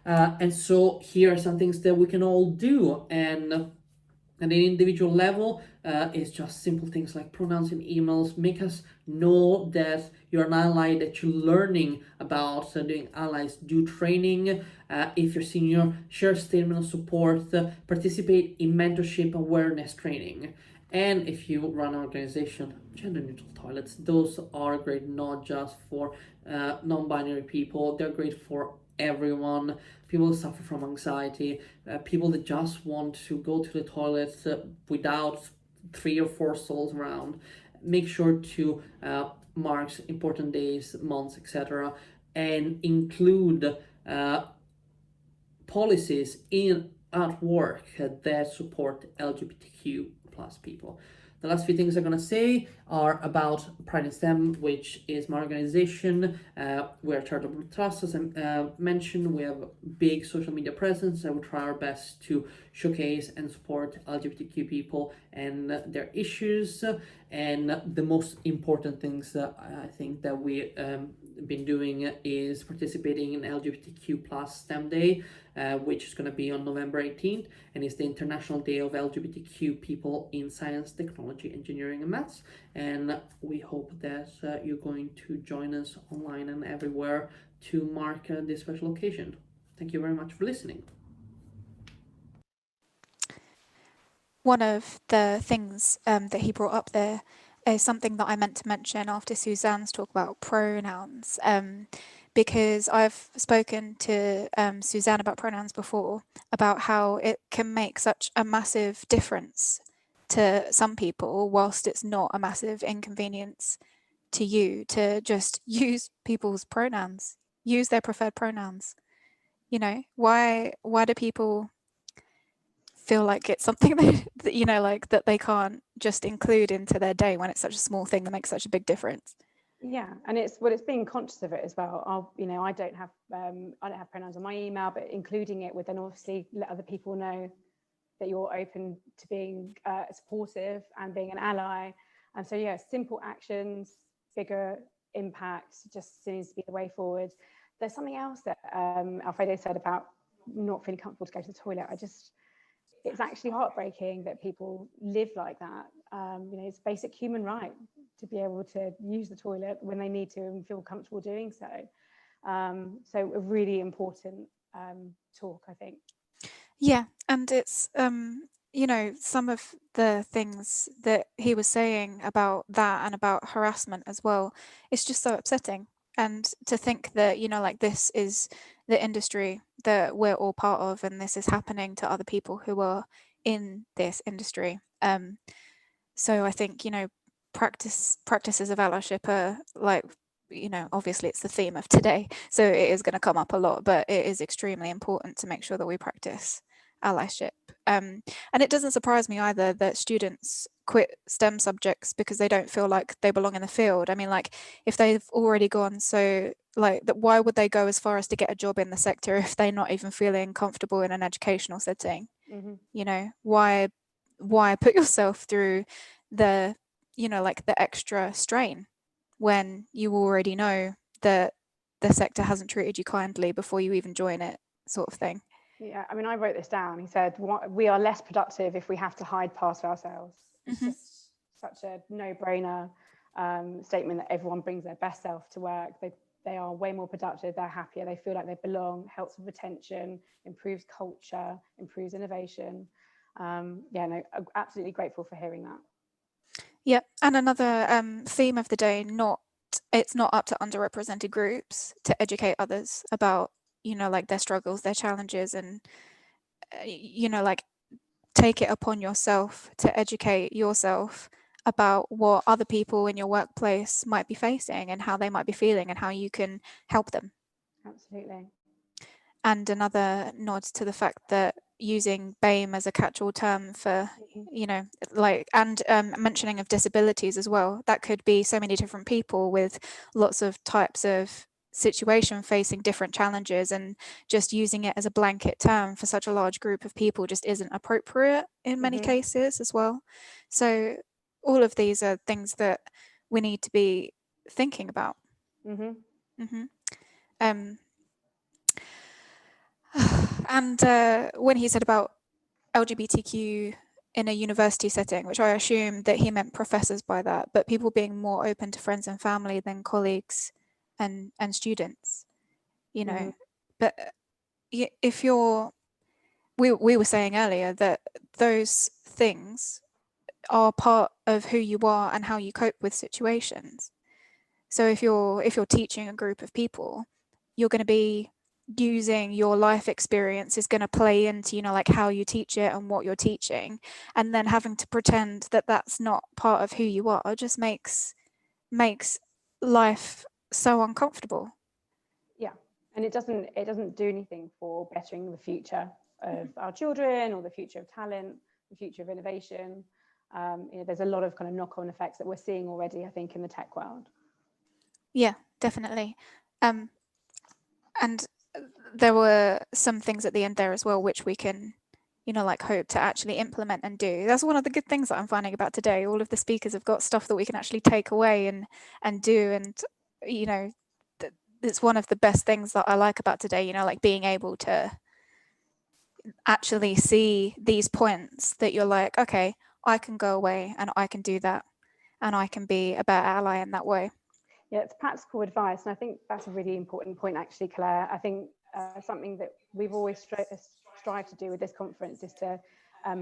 And so here are some things that we can all do. And at an individual level, it's just simple things like pronouns in emails. Make us know that you're an ally, that you're learning about doing allies. Do training. If you're senior, share a statement of support. Participate in mentorship awareness training. And if you run an organization, gender neutral toilets, those are great not just for non-binary people, they're great for everyone. People who suffer from anxiety, people that just want to go to the toilet without 3 or 4 stalls around. Make sure to mark important days, months, etc. and include policies at work that support LGBTQ plus people. The last few things I'm going to say are about Pride in STEM, which is my organization. We're a charitable trust, as I mentioned. We have a big social media presence, and we try our best to showcase and support LGBTQ people and their issues. And the most important things that I think that we been doing is participating in LGBTQ plus STEM Day, which is going to be on November 18th, and it's the International Day of LGBTQ people in science, technology, engineering, and maths. And we hope that you're going to join us online and everywhere to mark this special occasion. Thank you very much for listening. One of the things that he brought up there is something that I meant to mention after Suzanne's talk about pronouns, because I've spoken to Suzanne about pronouns before, about how it can make such a massive difference to some people, whilst it's not a massive inconvenience to you to just use people's pronouns, use their preferred pronouns. You know, why do people feel like it's something that you know, like that they can't just include into their day when it's such a small thing that makes such a big difference? Yeah, and it's being conscious of it as well. I don't have pronouns on my email, but including it would then obviously let other people know that you're open to being supportive and being an ally. And so yeah, simple actions, bigger impact just seems to be the way forward. There's something else that Alfredo said about not feeling comfortable to go to the toilet. It's actually heartbreaking that people live like that. It's a basic human right to be able to use the toilet when they need to and feel comfortable doing so. So a really important talk, I think. Yeah, and it's some of the things that he was saying about that and about harassment as well, it's just so upsetting. And to think that, you know, like this is the industry that we're all part of, and this is happening to other people who are in this industry. So I think, you know, practices of allyship are like, you know, obviously it's the theme of today, so it is going to come up a lot, but it is extremely important to make sure that we practice allyship. And it doesn't surprise me either that students quit STEM subjects because they don't feel like they belong in the field. I mean, like, if they've already gone, so like that, why would they go as far as to get a job in the sector if they're not even feeling comfortable in an educational setting? You know, why put yourself through the, you know, like the extra strain when you already know that the sector hasn't treated you kindly before you even join it, sort of thing. Yeah, I mean, I wrote this down. He said, we are less productive if we have to hide parts of ourselves. It's just such a no-brainer statement that everyone brings their best self to work. They are way more productive, they're happier, they feel like they belong, helps with retention, improves culture, improves innovation. Yeah, no, absolutely grateful for hearing that. Yeah, and another theme of the day, it's not up to underrepresented groups to educate others about, you know, like their struggles, their challenges, and, you know, like take it upon yourself to educate yourself about what other people in your workplace might be facing and how they might be feeling and how you can help them. Absolutely. And another nod to the fact that using BAME as a catch-all term for, you know, like, and mentioning of disabilities as well, that could be so many different people with lots of types of situation facing different challenges, and just using it as a blanket term for such a large group of people just isn't appropriate in many cases as well. So all of these are things that we need to be thinking about. And when he said about LGBTQ in a university setting, which I assume that he meant professors by that, but people being more open to friends and family than colleagues and students, you know. But if you're, we were saying earlier that those things are part of who you are and how you cope with situations. So if you're teaching a group of people, you're going to be using your life experience is going to play into, you know, like how you teach it and what you're teaching, and then having to pretend that that's not part of who you are just makes life so uncomfortable. Yeah, and it doesn't do anything for bettering the future of our children or the future of talent, the future of innovation. You know, there's a lot of kind of knock-on effects that we're seeing already, I think, in the tech world. Yeah, definitely. And there were some things at the end there as well, which we can, you know, like hope to actually implement and do. That's one of the good things that I'm finding about today. All of the speakers have got stuff that we can actually take away and do. And, you know, it's one of the best things that I like about today, you know, like being able to actually see these points that you're like, okay, I can go away and I can do that and I can be a better ally in that way. Yeah, it's practical advice. And I think that's a really important point, actually, Claire. I think something that we've always strived to do with this conference is to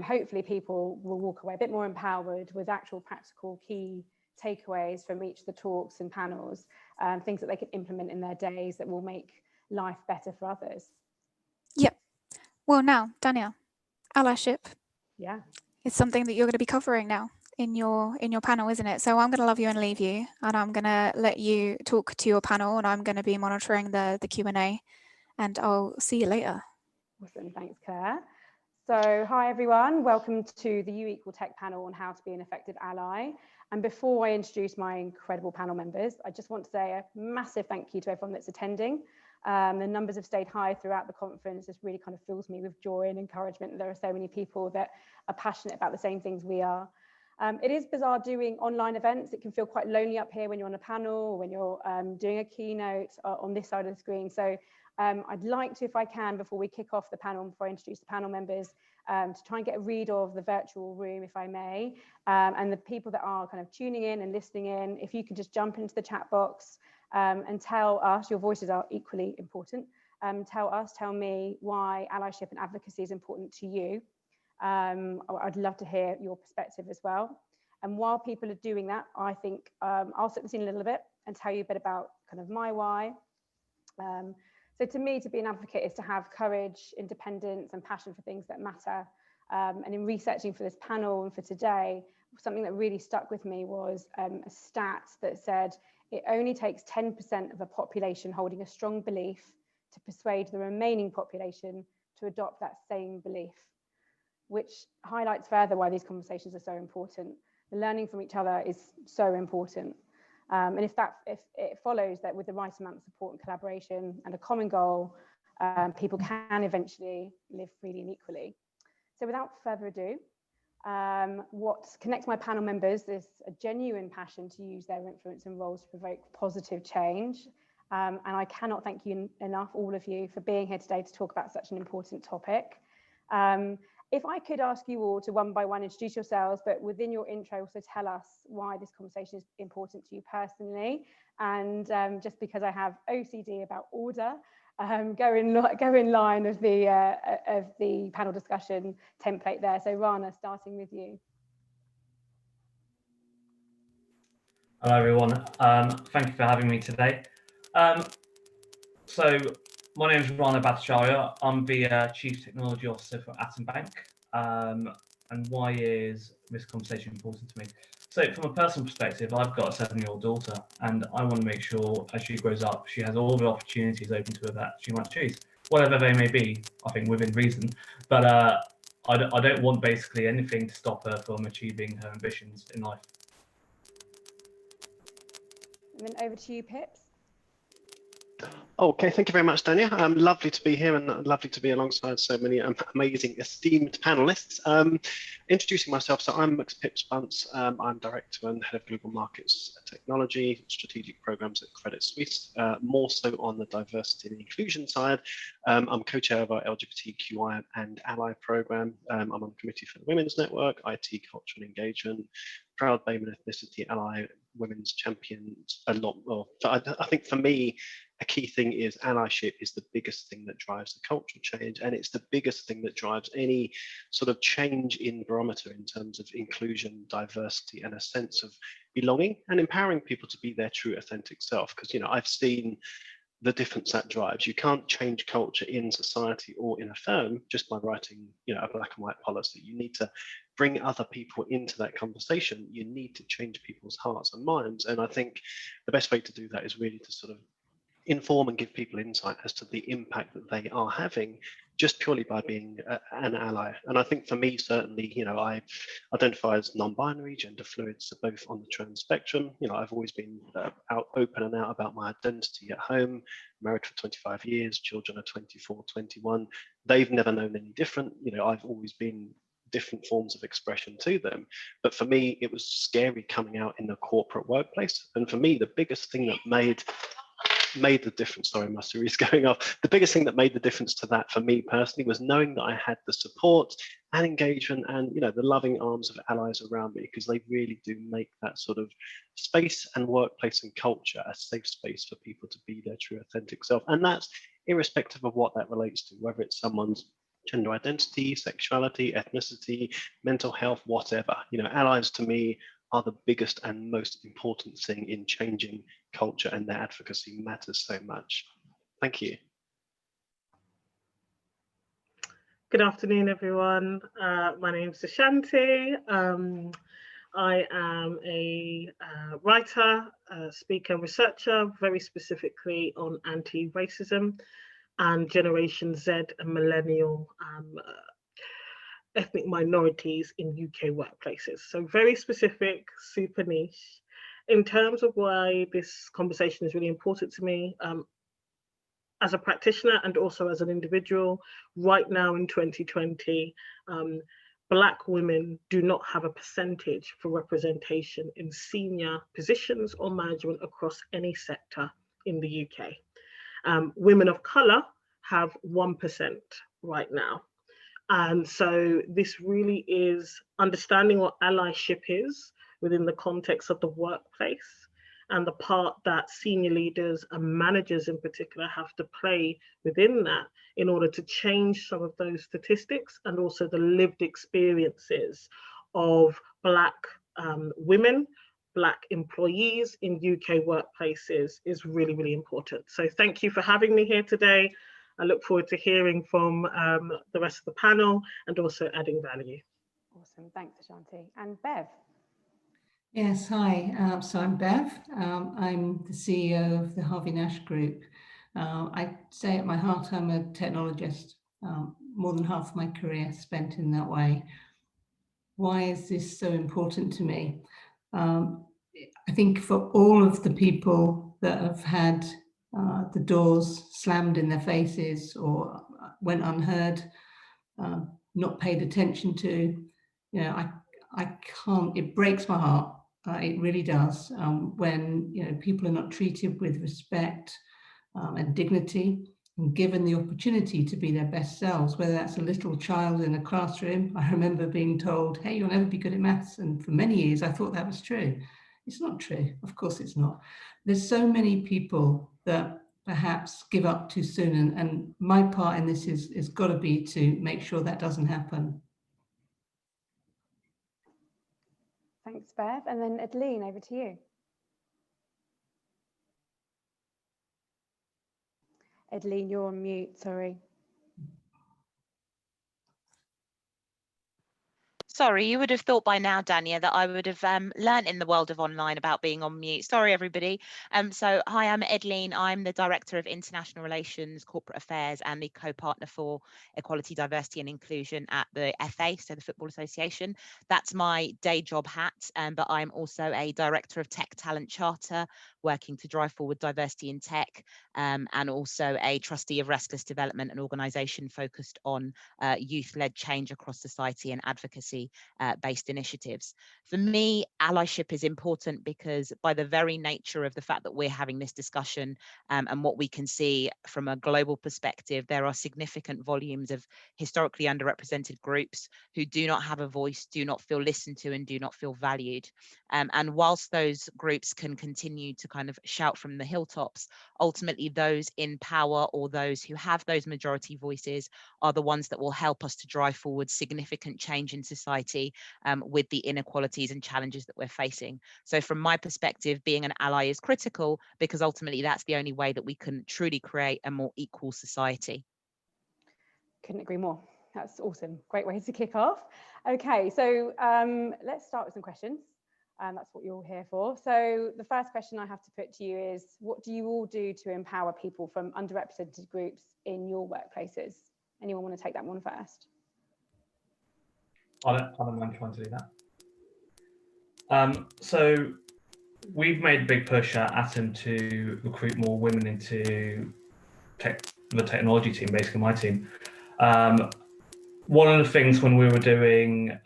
hopefully people will walk away a bit more empowered with actual practical key takeaways from each of the talks and panels, things that they can implement in their days that will make life better for others. Yep. Well, now, Danielle, allyship. Yeah. It's something that you're going to be covering now in your panel, isn't it? So I'm going to love you and leave you, and I'm going to let you talk to your panel, and I'm going to be monitoring the Q&A, and I'll see you later. Awesome, thanks, Claire. So hi everyone, welcome to the U Equal Tech panel on how to be an effective ally. And before I introduce my incredible panel members, I just want to say a massive thank you to everyone that's attending. The numbers have stayed high throughout the conference. This really kind of fills me with joy and encouragement. There are so many people that are passionate about the same things we are. It is bizarre doing online events. It can feel quite lonely up here when you're on a panel or when you're doing a keynote on this side of the screen. So I'd like to, if I can, before we kick off the panel, before I introduce the panel members, to try and get a read of the virtual room, if I may, and the people that are kind of tuning in and listening in, if you could just jump into the chat box and tell us, your voices are equally important, tell me why allyship and advocacy is important to you. I'd love to hear your perspective as well. And while people are doing that, I think I'll set the scene a little bit and tell you a bit about kind of my why. So to me, to be an advocate is to have courage, independence, and passion for things that matter. And in researching for this panel and for today, something that really stuck with me was a stat that said it only takes 10% of a population holding a strong belief to persuade the remaining population to adopt that same belief, which highlights further why these conversations are so important. The learning from each other is so important. And if it follows that with the right amount of support and collaboration and a common goal, people can eventually live freely and equally. So without further ado, what connects my panel members is a genuine passion to use their influence and roles to provoke positive change. And I cannot thank you enough, all of you, for being here today to talk about such an important topic. If I could ask you all to one by one introduce yourselves, but within your intro also tell us why this conversation is important to you personally. And just because I have OCD about order, go in line of the panel discussion template there. So Rana, starting with you. Hello everyone, thank you for having me today. So my name is Ronda. I'm the Chief Technology Officer for Atcheson. And why is this conversation important to me? So from a personal perspective, I've got a 7-year-old daughter, and I want to make sure as she grows up, she has all the opportunities open to her that she might choose, whatever they may be, I think within reason. But I don't want basically anything to stop her from achieving her ambitions in life. And then over to you, Pips. Okay, thank you very much, Dania. Lovely to be here and lovely to be alongside so many amazing, esteemed panelists. Introducing myself, so I'm Pips Bunce. I'm Director and Head of Global Markets Technology, Strategic Programs at Credit Suisse, more so on the diversity and inclusion side. I'm co-chair of our LGBTQI and Ally program. I'm on the committee for the Women's Network, IT, Culture and Engagement, proud BAME and Ethnicity Ally, Women's Champions, a lot more. So I think for me, a key thing is allyship is the biggest thing that drives the cultural change, and it's the biggest thing that drives any sort of change in barometer in terms of inclusion, diversity, and a sense of belonging and empowering people to be their true authentic self. Because, you know, I've seen the difference that drives. You can't change culture in society or in a firm just by writing, you know, a black and white policy. You need to bring other people into that conversation. You need to change people's hearts and minds. And I think the best way to do that is really to sort of inform and give people insight as to the impact that they are having just purely by being an ally. And I think for me, certainly, you know, I identify as non-binary, gender fluid, so both on the trans spectrum. You know, I've always been open and out about my identity at home, married for 25 years, children are 24, 21. They've never known any different. You know, I've always been different forms of expression to them. But for me, it was scary coming out in the corporate workplace. And for me, the biggest thing that made the difference, sorry, my Seree's going off. The biggest thing that made the difference to that for me personally was knowing that I had the support and engagement and, you know, the loving arms of allies around me, because they really do make that sort of space and workplace and culture a safe space for people to be their true authentic self. And that's irrespective of what that relates to, whether it's someone's gender identity, sexuality, ethnicity, mental health, whatever. You know, allies to me are the biggest and most important thing in changing culture, and their advocacy matters so much. Thank you. Good afternoon, everyone. My name is Ashanti. I am a writer, speaker, researcher, very specifically on anti-racism and Generation Z and millennial ethnic minorities in UK workplaces. So very specific, super niche. In terms of why this conversation is really important to me, as a practitioner and also as an individual, right now in 2020, Black women do not have a percentage for representation in senior positions or management across any sector in the UK. Women of colour have 1% right now. And so this really is understanding what allyship is within the context of the workplace and the part that senior leaders and managers in particular have to play within that in order to change some of those statistics and also the lived experiences of Black women, Black employees in UK workplaces is really, really important. So thank you for having me here today. I look forward to hearing from the rest of the panel and also adding value. Awesome, thanks Ashanti. And Bev? Yes, hi. So I'm Bev. I'm the CEO of the Harvey Nash Group. I say at my heart I'm a technologist. More than half my career spent in that way. Why is this so important to me? I think for all of the people that have had the doors slammed in their faces or went unheard, not paid attention to, you know, I can't, it breaks my heart. It really does, when, you know, people are not treated with respect and dignity and given the opportunity to be their best selves, whether that's a little child in a classroom. I remember being told, hey, you'll never be good at maths. And for many years, I thought that was true. It's not true. Of course it's not. There's so many people that perhaps give up too soon. And my part in this is got to be to make sure that doesn't happen. Thanks, Bev. And then Adeline, over to you. Adeline, you're on mute, sorry. Sorry, you would have thought by now, Dania, that I would have learned in the world of online about being on mute. Sorry, everybody. So hi, I'm Adeline. I'm the Director of International Relations, Corporate Affairs, and the co-partner for Equality, Diversity and Inclusion at the FA, so the Football Association. That's my day job hat, but I'm also a Director of Tech Talent Charter, working to drive forward diversity in tech, and also a trustee of Restless Development, an organisation focused on youth-led change across society and advocacy based initiatives. For me, allyship is important because by the very nature of the fact that we're having this discussion and what we can see from a global perspective, there are significant volumes of historically underrepresented groups who do not have a voice, do not feel listened to, and do not feel valued. And whilst those groups can continue to kind of shout from the hilltops, ultimately those in power or those who have those majority voices are the ones that will help us to drive forward significant change in society with the inequalities and challenges that we're facing. So from my perspective, being an ally is critical because ultimately that's the only way that we can truly create a more equal society. Couldn't agree more. That's awesome. Great way to kick off. Okay, so let's start with some questions. That's what you're all here for. So the first question I have to put to you is, what do you all do to empower people from underrepresented groups in your workplaces? Anyone want to take that one first? I don't mind trying to do that. So we've made a big push at Atom to recruit more women into the technology team, basically my team. One of the things when we were doing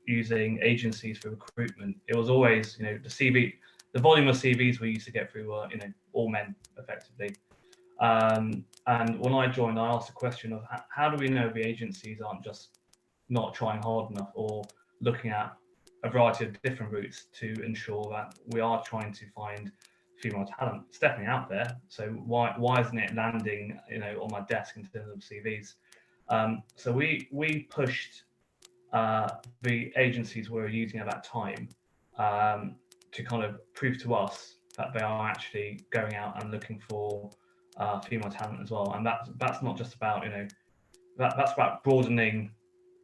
using agencies for recruitment, it was always, you know, the volume of CVs we used to get through were, you know, all men effectively. And when I joined, I asked the question of how do we know the agencies aren't just not trying hard enough or looking at a variety of different routes to ensure that we are trying to find female talent. It's definitely out there. So why isn't it landing, you know, on my desk in terms of CVs? So we pushed the agencies we were using at that time to kind of prove to us that they are actually going out and looking for female talent as well. And that's not just about, you know, that's about broadening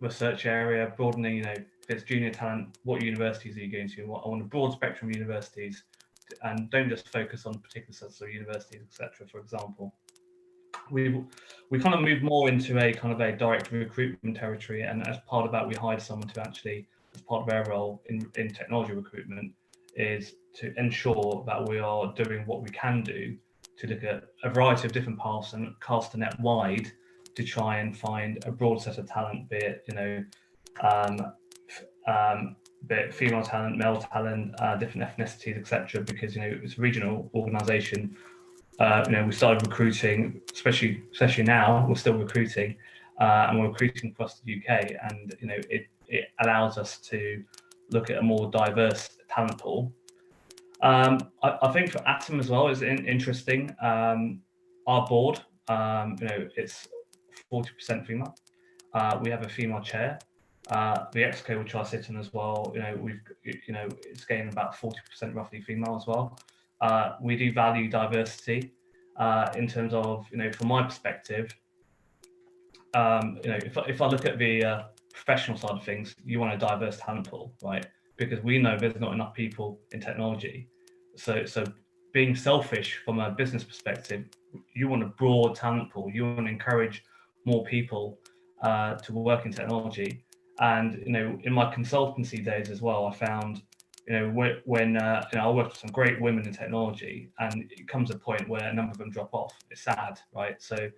the search area, broadening, you know, if it's junior talent, what universities are you going to? I want a broad spectrum of universities, and don't just focus on particular sets of universities, etc. For example, we kind of moved more into a kind of a direct recruitment territory, and as part of that, we hired someone to actually, as part of their role in technology recruitment, is to ensure that we are doing what we can do to look at a variety of different paths and cast the net wide to try and find a broad set of talent, be it, you know, be it female talent, male talent, different ethnicities, etc. Because, you know, it's a regional organisation. You know, we started recruiting, especially now, we're still recruiting, and we're recruiting across the UK. And, you know, it allows us to look at a more diverse talent pool. I think for Atom as well is interesting. Our board, you know, it's 40% female. We have a female chair. The exco, which I sit in as well, it's getting about 40% roughly female as well. We do value diversity in terms of, from my perspective, if I look at the professional side of things, you want a diverse talent pool, right? Because we know there's not enough people in technology. So being selfish from a business perspective, you want a broad talent pool. You want to encourage more people to work in technology. And in my consultancy days as well, I found when I worked with some great women in technology, and it comes a point where a number of them drop off. It's sad, right? So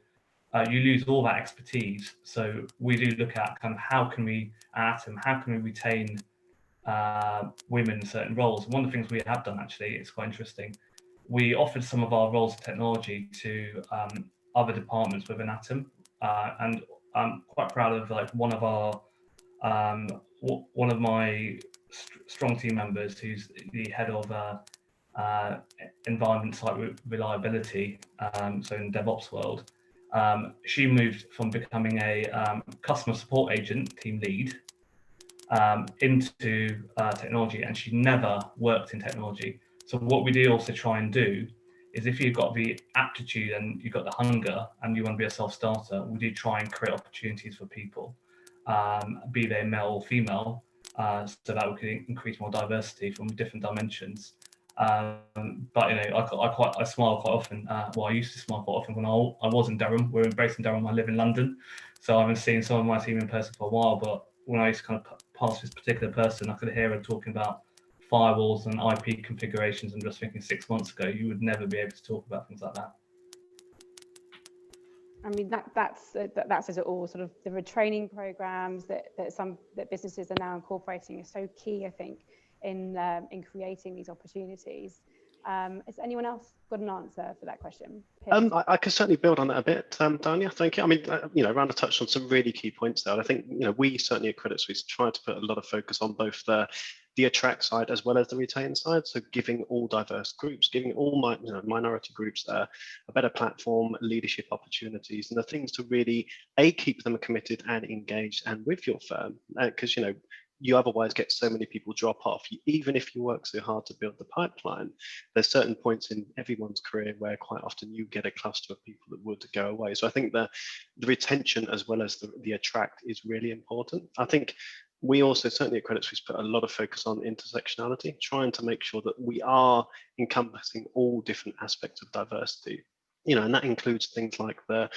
you lose all that expertise. So we do look at kind of how can we retain women in certain roles. One of the things we have done, actually, it's quite interesting. We offered some of our roles of technology to other departments within Atom, and I'm quite proud of one of my strong team members, who's the head of environment site reliability, so in DevOps world. She moved from becoming a customer support agent, team lead, into technology, and she never worked in technology. So what we do also try and do is, if you've got the aptitude and you've got the hunger and you want to be a self-starter, we do try and create opportunities for people, be they male or female, so that we can increase more diversity from different dimensions. But I smile quite often. I used to smile quite often when I was in Durham. We're based in Durham. I live in London, so I haven't seen some of my team in person for a while. But when I used to kind of pass this particular person, I could hear her talking about firewalls and IP configurations, and just thinking 6 months ago you would never be able to talk about things like that. I mean, that's as it all. Sort of the retraining programs that businesses are now incorporating is so key, I think, in creating these opportunities. Has anyone else got an answer for that question? I can certainly build on that a bit, Dania. Thank you. I mean, Ronda touched on some really key points there. I think we certainly at Credit Suisse try to put a lot of focus on both the attract side as well as the retain side. So giving all diverse groups, giving all minority groups a better platform, leadership opportunities, and the things to really keep them committed and engaged and with your firm, because you otherwise get so many people drop off. Even if you work so hard to build the pipeline, there's certain points in everyone's career where quite often you get a cluster of people that would go away. So I think the retention as well as the attract is really important. I think we also certainly at Credit Suisse put a lot of focus on intersectionality, trying to make sure that we are encompassing all different aspects of diversity. And that includes things like the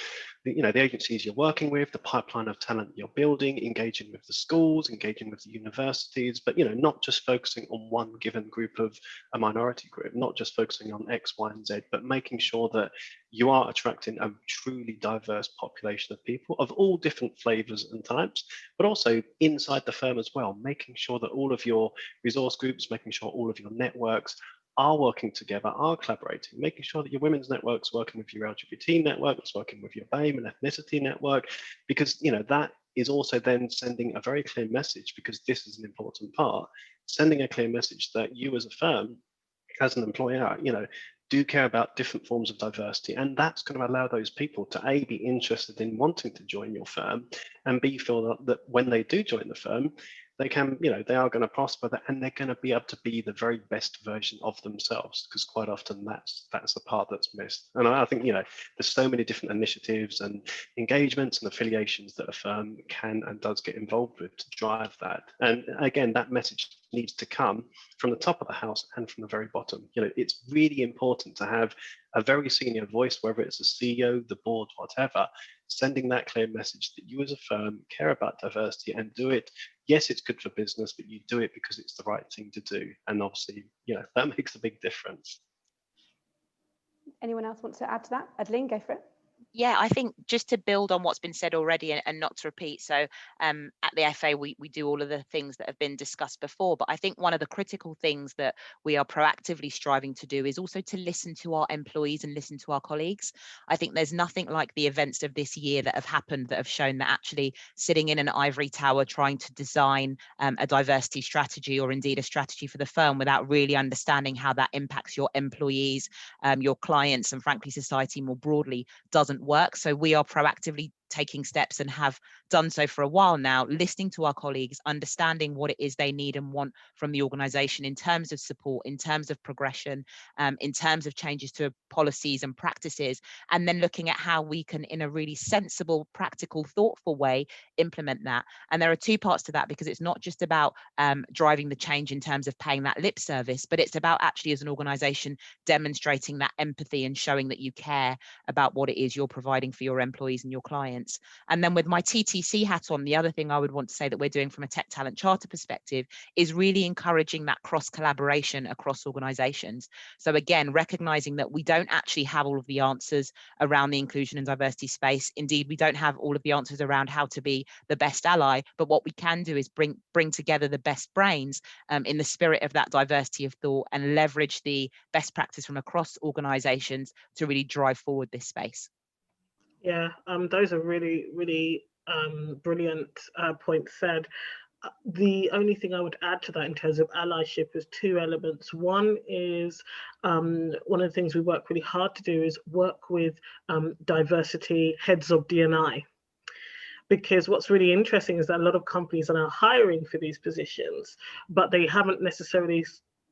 agencies you're working with, the pipeline of talent you're building, engaging with the schools, engaging with the universities, but not just focusing on one given group of a minority group, not just focusing on X, Y, and Z, but making sure that you are attracting a truly diverse population of people of all different flavors and types, but also inside the firm as well, making sure that all of your resource groups, making sure all of your networks are working together, are collaborating, making sure that your women's network's working with your LGBT network, it's working with your BAME and ethnicity network, because that is also then sending a very clear message, because this is an important part, sending a clear message that you as a firm, as an employer, do care about different forms of diversity, and that's going to allow those people to A, be interested in wanting to join your firm, and B, feel that when they do join the firm, they can, they are going to prosper, and they're going to be able to be the very best version of themselves, because quite often that's the part that's missed. And I think, there's so many different initiatives and engagements and affiliations that a firm can and does get involved with to drive that. And again, that message needs to come from the top of the house and from the very bottom. It's really important to have a very senior voice, whether it's a CEO, the board, whatever, sending that clear message that you as a firm care about diversity and do it. Yes, it's good for business, but you do it because it's the right thing to do. And obviously, that makes a big difference. Anyone else want to add to that? Adeline, go for it. Yeah, I think just to build on what's been said already and not to repeat. So at the FA, we do all of the things that have been discussed before. But I think one of the critical things that we are proactively striving to do is also to listen to our employees and listen to our colleagues. I think there's nothing like the events of this year that have happened that have shown that actually sitting in an ivory tower trying to design a diversity strategy, or indeed a strategy for the firm, without really understanding how that impacts your employees, your clients, and frankly society more broadly, doesn't work. So we are proactively taking steps and have done so for a while now, listening to our colleagues, understanding what it is they need and want from the organization in terms of support, in terms of progression, in terms of changes to policies and practices, and then looking at how we can, in a really sensible, practical, thoughtful way, implement that. And there are two parts to that, because it's not just about driving the change in terms of paying that lip service, but it's about actually as an organization demonstrating that empathy and showing that you care about what it is you're providing for your employees and your clients. And then with my TTC hat on, the other thing I would want to say that we're doing from a tech talent charter perspective is really encouraging that cross collaboration across organizations. So again, recognizing that we don't actually have all of the answers around the inclusion and diversity space. Indeed, we don't have all of the answers around how to be the best ally, but what we can do is bring together the best brains in the spirit of that diversity of thought and leverage the best practice from across organizations to really drive forward this space. Yeah, those are really, really brilliant points said. The only thing I would add to that in terms of allyship is two elements. One is one of the things we work really hard to do is work with diversity heads of D&I. Because what's really interesting is that a lot of companies are now hiring for these positions, but they haven't necessarily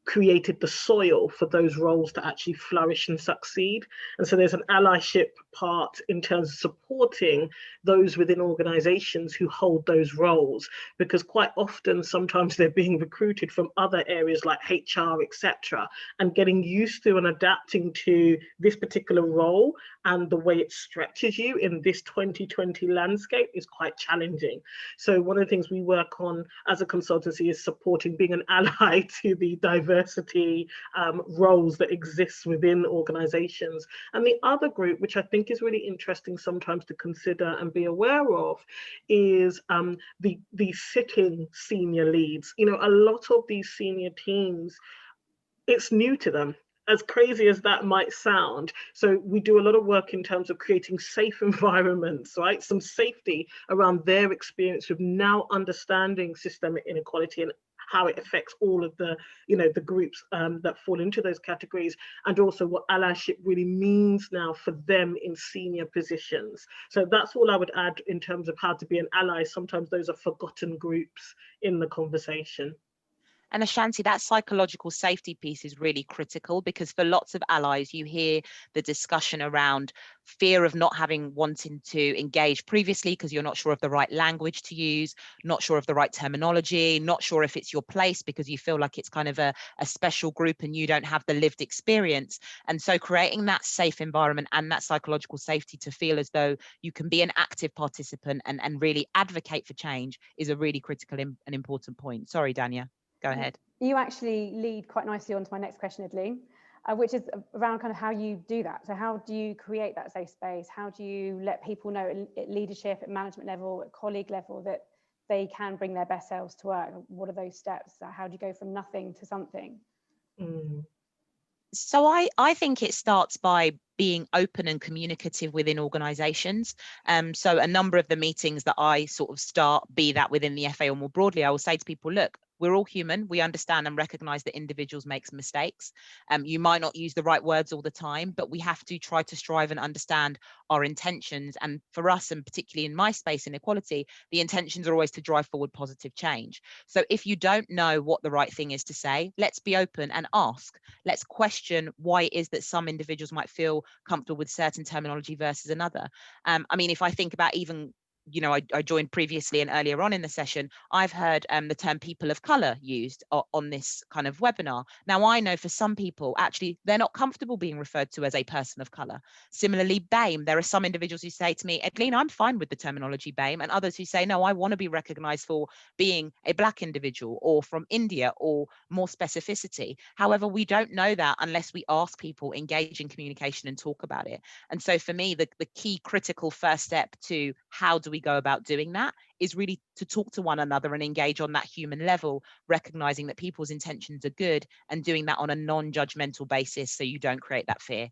created the soil for those roles to actually flourish and succeed. And so there's an allyship part in terms of supporting those within organizations who hold those roles, because quite often sometimes they're being recruited from other areas like HR, etc., and getting used to and adapting to this particular role and the way it stretches you in this 2020 landscape is quite challenging. So one of the things we work on as a consultancy is supporting, being an ally to the diversity roles that exist within organizations. And the other group, which I think is really interesting sometimes to consider and be aware of, is the sitting senior leads. You know, a lot of these senior teams, it's new to them, as crazy as that might sound. So we do a lot of work in terms of creating safe environments, right? Some safety around their experience of now understanding systemic inequality and how it affects all of the, you know, the groups that fall into those categories, and also what allyship really means now for them in senior positions. So that's all I would add in terms of how to be an ally. Sometimes those are forgotten groups in the conversation. And Ashanti, that psychological safety piece is really critical, because for lots of allies, you hear the discussion around fear of not wanting to engage previously because you're not sure of the right language to use, not sure of the right terminology, not sure if it's your place because you feel like it's kind of a special group and you don't have the lived experience. And so creating that safe environment and that psychological safety to feel as though you can be an active participant and really advocate for change is a really critical and important point. Sorry, Dania. Go ahead. You actually lead quite nicely onto my next question, Adeline, which is around kind of how you do that. So how do you create that safe space? How do you let people know at leadership, at management level, at colleague level, that they can bring their best selves to work? What are those steps? How do you go from nothing to something? So I think it starts by being open and communicative within organizations. So a number of the meetings that I sort of start, be that within the FA or more broadly, I will say to people, look, we're all human. We understand and recognize that individuals make mistakes. You might not use the right words all the time, but we have to try to strive and understand our intentions. And for us, and particularly in my space in equality, the intentions are always to drive forward positive change. So if you don't know what the right thing is to say, let's be open and ask. Let's question why it is that some individuals might feel comfortable with certain terminology versus another. I mean, if I think about even, you know, I joined previously and earlier on in the session, I've heard the term people of color used on this kind of webinar. Now, I know for some people, actually, they're not comfortable being referred to as a person of color. Similarly, BAME, there are some individuals who say to me, Adeline, I'm fine with the terminology BAME, and others who say, no, I want to be recognized for being a Black individual or from India or more specificity. However, we don't know that unless we ask people, engage in communication and talk about it. And so for me, the key critical first step to how do we go about doing that is really to talk to one another and engage on that human level, recognizing that people's intentions are good and doing that on a non-judgmental basis so you don't create that fear.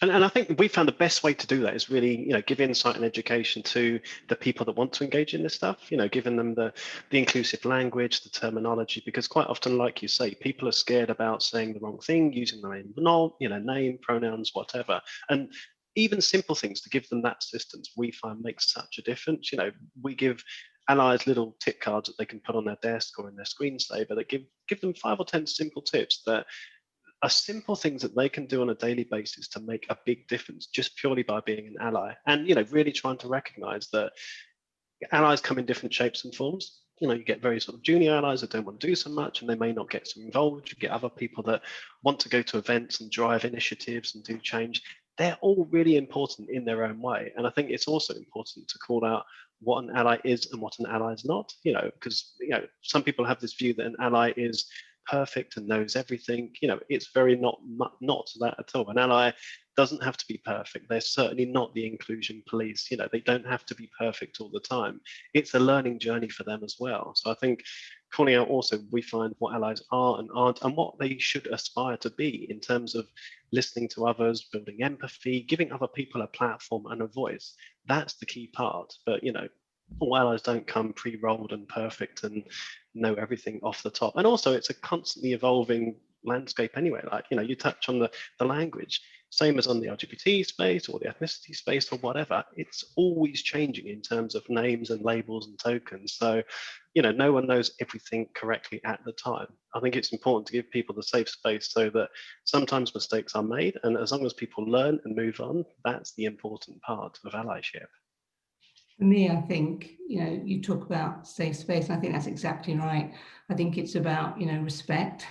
And I think we found the best way to do that is really, you know, give insight and education to the people that want to engage in this stuff, you know, giving them the inclusive language, the terminology, because quite often, like you say, people are scared about saying the wrong thing, using their own name, pronouns, whatever. And even simple things to give them that assistance, we find makes such a difference. You know, we give allies little tip cards that they can put on their desk or in their screensaver that give them 5 or 10 simple tips that are simple things that they can do on a daily basis to make a big difference just purely by being an ally. And, you know, really trying to recognize that allies come in different shapes and forms. You know, you get very sort of junior allies that don't want to do so much and they may not get so involved. You get other people that want to go to events and drive initiatives and do change. They're all really important in their own way. And I think it's also important to call out what an ally is and what an ally is not, you know, because, you know, some people have this view that an ally is perfect and knows everything. You know, it's very not that at all. An ally doesn't have to be perfect. They're certainly not the inclusion police. You know, they don't have to be perfect all the time. It's a learning journey for them as well. So I think calling out also, we find what allies are and aren't and what they should aspire to be in terms of listening to others, building empathy, giving other people a platform and a voice. That's the key part. But, you know, all allies don't come pre-rolled and perfect and know everything off the top. And also it's a constantly evolving landscape anyway. Like, you know, you touch on the language, same as on the LGBT space or the ethnicity space or whatever, it's always changing in terms of names and labels and tokens. So, you know, no one knows everything correctly at the time. I think it's important to give people the safe space so that sometimes mistakes are made. And as long as people learn and move on, that's the important part of allyship. For me, I think, you know, you talk about safe space, and I think that's exactly right. I think it's about, you know, respect,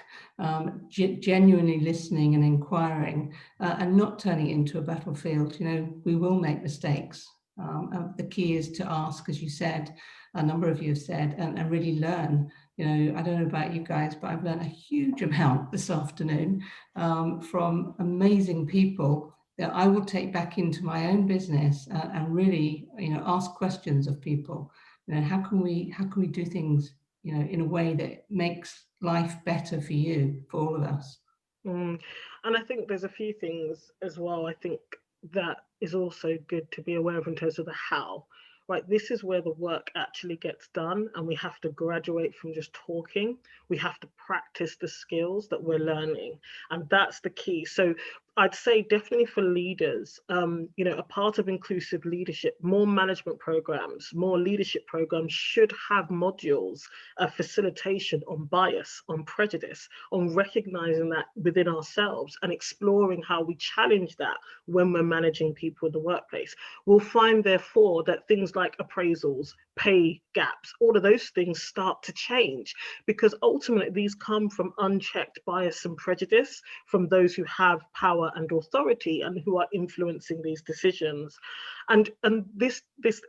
genuinely listening and inquiring, and not turning it into a battlefield. You know, we will make mistakes. The key is to ask, as you said, a number of you have said, and really learn. You know, I don't know about you guys, but I've learned a huge amount this afternoon from amazing people that I will take back into my own business and really, you know, ask questions of people. You know, how can we do things, you know, in a way that makes life better for you, for all of us? And I think there's a few things as well. I think that is also good to be aware of in terms of the how. Right, this is where the work actually gets done, and we have to graduate from just talking. We have to practice the skills that we're learning, and that's the key. So I'd say definitely for leaders, you know, a part of inclusive leadership, more management programs, more leadership programs should have modules of facilitation on bias, on prejudice, on recognizing that within ourselves and exploring how we challenge that when we're managing people in the workplace. We'll find, therefore, that things like appraisals, pay gaps, all of those things start to change, because ultimately these come from unchecked bias and prejudice from those who have power and authority and who are influencing these decisions. And this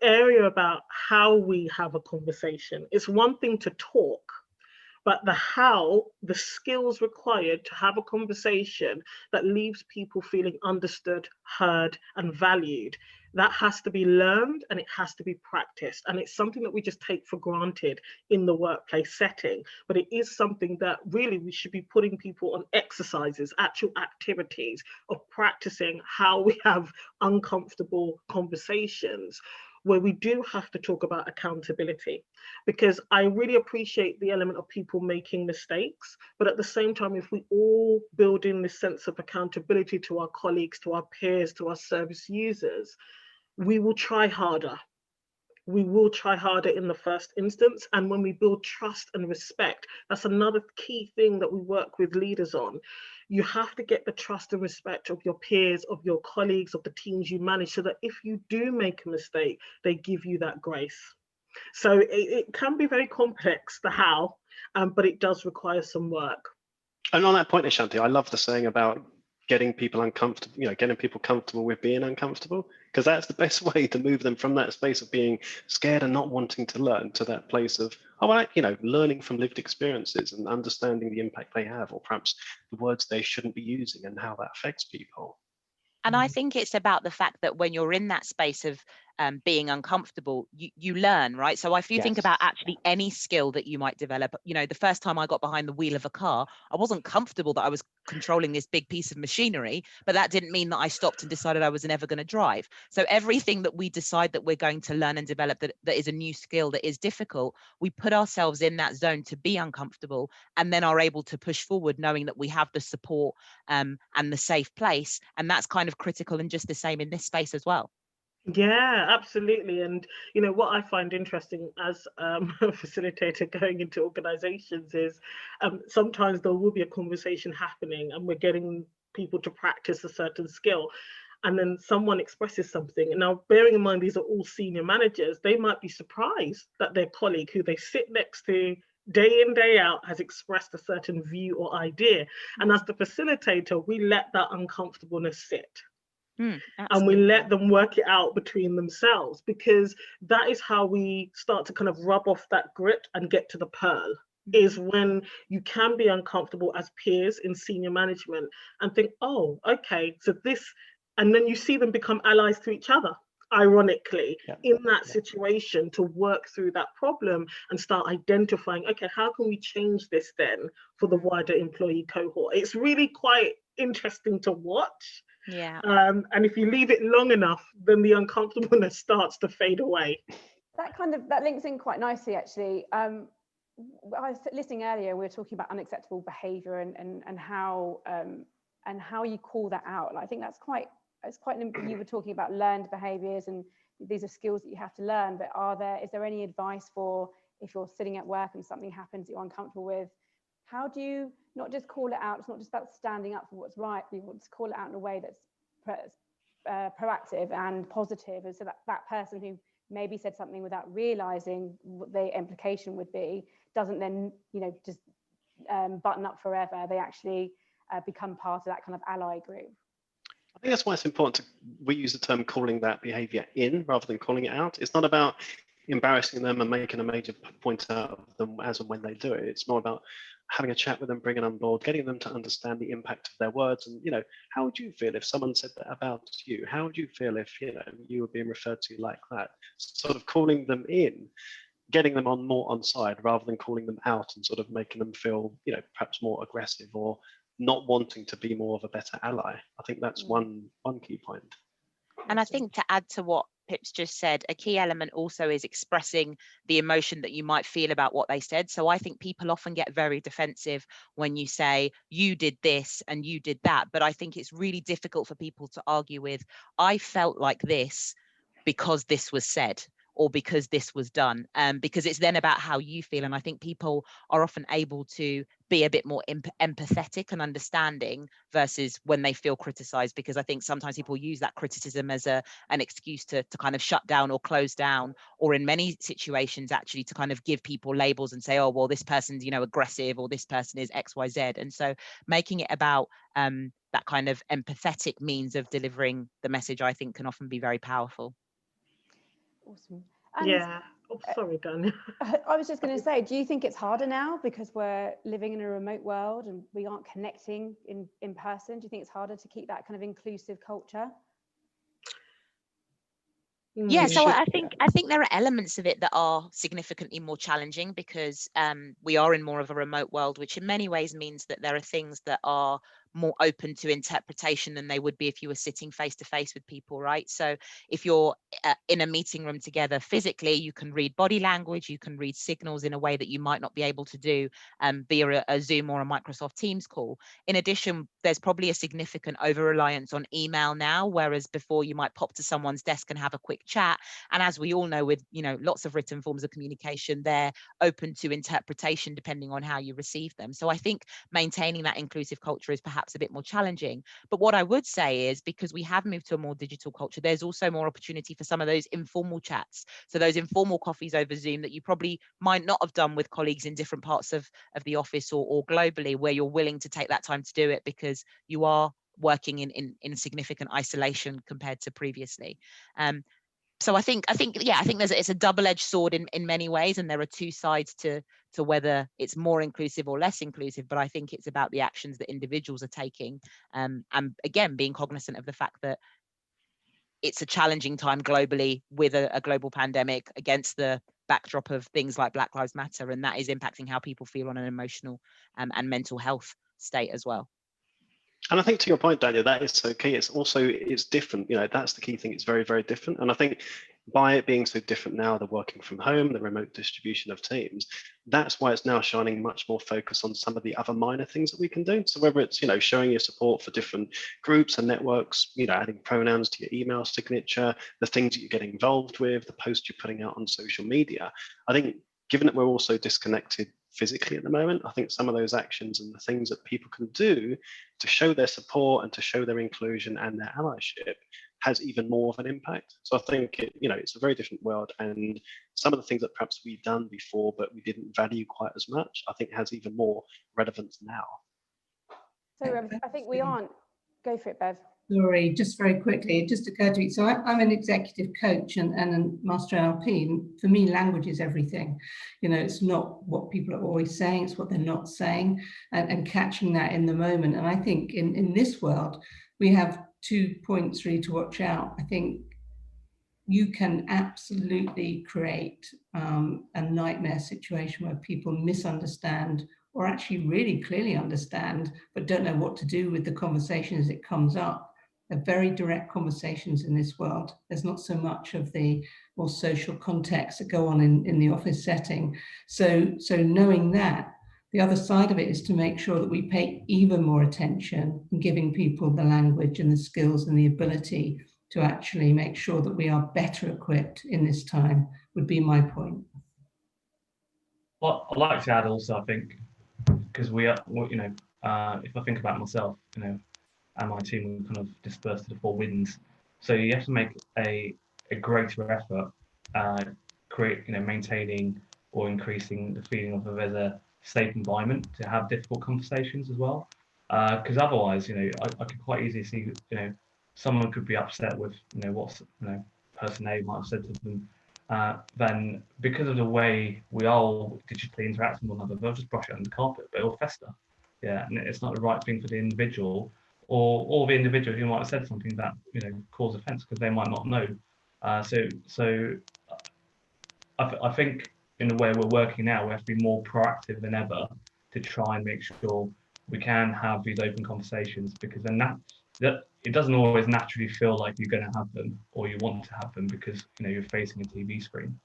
area about how we have a conversation, it's one thing to talk, but the how, the skills required to have a conversation that leaves people feeling understood, heard, and valued, that has to be learned and it has to be practiced. And it's something that we just take for granted in the workplace setting, but it is something that really we should be putting people on exercises, actual activities of practicing how we have uncomfortable conversations, where we do have to talk about accountability, because I really appreciate the element of people making mistakes, but at the same time, if we all build in this sense of accountability to our colleagues, to our peers, to our service users, we will try harder. We will try harder in the first instance. And when we build trust and respect, that's another key thing that we work with leaders on. You have to get the trust and respect of your peers, of your colleagues, of the teams you manage, so that if you do make a mistake, they give you that grace. So it can be very complex, the how, but it does require some work. And on that point, Ashanti, I love the saying about getting people uncomfortable, you know, getting people comfortable with being uncomfortable, because that's the best way to move them from that space of being scared and not wanting to learn to that place of, you know, learning from lived experiences and understanding the impact they have, or perhaps the words they shouldn't be using and how that affects people. And I think it's about the fact that when you're in that space of being uncomfortable, you learn, right? So if you think about actually any skill that you might develop, you know, the first time I got behind the wheel of a car, I wasn't comfortable that I was controlling this big piece of machinery, but that didn't mean that I stopped and decided I was never going to drive. So everything that we decide that we're going to learn and develop that is a new skill that is difficult, we put ourselves in that zone to be uncomfortable, and then are able to push forward knowing that we have the support and the safe place. And that's kind of critical, and just the same in this space as well. Yeah, absolutely. And you know what I find interesting as a facilitator going into organizations is sometimes there will be a conversation happening and we're getting people to practice a certain skill, and then someone expresses something. And now, bearing in mind these are all senior managers, they might be surprised that their colleague who they sit next to day in, day out has expressed a certain view or idea. And as the facilitator, we let that uncomfortableness sit. And we let them work it out between themselves, because that is how we start to kind of rub off that grit and get to the pearl, is when you can be uncomfortable as peers in senior management and think, oh, okay, so this, and then you see them become allies to each other, ironically, in that situation, to work through that problem and start identifying, okay, how can we change this then for the wider employee cohort? It's really quite interesting to watch. Yeah. And if you leave it long enough, then the uncomfortableness starts to fade away. That links in quite nicely, actually. I was listening earlier, we were talking about unacceptable behaviour and how you call that out. And I think that's quite, you were talking about learned behaviours, and these are skills that you have to learn, but is there any advice for if you're sitting at work and something happens that you're uncomfortable with? How do you not just call it out? It's not just about standing up for what's right, but you want to call it out in a way that's proactive and positive, and so that person who maybe said something without realizing what the implication would be doesn't then, you know, just button up forever. They actually become part of that kind of ally group. I think that's why it's important we use the term calling that behavior in rather than calling it out. It's not about embarrassing them and making a major point out of them as and when they do it. It's more about having a chat with them, bringing them on board, getting them to understand the impact of their words. And, you know, how would you feel if someone said that about you? How would you feel if, you know, you were being referred to like that? Sort of calling them in, getting them more on side rather than calling them out and sort of making them feel, you know, perhaps more aggressive or not wanting to be more of a better ally. I think that's one key point. And I think, to add to what Pips just said, a key element also is expressing the emotion that you might feel about what they said. So I think people often get very defensive when you say, you did this and you did that. But I think it's really difficult for people to argue with, I felt like this because this was said, or because this was done, because it's then about how you feel. And I think people are often able to be a bit more empathetic and understanding versus when they feel criticized, because I think sometimes people use that criticism as an excuse to kind of shut down or close down, or in many situations actually to kind of give people labels and say, oh, well, this person's, you know, aggressive, or this person is XYZ. And so making it about that kind of empathetic means of delivering the message, I think, can often be very powerful. Awesome. And yeah. Oh, sorry, Dan. I was just going to say, do you think it's harder now because we're living in a remote world and we aren't connecting in person? Do you think it's harder to keep that kind of inclusive culture? Yeah, so I think there are elements of it that are significantly more challenging because we are in more of a remote world, which in many ways means that there are things that are more open to interpretation than they would be if you were sitting face to face with people, right? So if you're in a meeting room together physically, you can read body language, you can read signals in a way that you might not be able to do via a Zoom or a Microsoft Teams call. In addition, there's probably a significant over-reliance on email now, whereas before you might pop to someone's desk and have a quick chat. And as we all know, with, you know, lots of written forms of communication, they're open to interpretation depending on how you receive them. So I think maintaining that inclusive culture is perhaps a bit more challenging. But what I would say is, because we have moved to a more digital culture, there's also more opportunity for some of those informal chats. So those informal coffees over Zoom that you probably might not have done with colleagues in different parts of the office or globally, where you're willing to take that time to do it because you are working in significant isolation compared to previously. So I think it's a double-edged sword in many ways, and there are two sides to whether it's more inclusive or less inclusive. But I think it's about the actions that individuals are taking, and again, being cognizant of the fact that it's a challenging time globally with a global pandemic against the backdrop of things like Black Lives Matter, and that is impacting how people feel on an emotional and mental health state as well. And I think to your point, Daniel, that is so key. It's different. That's the key thing. It's very, very different. And I think by it being so different now, the working from home, the remote distribution of teams, that's why it's now shining much more focus on some of the other minor things that we can do. So whether it's, showing your support for different groups and networks, adding pronouns to your email signature, the things that you're getting involved with, the posts you're putting out on social media. I think given that we're also disconnected physically at the moment, I think some of those actions and the things that people can do to show their support and to show their inclusion and their allyship has even more of an impact. So I think it's a very different world, and some of the things that perhaps we've done before but we didn't value quite as much, I think has even more relevance now. So I think we aren't, go for it, Bev. Sorry, just very quickly, it just occurred to me. So I'm an executive coach and a master NLP. And for me, language is everything. It's not what people are always saying, it's what they're not saying, and catching that in the moment. And I think in this world, we have 2 points really to watch out. I think you can absolutely create a nightmare situation where people misunderstand or actually really clearly understand, but don't know what to do with the conversation as it comes up. They're very direct conversations in this world. There's not so much of the more social context that go on in the office setting. So knowing that, the other side of it is to make sure that we pay even more attention in giving people the language and the skills and the ability to actually make sure that we are better equipped in this time, would be my point. Well, I'd like to add also, I think, because we are, if I think about myself, and my team, we're kind of dispersed to the 4 winds. So you have to make a greater effort, maintaining or increasing the feeling of there's a safe environment to have difficult conversations as well. Because otherwise, I could quite easily see, someone could be upset with, what person A might have said to them. Then because of the way we all digitally interact with one another, they'll just brush it under the carpet, but it'll fester. Yeah, and it's not the right thing for the individual, or the individual who might have said something that cause offence because they might not know. So I think in the way we're working now, we have to be more proactive than ever to try and make sure we can have these open conversations, because then that it doesn't always naturally feel like you're going to have them or you want to have them because you're facing a TV screen.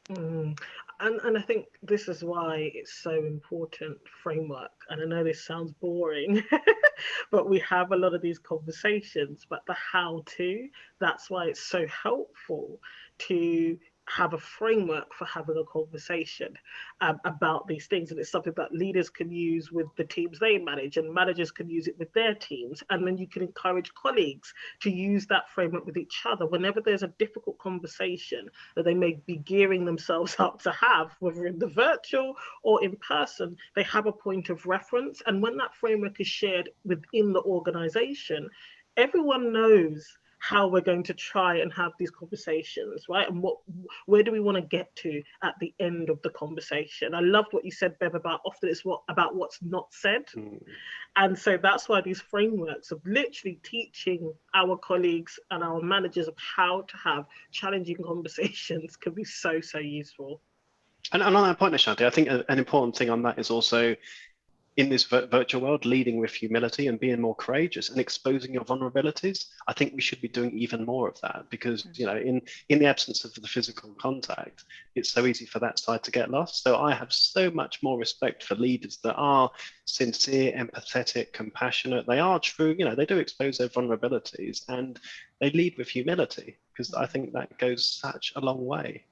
And I think this is why it's so important, framework. And I know this sounds boring, but we have a lot of these conversations, but the how to, that's why it's so helpful to have a framework for having a conversation about these things. And it's something that leaders can use with the teams they manage, and managers can use it with their teams. And then you can encourage colleagues to use that framework with each other whenever there's a difficult conversation that they may be gearing themselves up to have, whether in the virtual or in person. They have a point of reference. And when that framework is shared within the organization, everyone knows how we're going to try and have these conversations, right? And where do we want to get to at the end of the conversation? I loved what you said, Bev, about often it's about what's not said. And so that's why these frameworks of literally teaching our colleagues and our managers of how to have challenging conversations can be so, so useful. And on that point, Ashanti, I think an important thing on that is also, in this virtual world, leading with humility and being more courageous and exposing your vulnerabilities. I think we should be doing even more of that, because in the absence of the physical contact, it's so easy for that side to get lost. So I have so much more respect for leaders that are sincere, empathetic, compassionate. They are true, they do expose their vulnerabilities and they lead with humility, because I think that goes such a long way.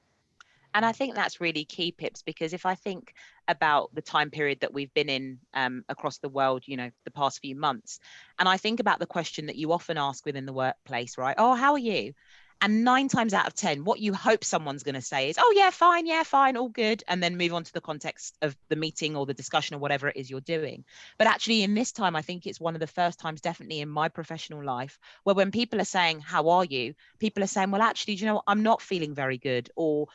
And I think that's really key, Pips, because if I think about the time period that we've been in across the world, the past few months, and I think about the question that you often ask within the workplace, right? Oh, how are you? And 9 times out of 10, what you hope someone's going to say is, oh, yeah, fine, all good. And then move on to the context of the meeting or the discussion or whatever it is you're doing. But actually in this time, I think it's one of the first times definitely in my professional life where when people are saying, how are you? People are saying, well, actually, I'm not feeling very good. Or,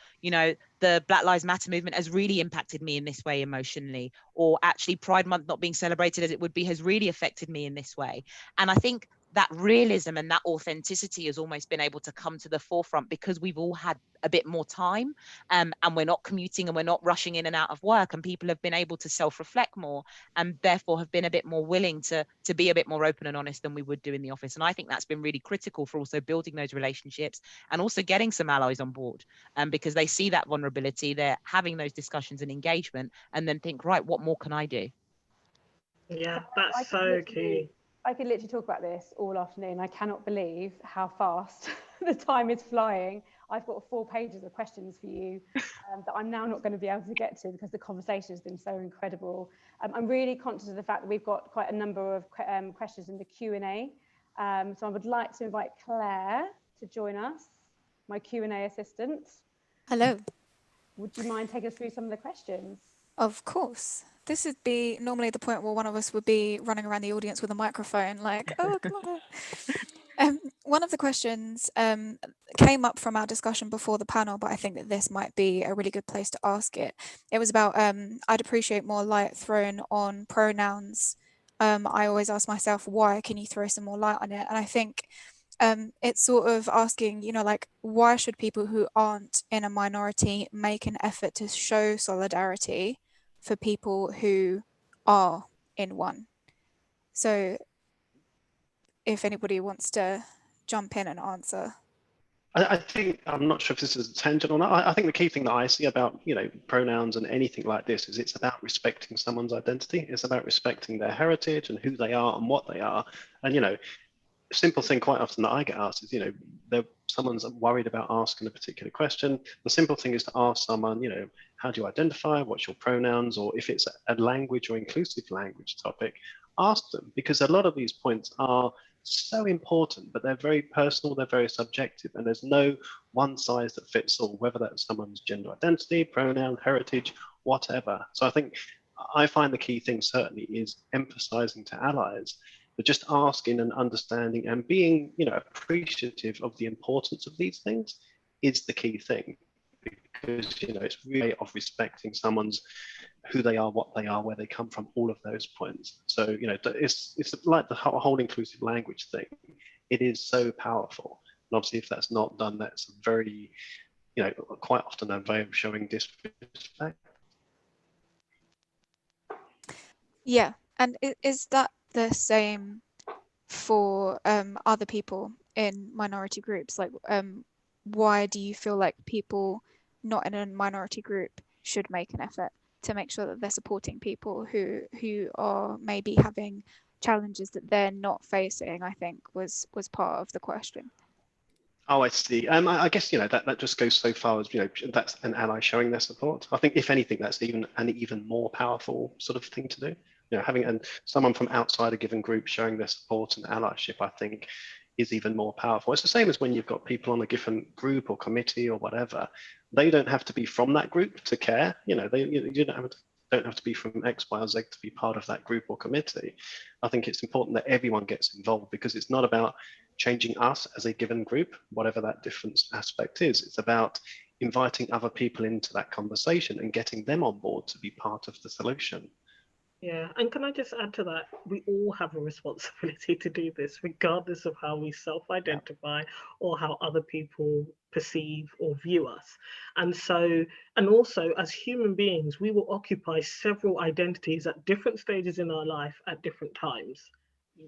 the Black Lives Matter movement has really impacted me in this way emotionally. Or actually Pride Month not being celebrated as it would be has really affected me in this way. And I think that realism and that authenticity has almost been able to come to the forefront because we've all had a bit more time, and we're not commuting and we're not rushing in and out of work, and people have been able to self-reflect more and therefore have been a bit more willing to be a bit more open and honest than we would do in the office. And I think that's been really critical for also building those relationships and also getting some allies on board, because they see that vulnerability, they're having those discussions and engagement, and then think, right, what more can I do? Yeah, that's so key. I could literally talk about this all afternoon. I cannot believe how fast the time is flying. I've got 4 pages of questions for you that I'm now not going to be able to get to because the conversation has been so incredible. I'm really conscious of the fact that we've got quite a number of questions in the Q&A. So I would like to invite Claire to join us, my Q&A assistant. Hello. Would you mind taking us through some of the questions? Of course. This would be normally the point where one of us would be running around the audience with a microphone like, oh, come on. One of the questions came up from our discussion before the panel, but I think that this might be a really good place to ask it. It was about, I'd appreciate more light thrown on pronouns. I always ask myself, why? Can you throw some more light on it? And I think it's sort of asking, you know, like, why should people who aren't in a minority make an effort to show solidarity for people who are in one? So if anybody wants to jump in and answer. I think, I'm not sure if this is a tangent or not. I think the key thing that I see about, you know, pronouns and anything like this is it's about respecting someone's identity. It's about respecting their heritage and who they are and what they are. And, you know, simple thing quite often that I get asked is, you know, someone's worried about asking a particular question. The simple thing is to ask someone, you know, how do you identify? What's your pronouns? Or if it's a language or inclusive language topic, ask them, because a lot of these points are so important, but they're very personal, they're very subjective, and there's no one size that fits all, whether that's someone's gender identity, pronoun, heritage, whatever. So I find the key thing certainly is emphasizing to allies, but just asking and understanding and being, you know, appreciative of the importance of these things is the key thing, because, you know, it's really of respecting someone's who they are, what they are, where they come from, all of those points. So, you know, it's like the whole inclusive language thing. It is so powerful. And obviously, if that's not done, that's a very, you know, quite often a way of showing disrespect. Yeah, and is that the same for other people in minority groups? Like, why do you feel like people not in a minority group should make an effort to make sure that they're supporting people who are maybe having challenges that they're not facing? I think was part of the question. Oh, I see. I guess, you know, that just goes so far as, you know, that's an ally showing their support. I think if anything, that's an even more powerful sort of thing to do. You know, having someone from outside a given group showing their support and allyship, I think, is even more powerful. It's the same as when you've got people on a different group or committee or whatever. They don't have to be from that group to care. You know, you don't have to be from X, Y, or Z to be part of that group or committee. I think it's important that everyone gets involved, because it's not about changing us as a given group, whatever that difference aspect is. It's about inviting other people into that conversation and getting them on board to be part of the solution. Yeah, and can I just add to that, we all have a responsibility to do this, regardless of how we self-identify or how other people perceive or view us. And also as human beings, we will occupy several identities at different stages in our life at different times.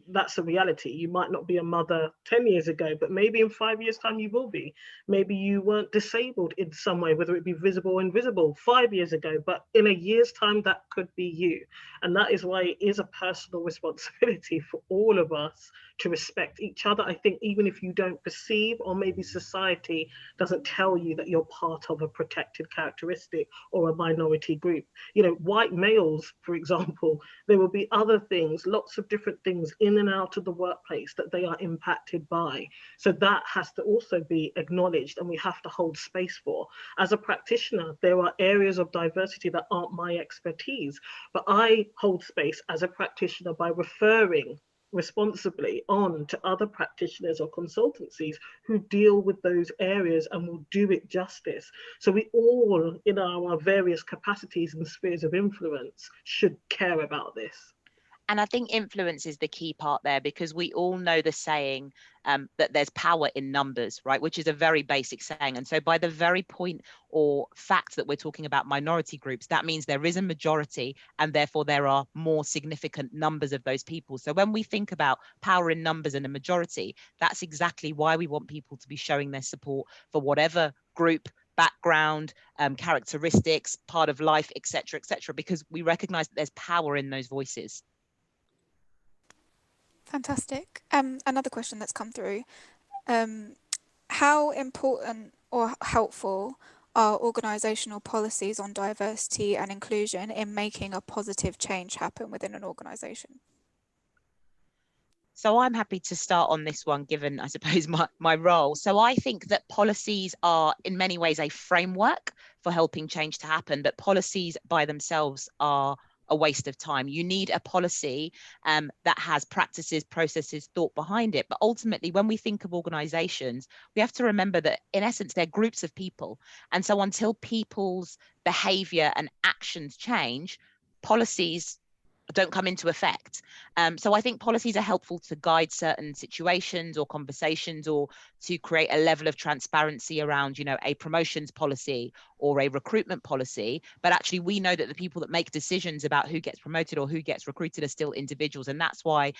That's a reality. You might not be a mother 10 years ago, but maybe in 5 years' time you will be. Maybe you weren't disabled in some way, whether it be visible or invisible 5 years ago, but in a year's time that could be you. And that is why it is a personal responsibility for all of us to respect each other. I think even if you don't perceive, or maybe society doesn't tell you that you're part of a protected characteristic or a minority group. You know, white males, for example, there will be other things, lots of different things in and out of the workplace that they are impacted by. So that has to also be acknowledged, and we have to hold space for. As a practitioner, there are areas of diversity that aren't my expertise, but I hold space as a practitioner by referring responsibly on to other practitioners or consultancies who deal with those areas and will do it justice. So we all, in our various capacities and spheres of influence, should care about this. And I think influence is the key part there, because we all know the saying that there's power in numbers, right? Which is a very basic saying. And so by the very point or fact that we're talking about minority groups, that means there is a majority and therefore there are more significant numbers of those people. So when we think about power in numbers and a majority, that's exactly why we want people to be showing their support for whatever group, background, characteristics, part of life, etc., because we recognize that there's power in those voices. Fantastic. Another question that's come through. How important or helpful are organisational policies on diversity and inclusion in making a positive change happen within an organisation? So I'm happy to start on this one, given, I suppose, my role. So I think that policies are in many ways a framework for helping change to happen, but policies by themselves are a waste of time. You need a policy that has practices, processes, thought behind it. But ultimately, when we think of organizations, we have to remember that in essence, they're groups of people. And so until people's behavior and actions change, policies don't come into effect. So I think policies are helpful to guide certain situations or conversations, or to create a level of transparency around, a promotions policy or a recruitment policy. But actually, we know that the people that make decisions about who gets promoted or who gets recruited are still individuals. And that's why,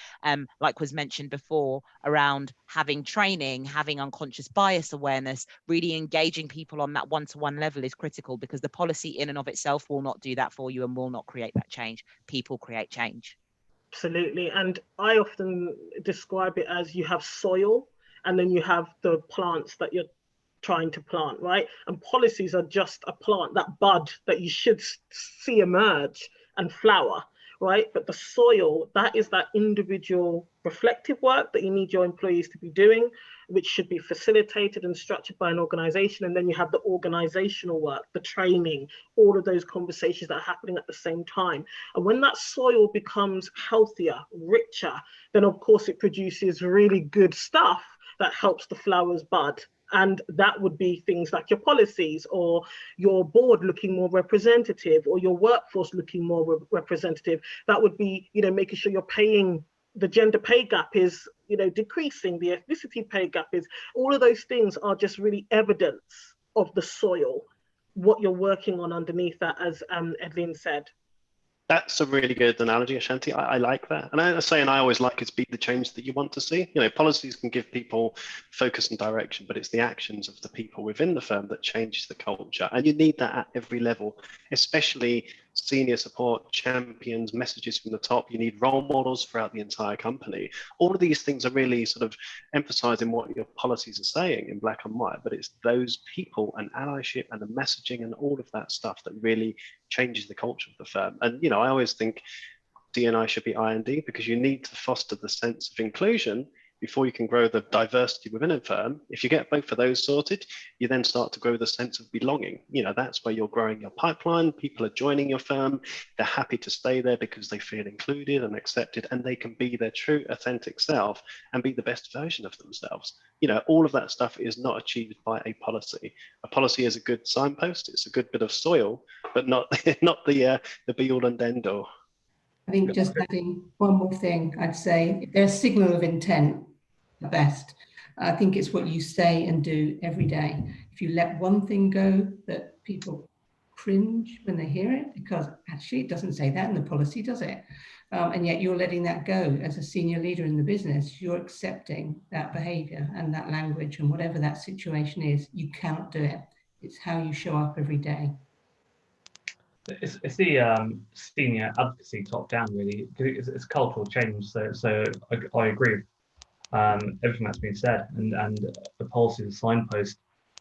like was mentioned before, around having training, having unconscious bias awareness, really engaging people on that one-to-one level is critical, because the policy in and of itself will not do that for you and will not create that change. People create change. Absolutely. And I often describe it as you have soil and then you have the plants that you're trying to plant, right? And policies are just a plant, that bud that you should see emerge and flower, right? But the soil, that is that individual reflective work that you need your employees to be doing, which should be facilitated and structured by an organization. And then you have the organizational work, the training, all of those conversations that are happening at the same time. And when that soil becomes healthier, richer, then of course it produces really good stuff that helps the flowers bud. And that would be things like your policies, or your board looking more representative, or your workforce looking more representative. That would be, making sure you're paying, the gender pay gap is, decreasing, the ethnicity pay gap is, all of those things are just really evidence of the soil, what you're working on underneath that, as Edlene said. That's a really good analogy, Ashanti. I like that. And I always like it to be the change that you want to see. Policies can give people focus and direction, but it's the actions of the people within the firm that changes the culture. And you need that at every level, especially senior support, champions, messages from the top. You need role models throughout the entire company. All of these things are really sort of emphasizing what your policies are saying in black and white, but it's those people and allyship and the messaging and all of that stuff that really changes the culture of the firm. And, I always think D&I should be I&D, because you need to foster the sense of inclusion before you can grow the diversity within a firm. If you get both of those sorted, you then start to grow the sense of belonging. That's where you're growing your pipeline. People are joining your firm. They're happy to stay there because they feel included and accepted, and they can be their true, authentic self and be the best version of themselves. All of that stuff is not achieved by a policy. A policy is a good signpost. It's a good bit of soil, but not the be all and end all. I think just adding one more thing, I'd say there's a signal of intent at best. I think it's what you say and do every day. If you let one thing go that people cringe when they hear it, because actually it doesn't say that in the policy, does it? And yet you're letting that go as a senior leader in the business. You're accepting that behavior and that language, and whatever that situation is, you cannot do it. It's how you show up every day. It's the senior advocacy top down, really. It's cultural change. So I agree with everything that's been said, and the policy is a signpost.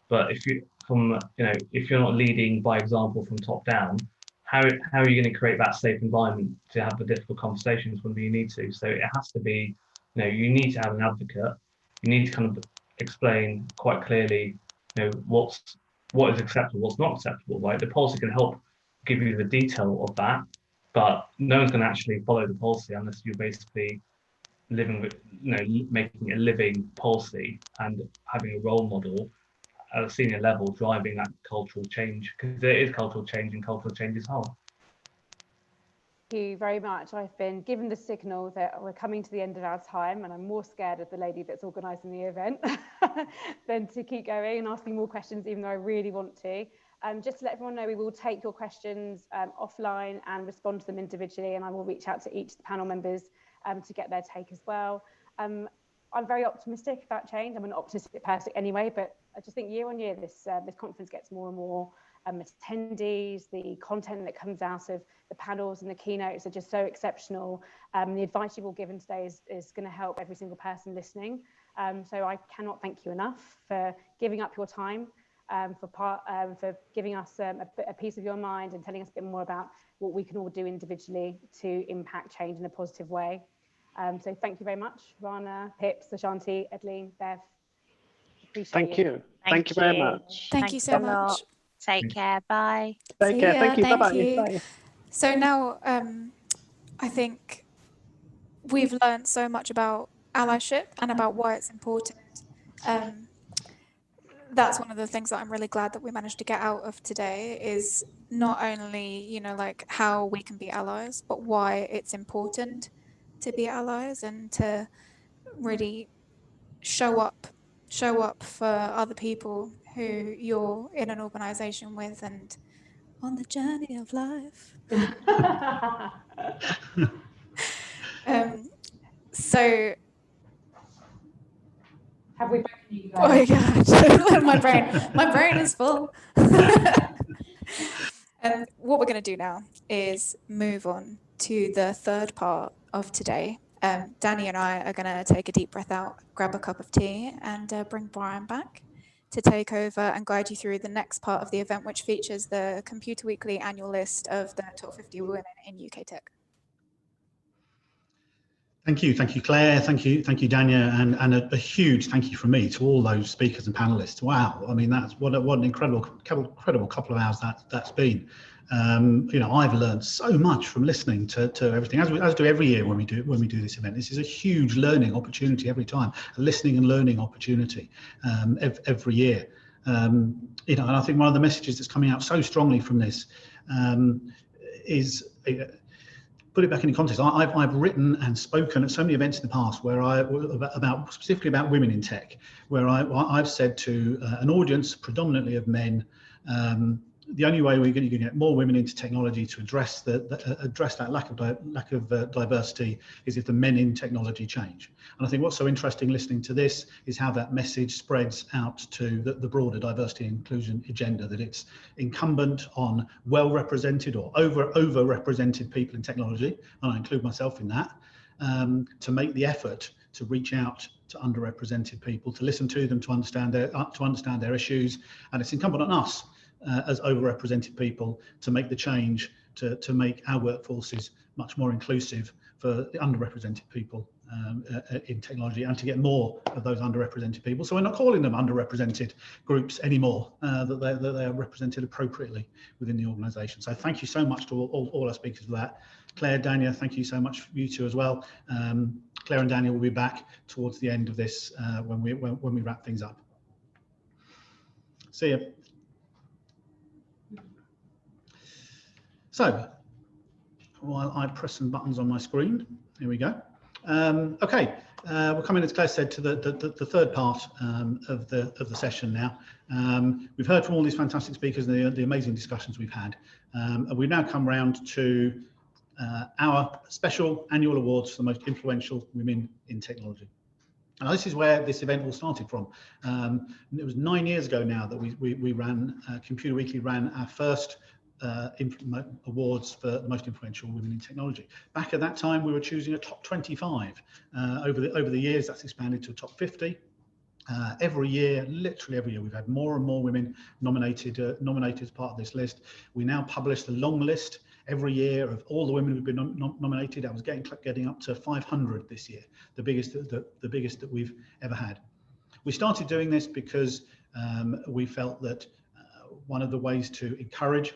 But if you're not leading by example from top down, how are you going to create that safe environment to have the difficult conversations when you need to? So it has to be, you need to have an advocate. You need to kind of explain quite clearly, what is acceptable, what's not acceptable, right? The policy can help give you the detail of that, but no one's going to actually follow the policy unless you're basically living with, making a living policy and having a role model at a senior level driving that cultural change, because there is cultural change and cultural change is hard. you very much. I've been given the signal that we're coming to the end of our time, and I'm more scared of the lady that's organising the event than to keep going and asking more questions, even though I really want to. Just to let everyone know, we will take your questions offline and respond to them individually, and I will reach out to each of the panel members to get their take as well. I'm very optimistic about change. I'm an optimistic person anyway, but I just think year on year, this conference gets more and more attendees. The content that comes out of the panels and the keynotes are just so exceptional. The advice you've all given today is going to help every single person listening. So I cannot thank you enough for giving up your time, for giving us a piece of your mind and telling us a bit more about what we can all do individually to impact change in a positive way. So thank you very much, Rana, Pips, Ashanti, Edleen, Bev. Appreciate you. Thank you very much. Thank you so much. Take care. Bye. Take care. Thank you. Bye-bye. Bye. So now I think we've learned so much about allyship and about why it's important. That's one of the things that I'm really glad that we managed to get out of today, is not only, you know, like how we can be allies, but why it's important to be allies and to really show up for other people who you're in an organization with and on the journey of life. So have we broken you guys? Oh my god, my brain is full. What we're going to do now is move on to the third part of today. Danny and I are going to take a deep breath out, grab a cup of tea, and bring Brian back to take over and guide you through the next part of the event, which features the Computer Weekly annual list of the top 50 women in UK tech. Thank you, Claire. Thank you, Dania, and a huge thank you from me to all those speakers and panelists. Wow, I mean, that's what an incredible couple of hours that's been. You know, I've learned so much from listening to everything, as do every year when we do this event. This is a huge learning opportunity every time, a listening and learning opportunity every year. You know, and I think one of the messages that's coming out so strongly from this is. Put it back into context. I've written and spoken at so many events in the past where specifically about women in tech, where I've said to an audience predominantly of men, the only way we're going to get more women into technology to address that lack of diversity is if the men in technology change. And I think what's so interesting listening to this is how that message spreads out to the broader diversity and inclusion agenda, that it's incumbent on well-represented or over-represented people in technology, and I include myself in that, to make the effort to reach out to underrepresented people, to listen to them, to understand their issues, and it's incumbent on us as overrepresented people to make the change to make our workforces much more inclusive for the underrepresented people in technology, and to get more of those underrepresented people. So we're not calling them underrepresented groups anymore, that they are represented appropriately within the organisation. So thank you so much to all our speakers for that. Claire, Dania, thank you so much for you two as well. Claire and Dania will be back towards the end of this when we wrap things up. See you. So, while I press some buttons on my screen, here we go. Okay, we're coming, as Claire said, to the third part of the session now. We've heard from all these fantastic speakers and the amazing discussions we've had. And we've now come round to our special annual awards for the most influential women in technology. And this is where this event all started from. It was 9 years ago now that we ran, Computer Weekly ran our first awards for the most influential women in technology. Back at that time, we were choosing a top 25. Over the years, that's expanded to a top 50. Every year, literally every year, we've had more and more women nominated as part of this list. We now publish the long list every year of all the women who've been nominated. I was getting up to 500 this year, the biggest that we've ever had. We started doing this because we felt that one of the ways to encourage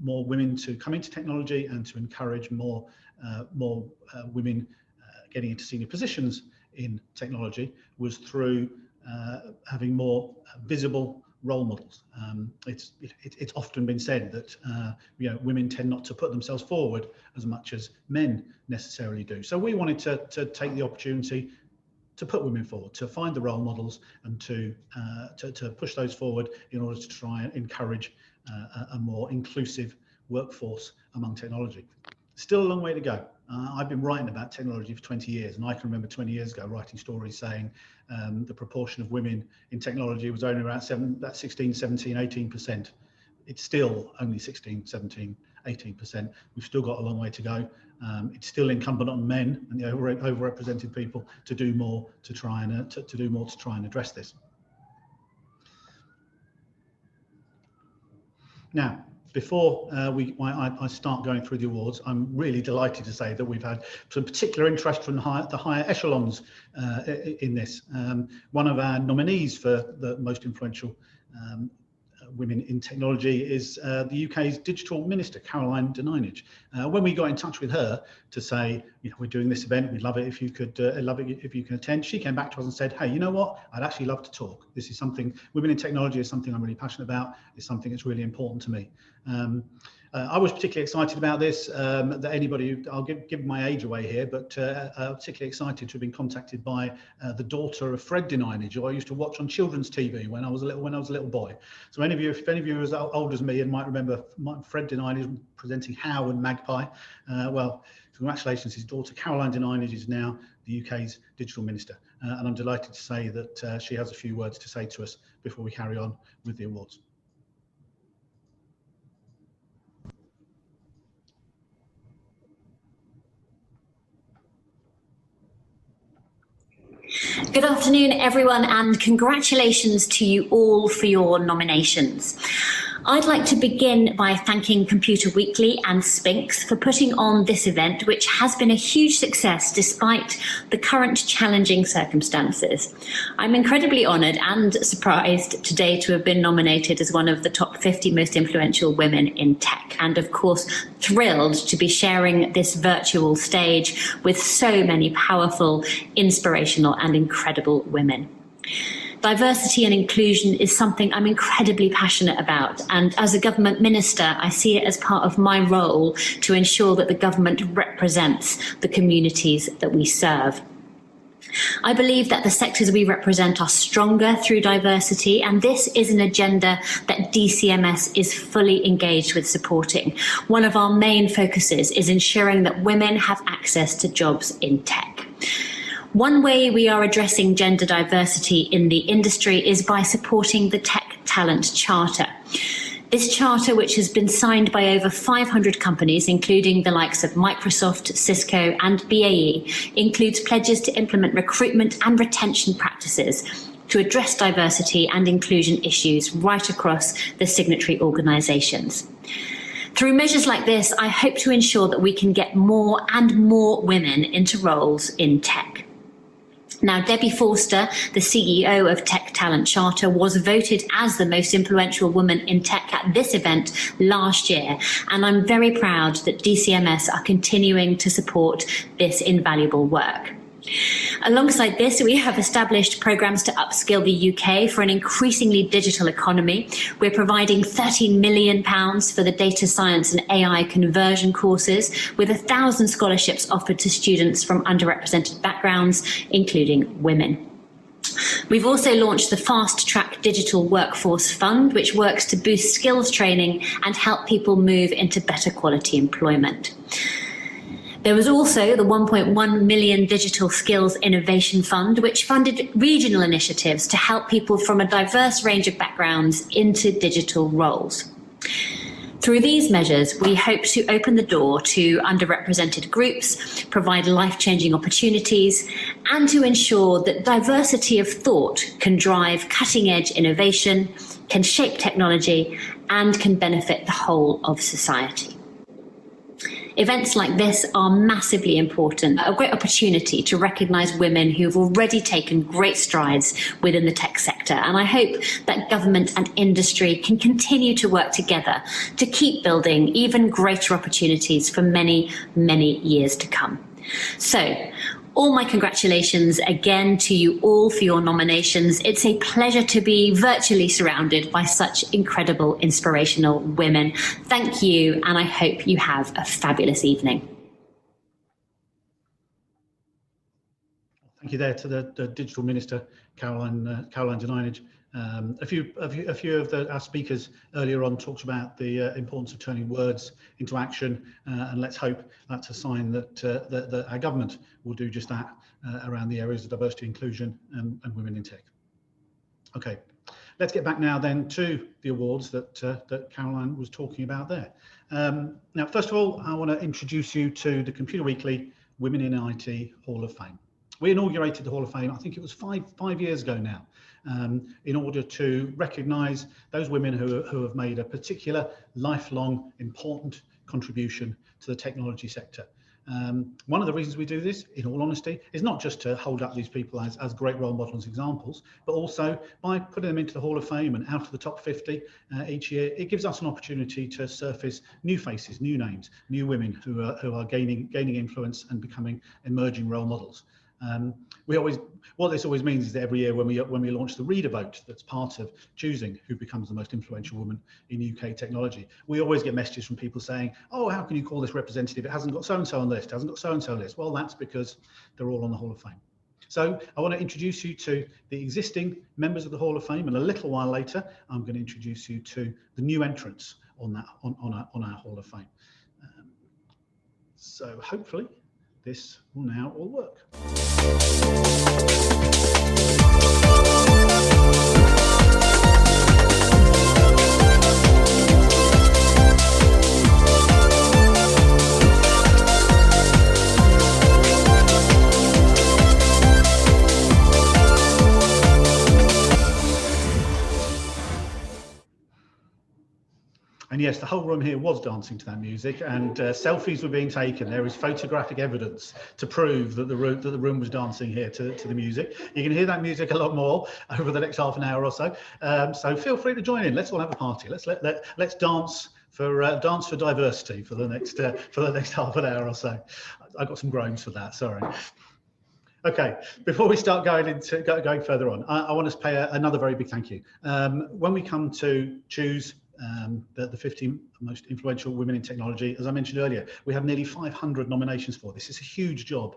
more women to come into technology and to encourage more women getting into senior positions in technology was through having more visible role models. It's often been said that women tend not to put themselves forward as much as men necessarily do. So we wanted to take the opportunity to put women forward, to find the role models, and to push those forward in order to try and encourage a more inclusive workforce among technology. Still a long way to go. I've been writing about technology for 20 years, and I can remember 20 years ago writing stories saying the proportion of women in technology was only around 16, 17, 18%. It's still only 16, 17, 18%. We've still got a long way to go. It's still incumbent on men and the overrepresented people to do more to try and address this. Now, before I start going through the awards, I'm really delighted to say that we've had some particular interest from the higher echelons in this. One of our nominees for the most influential women in technology is the UK's digital minister, Caroline Deen. When we got in touch with her to say, we're doing this event, we'd love it if you could, if you can attend, she came back to us and said, hey, you know what? I'd actually love to talk. This is something, women in technology is something I'm really passionate about. It's something that's really important to me. I was particularly excited about this, that anybody, I'll give my age away here, but particularly excited to have been contacted by the daughter of Fred Deen, who I used to watch on children's TV when I was a little boy. So if any of you are as old as me and might remember Fred Deen is presenting How and Magpie, well, congratulations, his daughter Caroline Deen is now the UK's digital minister. And I'm delighted to say that she has a few words to say to us before we carry on with the awards. Good afternoon, everyone, and congratulations to you all for your nominations. I'd like to begin by thanking Computer Weekly and Spinks for putting on this event, which has been a huge success despite the current challenging circumstances. I'm incredibly honoured and surprised today to have been nominated as one of the top 50 most influential women in tech, and of course thrilled to be sharing this virtual stage with so many powerful, inspirational and incredible women. Diversity and inclusion is something I'm incredibly passionate about, and as a government minister, I see it as part of my role to ensure that the government represents the communities that we serve. I believe that the sectors we represent are stronger through diversity, and this is an agenda that DCMS is fully engaged with supporting. One of our main focuses is ensuring that women have access to jobs in tech. One way we are addressing gender diversity in the industry is by supporting the Tech Talent Charter. This charter, which has been signed by over 500 companies, including the likes of Microsoft, Cisco and BAE, includes pledges to implement recruitment and retention practices to address diversity and inclusion issues right across the signatory organisations. Through measures like this, I hope to ensure that we can get more and more women into roles in tech. Now, Debbie Forster, the CEO of Tech Talent Charter, was voted as the most influential woman in tech at this event last year, and I'm very proud that DCMS are continuing to support this invaluable work. Alongside this, we have established programmes to upskill the UK for an increasingly digital economy. We're providing £13 million for the data science and AI conversion courses, with 1,000 scholarships offered to students from underrepresented backgrounds, including women. We've also launched the Fast Track Digital Workforce Fund, which works to boost skills training and help people move into better quality employment. There was also the 1.1 million Digital Skills Innovation Fund, which funded regional initiatives to help people from a diverse range of backgrounds into digital roles. Through these measures, we hope to open the door to underrepresented groups, provide life-changing opportunities, and to ensure that diversity of thought can drive cutting-edge innovation, can shape technology, and can benefit the whole of society. Events like this are massively important, a great opportunity to recognise women who have already taken great strides within the tech sector, and I hope that government and industry can continue to work together to keep building even greater opportunities for many, many years to come. So, all my congratulations again to you all for your nominations. It's a pleasure to be virtually surrounded by such incredible, inspirational women. Thank you, and I hope you have a fabulous evening. Thank you there to the Digital Minister, Caroline Denianage. A few of our speakers earlier on talked about the importance of turning words into action, and let's hope that's a sign that our government will do just that around the areas of diversity, inclusion, and women in tech. Okay, let's get back now then to the awards that Caroline was talking about there. Now, first of all, I want to introduce you to the Computer Weekly Women in IT Hall of Fame. We inaugurated the Hall of Fame, I think it was five years ago now, in order to recognise those women who have made a particular lifelong important contribution to the technology sector. One of the reasons we do this, in all honesty, is not just to hold up these people as great role models examples, but also by putting them into the Hall of Fame and out of the top 50 each year, it gives us an opportunity to surface new faces, new names, new women who are gaining influence and becoming emerging role models. What this always means is that every year when we launch the reader vote, that's part of choosing who becomes the most influential woman in UK technology, we always get messages from people saying, oh, how can you call this representative? It hasn't got so-and-so on the list, it hasn't got so-and-so on the list. Well, that's because they're all on the Hall of Fame. So I want to introduce you to the existing members of the Hall of Fame, and a little while later, I'm going to introduce you to the new entrants on our Hall of Fame. So hopefully, this will now all work. And yes, the whole room here was dancing to that music, and selfies were being taken. There is photographic evidence to prove that the room was dancing here to the music. You can hear that music a lot more over the next half an hour or so. So feel free to join in. Let's all have a party. Let's dance for diversity for the next half an hour or so. I got some groans for that. Sorry. Okay, before we start going further on, I want to pay another very big thank you. When we come to choose the 50 most influential women in technology, as I mentioned earlier, we have nearly 500 nominations for this. It's a huge job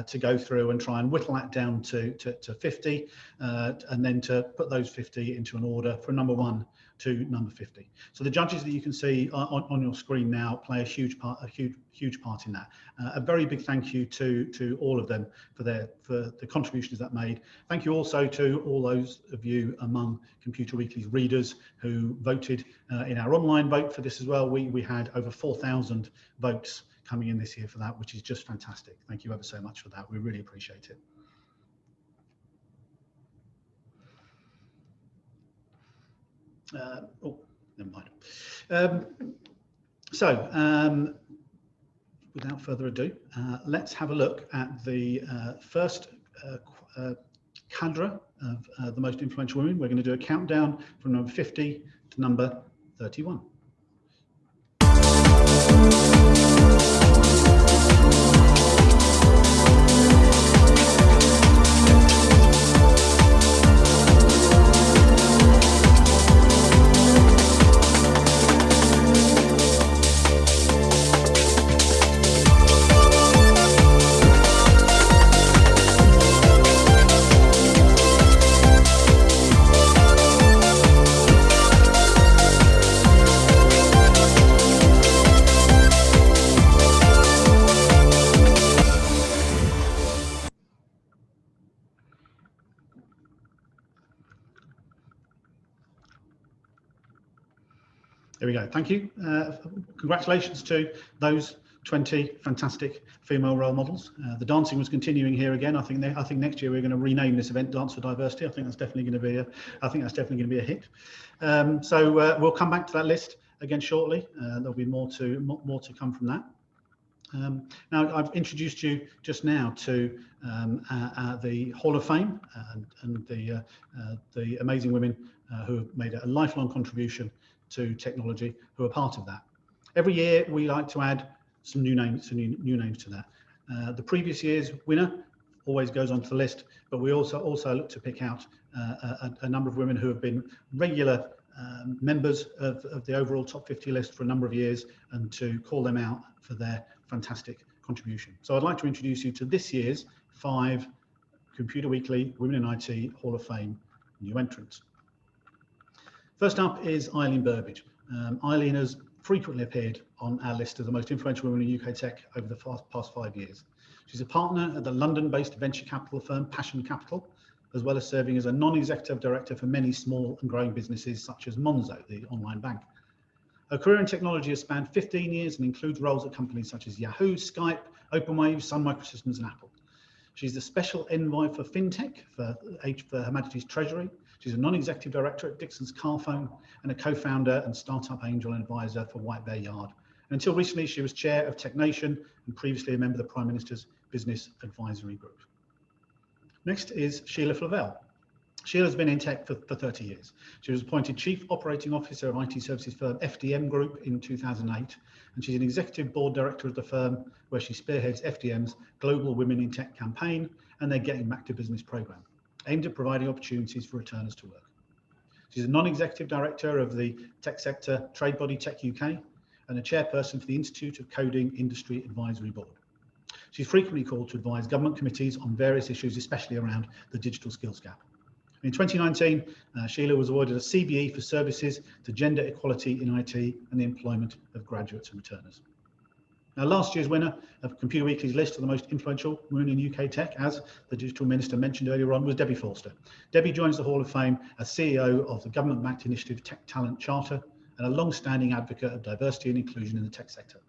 to go through and try and whittle that down to 50, and then to put those 50 into an order from number 1 to number 50. So the judges that you can see on your screen now play a huge part in that. A very big thank you to all of them for the contributions that made. Thank you also to all those of you among Computer Weekly's readers who voted in our online vote for this as well. We had over 4,000 votes coming in this year for that, which is just fantastic. Thank you ever so much for that. We really appreciate it. Oh, never mind. Without further ado, let's have a look at the first cadre of the most influential women. We're going to do a countdown from number 50 to number 31. There we go. Thank you. Congratulations to those 20 fantastic female role models. The dancing was continuing here again. I think next year we're going to rename this event "Dance for Diversity." I think that's definitely going to be a hit. So we'll come back to that list again shortly. There'll be more to come from that. Now, I've introduced you just now to the Hall of Fame and the amazing women who have made a lifelong contribution to technology, who are part of that. Every year we like to add some new names to that. The previous year's winner always goes onto the list, but we also look to pick out a number of women who have been regular members of the overall top 50 list for a number of years, and to call them out for their fantastic contribution. So I'd like to introduce you to this year's 5 Computer Weekly Women in IT Hall of Fame new entrants. First up is Eileen Burbage. Eileen has frequently appeared on our list of the most influential women in UK tech over the past 5 years. She's a partner at the London-based venture capital firm Passion Capital, as well as serving as a non-executive director for many small and growing businesses such as Monzo, the online bank. Her career in technology has spanned 15 years and includes roles at companies such as Yahoo, Skype, OpenWave, Sun Microsystems and Apple. She's the special envoy for FinTech for Her Majesty's Treasury. She's a non-executive director at Dixon's Carphone and a co-founder and startup angel and advisor for White Bear Yard. And until recently, she was chair of TechNation and previously a member of the Prime Minister's Business Advisory Group. Next is Sheila Flavilla. Sheila's been in tech for 30 years. She was appointed Chief Operating Officer of IT services firm FDM Group in 2008, and she's an executive board director of the firm, where she spearheads FDM's Global Women in Tech campaign and their Getting Back to Business program, aimed at providing opportunities for returners to work. She's a non-executive director of the tech sector trade body Tech UK and a chairperson for the Institute of Coding Industry Advisory Board. She's frequently called to advise government committees on various issues, especially around the digital skills gap. In 2019, Sheila was awarded a CBE for services to gender equality in IT and the employment of graduates and returners. Now, last year's winner of Computer Weekly's list of the most influential women in UK tech, as the Digital Minister mentioned earlier on, was Debbie Forster. Debbie joins the Hall of Fame as CEO of the government-backed initiative Tech Talent Charter and a long-standing advocate of diversity and inclusion in the tech sector.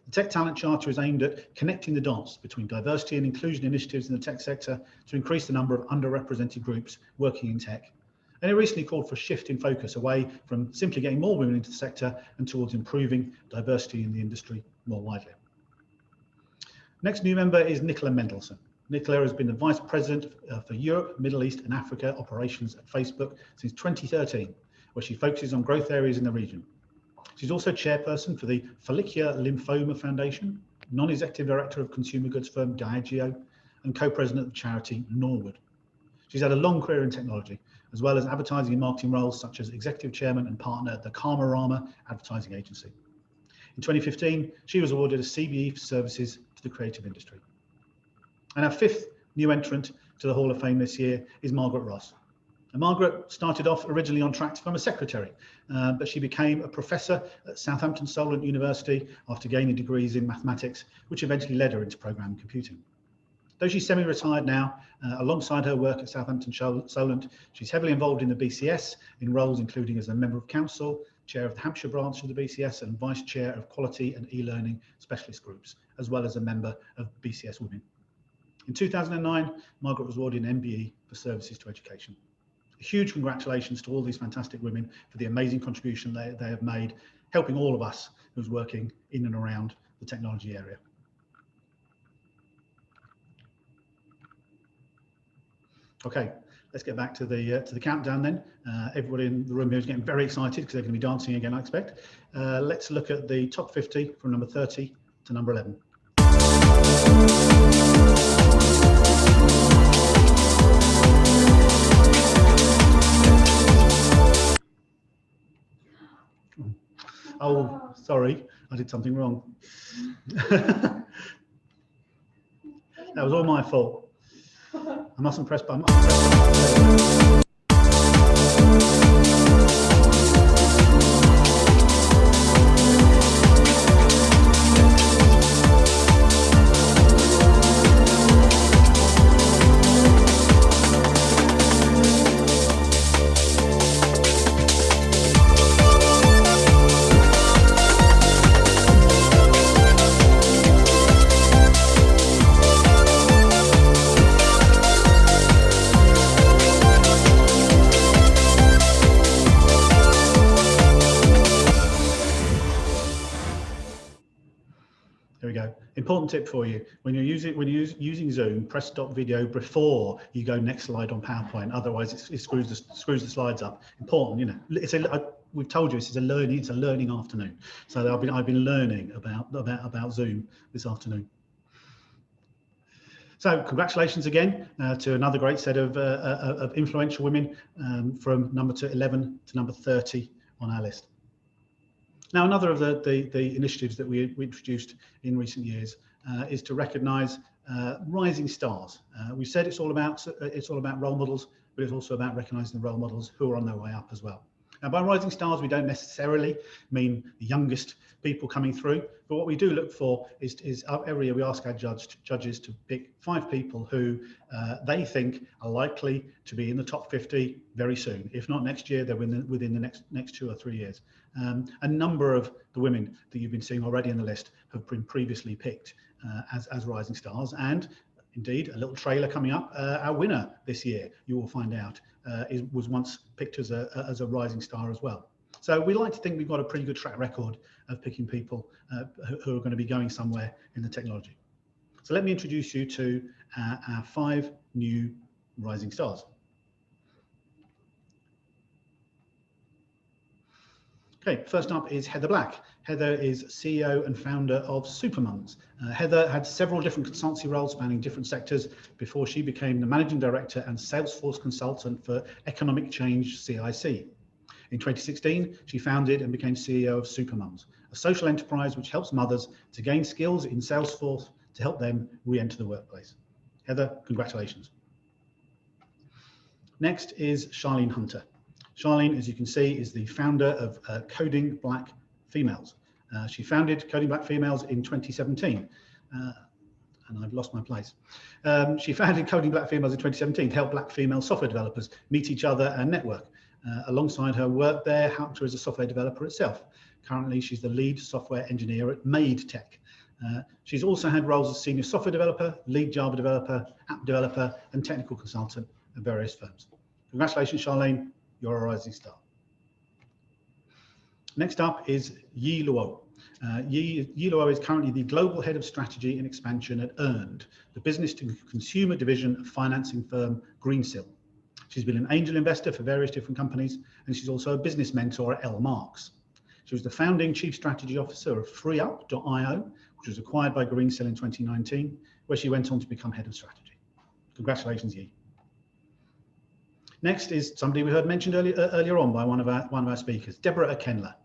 The Tech Talent Charter is aimed at connecting the dots between diversity and inclusion initiatives in the tech sector to increase the number of underrepresented groups working in tech. And it recently called for a shift in focus away from simply getting more women into the sector and towards improving diversity in the industry more widely. Next new member is Nicola Mendelsohn. Nicola has been the Vice President for Europe, Middle East and Africa operations at Facebook since 2013, where she focuses on growth areas in the region. She's also chairperson for the Follicular Lymphoma Foundation, non-executive director of consumer goods firm Diageo, and co-president of the charity Norwood. She's had a long career in technology, as well as advertising and marketing roles such as executive chairman and partner at the Karmarama advertising agency. In 2015, she was awarded a CBE for services to the creative industry. And our 5th new entrant to the Hall of Fame this year is Margaret Ross. And Margaret started off originally on track to become a secretary, but she became a professor at Southampton Solent University after gaining degrees in mathematics, which eventually led her into programming computing. Though she's semi-retired now, alongside her work at Southampton Solent, she's heavily involved in the BCS in roles including as a member of council, chair of the Hampshire branch of the BCS, and vice chair of quality and e-learning specialist groups, as well as a member of BCS Women. In 2009, Margaret was awarded an MBE for services to education. A huge congratulations to all these fantastic women for the amazing contribution they have made, helping all of us who's working in and around the technology area. Okay, let's get back to the countdown then. Everybody in the room here is getting very excited because they're going to be dancing again, I expect. Let's look at the top 50 from number 30 to number 11. Oh, sorry, I did something wrong. That was all my fault. I mustn't press button. Important tip for you: when you're using Zoom, press stop video before you go next slide on PowerPoint. Otherwise, it screws the slides up. Important, you know. We've told you this is a learning afternoon. So I've been learning about Zoom this afternoon. So congratulations again to another great set of influential women from number 11 to number 30 on our list. Now, another of the initiatives that we introduced in recent years is to recognise rising stars. We said it's all about role models, but it's also about recognising the role models who are on their way up as well. Now, by rising stars, we don't necessarily mean the youngest people coming through, but what we do look for is every year we ask our judges to pick 5 people who they think are likely to be in the top 50 very soon. If not next year, they're within the next 2 or 3 years. A number of the women that you've been seeing already in the list have been previously picked as rising stars, and indeed a little trailer coming up. Our winner this year, you will find out, was once picked as a rising star as well. So we like to think we've got a pretty good track record of picking people who are going to be going somewhere in the technology. So let me introduce you to our 5 new rising stars. Okay, first up is Heather Black. Heather is CEO and founder of Supermums. Heather had several different consultancy roles spanning different sectors before she became the managing director and Salesforce consultant for Economic Change CIC. In 2016, she founded and became CEO of Supermums, a social enterprise which helps mothers to gain skills in Salesforce to help them re-enter the workplace. Heather, congratulations. Next is Charlene Hunter. Charlene, as you can see, is the founder of Coding Black Females. She founded Coding Black Females in 2017. And I've lost my place. She founded Coding Black Females in 2017 to help Black female software developers meet each other and network. Alongside her work there, helped her as a software developer itself. Currently, she's the lead software engineer at Made Tech. She's also had roles as senior software developer, lead Java developer, app developer, and technical consultant at various firms. Congratulations, Charlene, you're a rising star. Next up is Yi Luo. Yi Luo is currently the Global Head of Strategy and Expansion at Earned, the business to consumer division of financing firm Greensill. She's been an angel investor for various different companies, and she's also a business mentor at L Marks. She was the founding chief strategy officer of FreeUp.io, which was acquired by Greensill in 2019, where she went on to become head of strategy. Congratulations, Yi. Next is somebody we heard mentioned earlier on by one of our speakers, Deborah Akenla.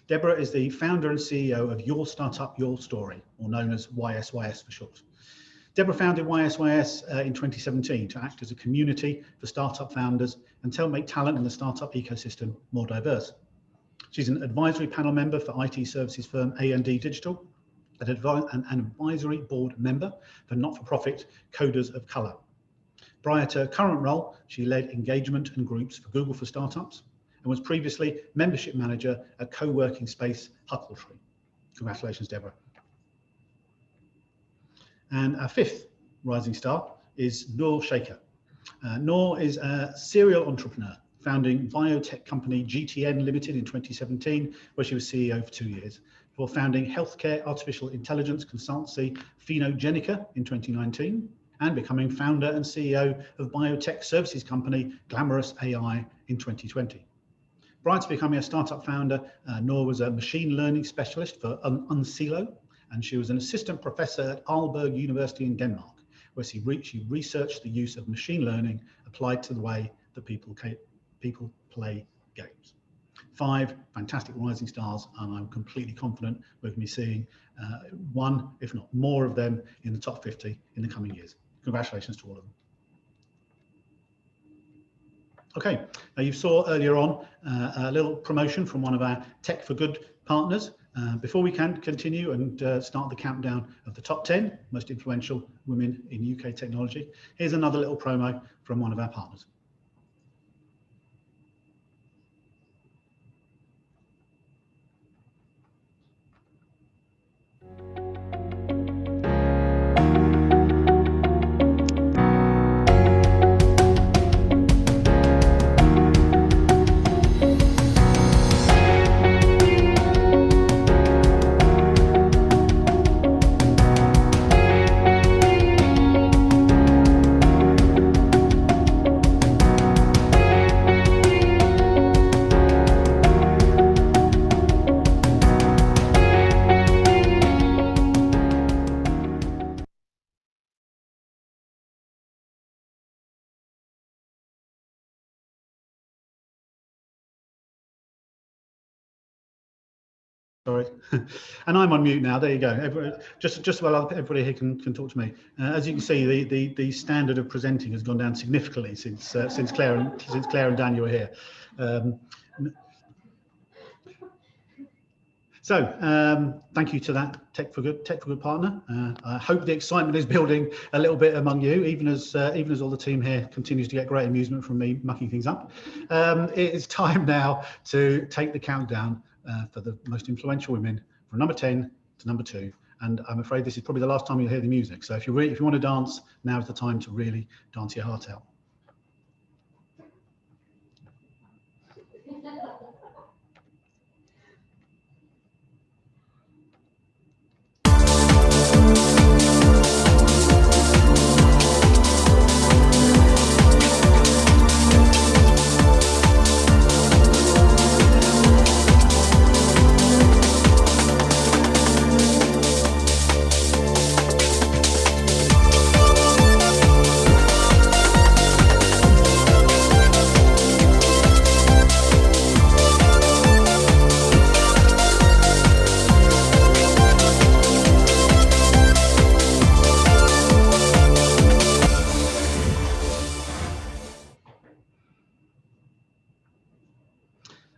Deborah is the founder and CEO of Your Startup, Your Story, or known as YSYS for short. Deborah founded YSYS in 2017 to act as a community for startup founders and to help make talent in the startup ecosystem more diverse. She's an advisory panel member for IT services firm A&D Digital, an advisory board member for not-for-profit Coders of Color. Prior to her current role, she led engagement and groups for Google for Startups and was previously membership manager at co-working space Huckletree. Congratulations, Deborah. And our 5th rising star is Noor Shaker. Noor is a serial entrepreneur, founding biotech company GTN Limited in 2017, where she was CEO for 2 years, before founding healthcare artificial intelligence consultancy Phenogenica in 2019, and becoming founder and CEO of biotech services company Glamorous AI in 2020. Prior to becoming a startup founder, Noor was a machine learning specialist for Unsilo, and she was an assistant professor at Aalborg University in Denmark, where she researched the use of machine learning applied to the way that people play games. 5 fantastic rising stars, and I'm completely confident we're going to be seeing one, if not more of them in the top 50 in the coming years. Congratulations to all of them. Okay, now you saw earlier on a little promotion from one of our Tech for Good partners. Before we can continue and start the countdown of the top 10 most influential women in UK technology, here's another little promo from one of our partners. Sorry, and I'm on mute now. There you go. Everybody, just while everybody here can talk to me. As you can see, the standard of presenting has gone down significantly since Claire and Daniel were here. So thank you to that Tech for Good partner. I hope the excitement is building a little bit among you, even as all the team here continues to get great amusement from me mucking things up. It is time now to take the countdown for the most influential women from number 10 to number 2. And I'm afraid this is probably the last time you'll hear the music. So if you want to dance, now is the time to really dance your heart out.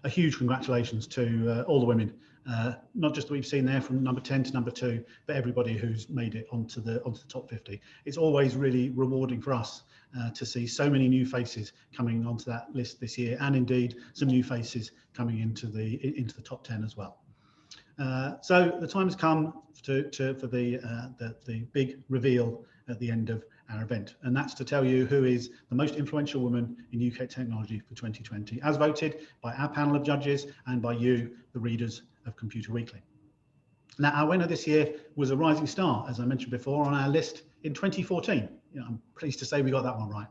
A huge congratulations to all the women, not just that we've seen there from number 10 to number 2, but everybody who's made it onto the top 50. It's always really rewarding for us to see so many new faces coming onto that list this year, and indeed some new faces coming into the top 10 as well. So the time has come for the big reveal at the end of our event, and that's to tell you who is the most influential woman in UK technology for 2020, as voted by our panel of judges and by you, the readers of Computer Weekly. Now, our winner this year was a rising star, as I mentioned before, on our list in 2014. I'm pleased to say we got that one right.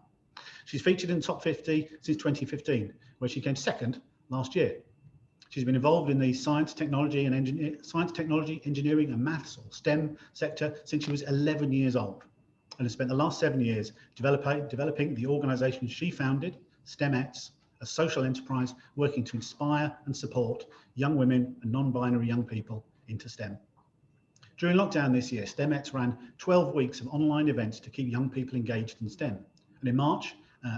She's featured in the top 50 since 2015, where she came second last year. She's been involved in the science, technology, engineering, and maths, or STEM sector since she was 11 years old, and has spent the last 7 years developing the organisation she founded, STEMettes, a social enterprise working to inspire and support young women and non-binary young people into STEM. During lockdown this year, STEMettes ran 12 weeks of online events to keep young people engaged in STEM. And in March,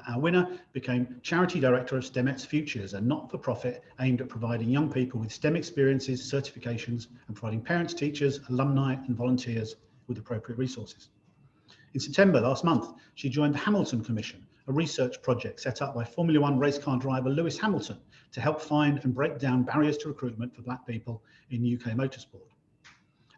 our winner became Charity Director of STEMettes Futures, a not-for-profit aimed at providing young people with STEM experiences, certifications, and providing parents, teachers, alumni, and volunteers with appropriate resources. In September last month, she joined the Hamilton Commission, a research project set up by Formula One race car driver Lewis Hamilton to help find and break down barriers to recruitment for Black people in UK motorsport.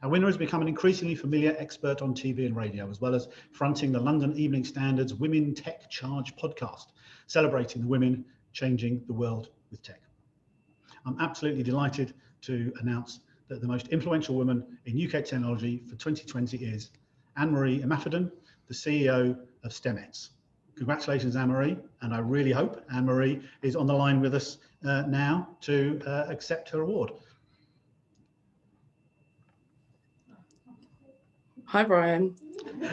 Our winner has become an increasingly familiar expert on TV and radio, as well as fronting the London Evening Standard's Women Tech Charge podcast, celebrating the women changing the world with tech. I'm absolutely delighted to announce that the most influential woman in UK technology for 2020 is Anne-Marie Imafidon, the CEO of STEMettes. Congratulations, Anne-Marie, and I really hope Anne-Marie is on the line with us now to accept her award. Hi, Brian.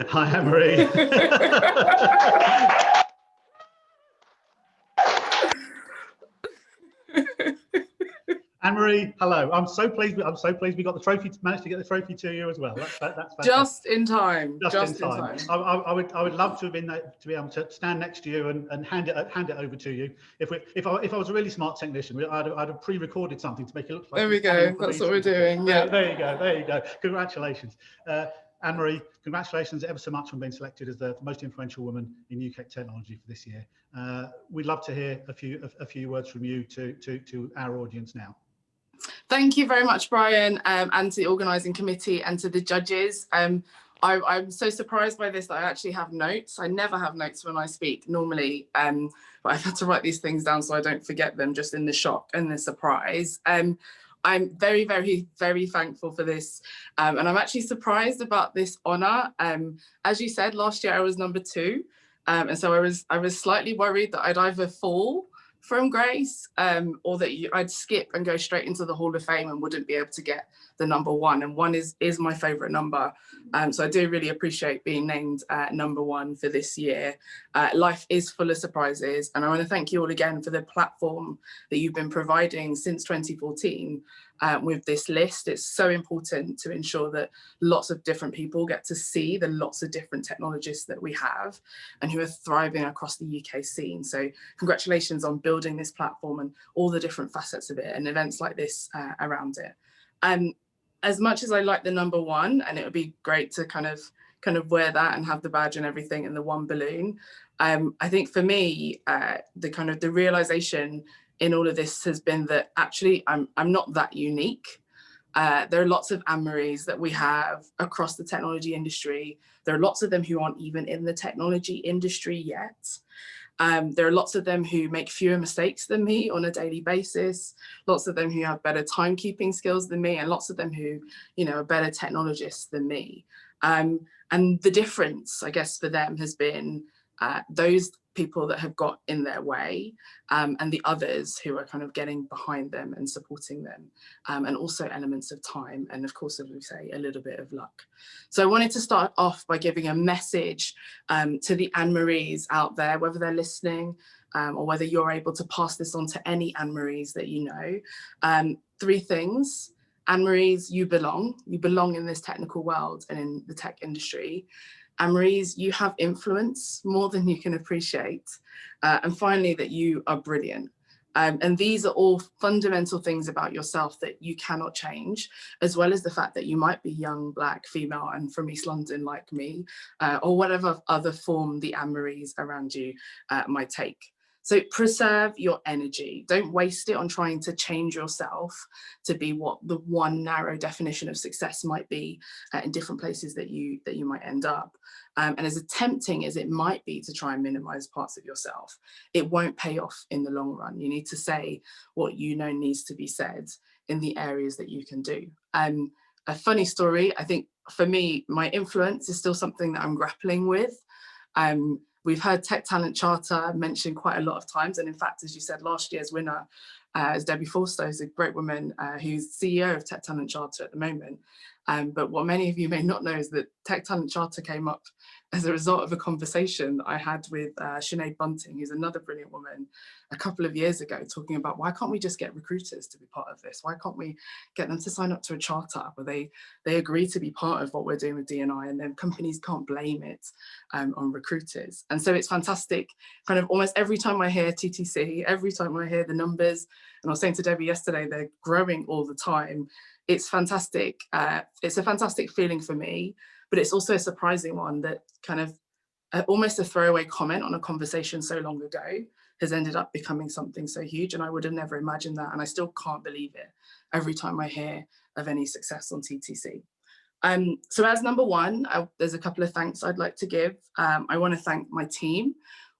Hi, Anne-Marie. Anne-Marie, hello. I'm so pleased we got the trophy. Managed to get the trophy to you as well. That's fantastic. Just in time. Just in time. I would love to have been there, to be able to stand next to you and hand it over to you. If I was a really smart technician, I'd have pre-recorded something to make it look like. There we go. That's what we're doing. Yeah. There you go. Congratulations. Anne-Marie, congratulations ever so much on being selected as the most influential woman in UK technology for this year. We'd love to hear a few words from you to our audience now. Thank you very much, Brian, and to the organising committee and to the judges. I'm so surprised by this that I actually have notes. I never have notes when I speak normally, but I've had to write these things down so I don't forget them just in the shock and the surprise. I'm very, very, very thankful for this. And I'm actually surprised about this honour. As you said, last year I was number 2. And so I was slightly worried that I'd either fall from grace or that I'd skip and go straight into the Hall of Fame and wouldn't be able to get the number 1. And 1 is my favourite number. So I do really appreciate being named number 1 for this year. Life is full of surprises. And I want to thank you all again for the platform that you've been providing since 2014 with this list. It's so important to ensure that lots of different people get to see the lots of different technologists that we have and who are thriving across the UK scene. So congratulations on building this platform and all the different facets of it and events like this around it. As much as I like the number one, and it would be great to kind of wear that and have the badge and everything in the one balloon, I think for me, the realization in all of this has been that actually I'm not that unique. There are lots of Anne-Maries that we have across the technology industry. There are lots of them who aren't even in the technology industry yet. There are lots of them who make fewer mistakes than me on a daily basis, lots of them who have better timekeeping skills than me, and lots of them who, are better technologists than me. And the difference, I guess, for them has been those people that have got in their way and the others who are kind of getting behind them and supporting them, and also elements of time and, of course, as we say, a little bit of luck. So I wanted to start off by giving a message to the Anne-Maries out there, whether they're listening or whether you're able to pass this on to any Anne-Maries that you know. 3 things. Anne-Maries, you belong in this technical world and in the tech industry. Anne-Maries, you have influence more than you can appreciate. And finally, that you are brilliant. And these are all fundamental things about yourself that you cannot change, as well as the fact that you might be young, Black, female, and from East London like me, or whatever other form the Anne-Maries around you might take. So preserve your energy. Don't waste it on trying to change yourself to be what the one narrow definition of success might be in different places that you might end up. And as tempting as it might be to try and minimize parts of yourself, it won't pay off in the long run. You need to say what you know needs to be said in the areas that you can do. A funny story, I think for me, my influence is still something that I'm grappling with. We've heard Tech Talent Charter mentioned quite a lot of times. And in fact, as you said, last year's winner is Debbie Forster, who's a great woman who's CEO of Tech Talent Charter at the moment. But what many of you may not know is that Tech Talent Charter came up as a result of a conversation that I had with Sinead Bunting, who's another brilliant woman, a couple of years ago, talking about why can't we just get recruiters to be part of this? Why can't we get them to sign up to a charter where they agree to be part of what we're doing with D&I, and then companies can't blame it on recruiters. And so it's fantastic, kind of almost every time I hear TTC, every time I hear the numbers, and I was saying to Debbie yesterday, they're growing all the time. It's fantastic. It's a fantastic feeling for me, but it's also a surprising one that kind of almost a throwaway comment on a conversation so long ago has ended up becoming something so huge. And I would have never imagined that. And I still can't believe it every time I hear of any success on TTC. So as number one, there's a couple of thanks I'd like to give. I want to thank my team,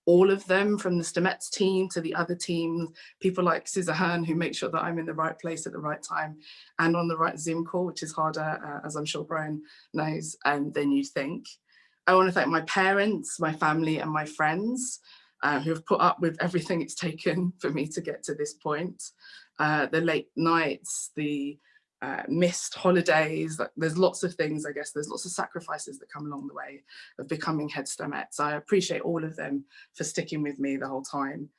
all of them, from the Stemets team to the other teams, people like Suzanne, who make sure that I'm in the right place at the right time and on the right Zoom call, which is harder, as I'm sure Brian knows, than you think. I want to thank my parents, my family, and my friends who have put up with everything it's taken for me to get to this point. The late nights, the missed holidays, there's lots of things, I guess, there's lots of sacrifices that come along the way of becoming head Stemets. I appreciate all of them for sticking with me the whole time.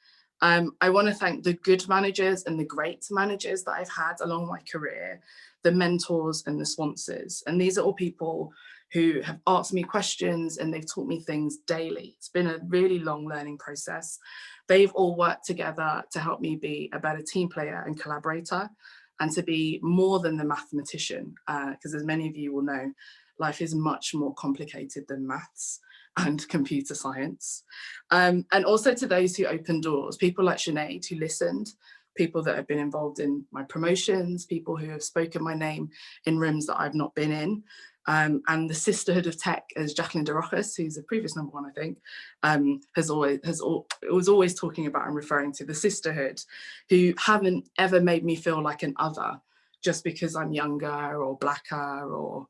I want to thank the good managers and the great managers that I've had along my career, the mentors and the sponsors. And these are all people who have asked me questions and they've taught me things daily. It's been a really long learning process. They've all worked together to help me be a better team player and collaborator, and to be more than the mathematician, because as many of you will know, life is much more complicated than maths and computer science. And also to those who opened doors, people like Sinead who listened, people that have been involved in my promotions, people who have spoken my name in rooms that I've not been in, and the sisterhood of tech, as Jacqueline de Rojas, who's a previous number one, I think, was always talking about and referring to, the sisterhood, who haven't ever made me feel like an other just because I'm younger or blacker or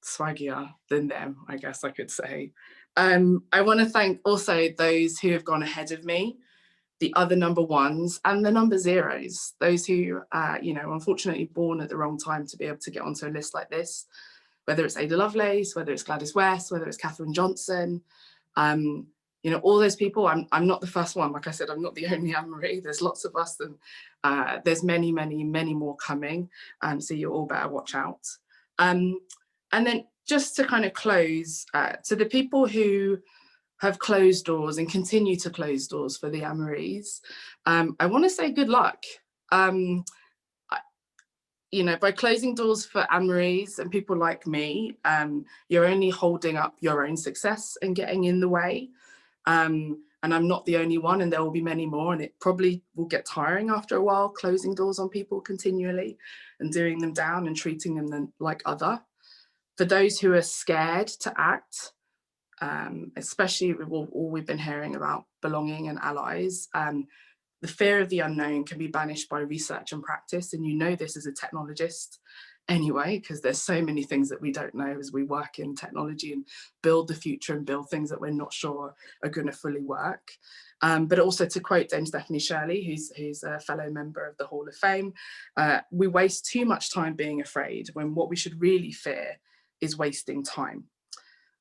swaggier than them, I guess I could say. I want to thank also those who have gone ahead of me, the other number ones and the number zeros, those who, unfortunately born at the wrong time to be able to get onto a list like this, whether it's Ada Lovelace, whether it's Gladys West, whether it's Catherine Johnson. You know, all those people, I'm not the first one. Like I said, I'm not the only Anne-Marie. There's lots of us, and there's many, many, many more coming. So you all better watch out. And then just to kind of close, to the people who have closed doors and continue to close doors for the Anne-Maries, I want to say good luck. You know, by closing doors for Anne-Maries and people like me, you're only holding up your own success and getting in the way. And I'm not the only one, and there will be many more, and it probably will get tiring after a while, closing doors on people continually and doing them down and treating them like other. For those who are scared to act, especially with all we've been hearing about belonging and allies, the fear of the unknown can be banished by research and practice. And you know this as a technologist anyway, because there's so many things that we don't know as we work in technology and build the future and build things that we're not sure are going to fully work. But also, to quote Dame Stephanie Shirley, who's a fellow member of the Hall of Fame, we waste too much time being afraid when what we should really fear is wasting time.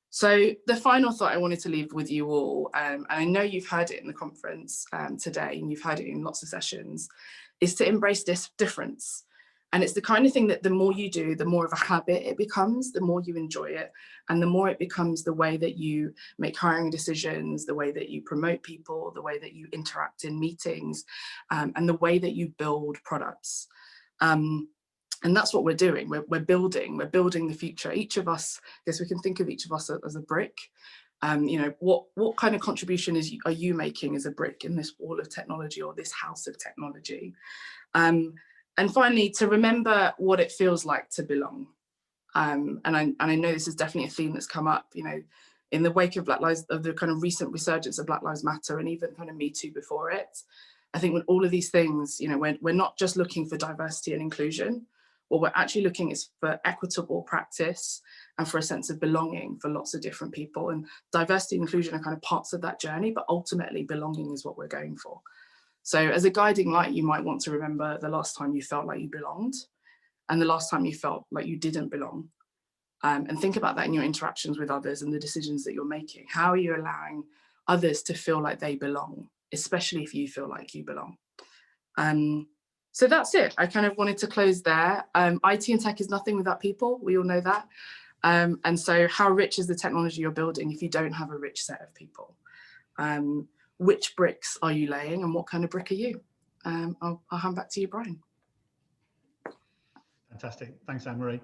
So the final thought I wanted to leave with you all, and I know you've heard it in the conference today, and you've heard it in lots of sessions, is to embrace this difference. And it's the kind of thing that the more you do, the more of a habit it becomes, the more you enjoy it, and the more it becomes the way that you make hiring decisions, the way that you promote people, the way that you interact in meetings, and the way that you build products. And that's what we're doing. We're building the future. Each of us, I guess we can think of each of us as a brick. You know, what kind of contribution are you making as a brick in this wall of technology or this house of technology? And finally, to remember what it feels like to belong. And I know this is definitely a theme that's come up, you know, in the wake of Black Lives, of the kind of recent resurgence of Black Lives Matter, and even kind of Me Too before it. I think with all of these things, you know, we're not just looking for diversity and inclusion. What we're actually looking is for equitable practice and for a sense of belonging for lots of different people. And diversity and inclusion are kind of parts of that journey, but ultimately belonging is what we're going for. So as a guiding light, you might want to remember the last time you felt like you belonged and the last time you felt like you didn't belong. And think about that in your interactions with others and the decisions that you're making. How are you allowing others to feel like they belong, especially if you feel like you belong? So that's it. I kind of wanted to close there. IT and tech is nothing without people. We all know that. And so how rich is the technology you're building if you don't have a rich set of people? Which bricks are you laying and what kind of brick are you? I'll hand back to you, Brian. Fantastic. Thanks, Anne-Marie.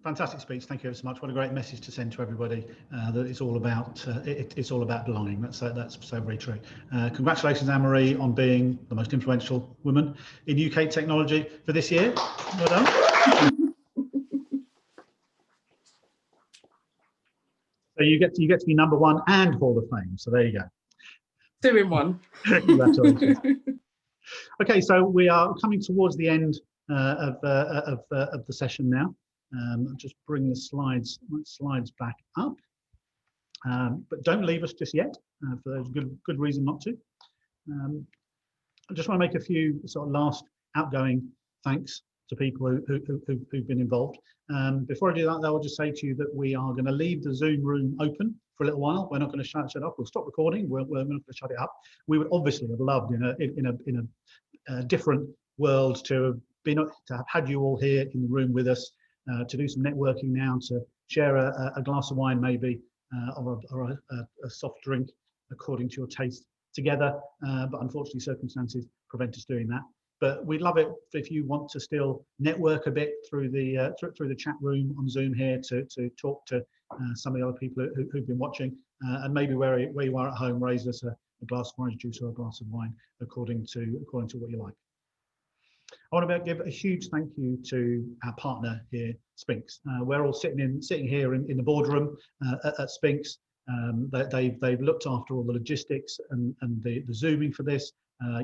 Fantastic speech. Thank you ever so much. What a great message to send to everybody, that it's all about it's all about belonging. That's so very true. Congratulations, Anne-Marie, on being the most influential woman in UK technology for this year. Well done. So you get to be #1 and Hall of Fame. So there you go. 2 in 1. Congratulations. Okay, so we are coming towards the end of the session now. I'll just bring the slides back up, but don't leave us just yet. For those good reason not to. I just want to make a few sort of last outgoing thanks to people who've been involved. Before I do that, though, I'll just say to you that we are going to leave the Zoom room open for a little while. We're not going to shut it off. We'll stop recording. We're not going to shut it up. We would obviously have loved in a different world to have had you all here in the room with us, to do some networking now, to share a glass of wine maybe, or a soft drink according to your taste together. But unfortunately, circumstances prevent us doing that. But we'd love it if you want to still network a bit through the chat room on Zoom here to talk to some of the other people who've been watching, and maybe where you are at home, raise us a glass of orange juice or a glass of wine according to what you like. I want to give a huge thank you to our partner here, Spinks. We're all sitting here in the boardroom at Spinks. They've looked after all the logistics and the zooming for this.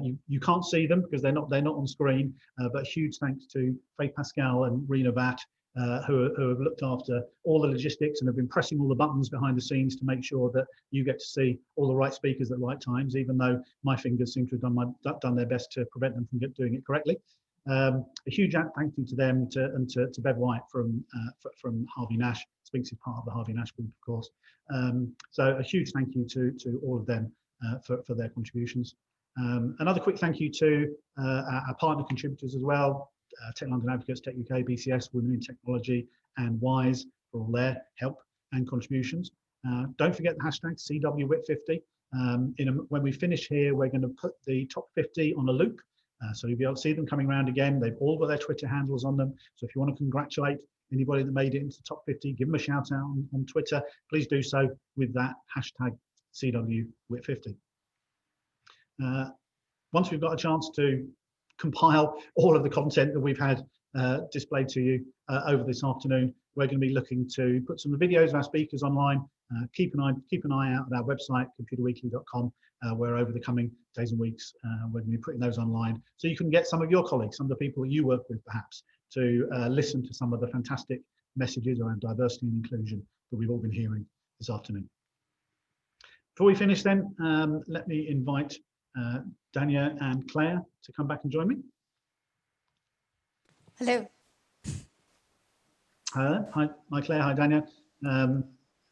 You can't see them because they're not on screen. But huge thanks to Faith Pascal and Rena Vatt, who have looked after all the logistics and have been pressing all the buttons behind the scenes to make sure that you get to see all the right speakers at the right times, even though my fingers seem to have done their best to prevent them from doing it correctly. A huge thank you to them and to Bev White from Harvey Nash. Spinks is part of the Harvey Nash group, of course. So a huge thank you to all of them for their contributions. Another quick thank you to our partner contributors as well, Tech London Advocates, Tech UK, BCS, Women in Technology, and WISE for all their help and contributions. Don't forget the hashtag CWWhip50. When we finish here, we're going to put the top 50 on a loop. So you'll be able to see them coming around again. They've all got their Twitter handles on them. So if you want to congratulate anybody that made it into the top 50, give them a shout out on Twitter. Please do so with that hashtag CWWhip50. Once we've got a chance to compile all of the content that we've had displayed to you over this afternoon, we're going to be looking to put some of the videos of our speakers online. Keep an eye out at our website, computerweekly.com, where over the coming days and weeks, we're going to be putting those online. So you can get some of your colleagues, some of the people that you work with perhaps, to listen to some of the fantastic messages around diversity and inclusion that we've all been hearing this afternoon. Before we finish then, let me invite Dania and Claire to come back and join me. Hello. Hi Claire, hi Dania.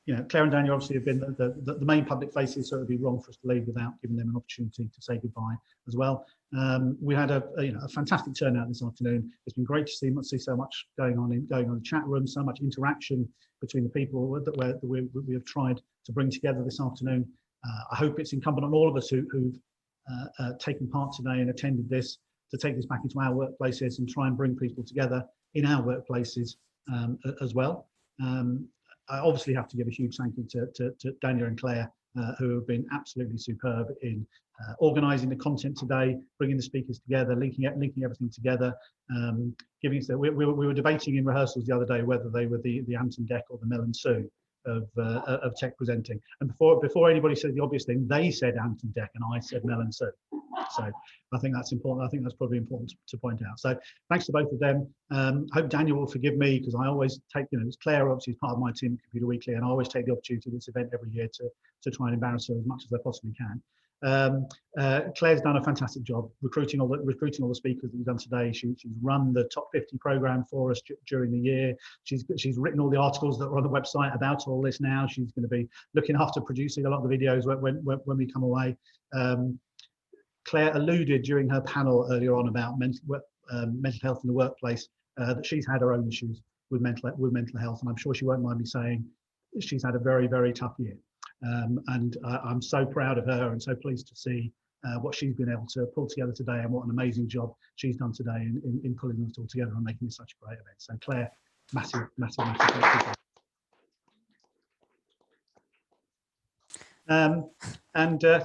You know, Claire and Dania obviously have been the main public faces, so it would be wrong for us to leave without giving them an opportunity to say goodbye as well. We had a fantastic turnout this afternoon. It's been great to see so much going on in the chat room, so much interaction between the people that we have tried to bring together this afternoon. I hope it's incumbent on all of us who've taken part today and attended this to take this back into our workplaces and try and bring people together in our workplaces as well. I obviously have to give a huge thank you to Dania and Claire, who have been absolutely superb in organising the content today, bringing the speakers together, linking everything together. We were debating in rehearsals the other day whether they were the Ant and Dec or the Mel and Sue of tech presenting. And before anybody said the obvious thing, they said Ant and Dec and I said Mel and Sue. So I think that's important. I think that's probably important to point out. So thanks to both of them. Hope Daniel will forgive me because I always take, Claire obviously is part of my team at Computer Weekly, and I always take the opportunity of this event every year to try and embarrass her as much as I possibly can. Claire's done a fantastic job recruiting all the speakers that we've done today. She's run the top 50 program for us during the year. She's written all the articles that are on the website about all this now. She's going to be looking after producing a lot of the videos when we come away. Claire alluded during her panel earlier on about mental health in the workplace, that she's had her own issues with mental health, and I'm sure she won't mind me saying she's had a very, very tough year. And I'm so proud of her and so pleased to see what she's been able to pull together today, and what an amazing job she's done today in pulling it all together and making it such a great event. So Claire, massive thank you.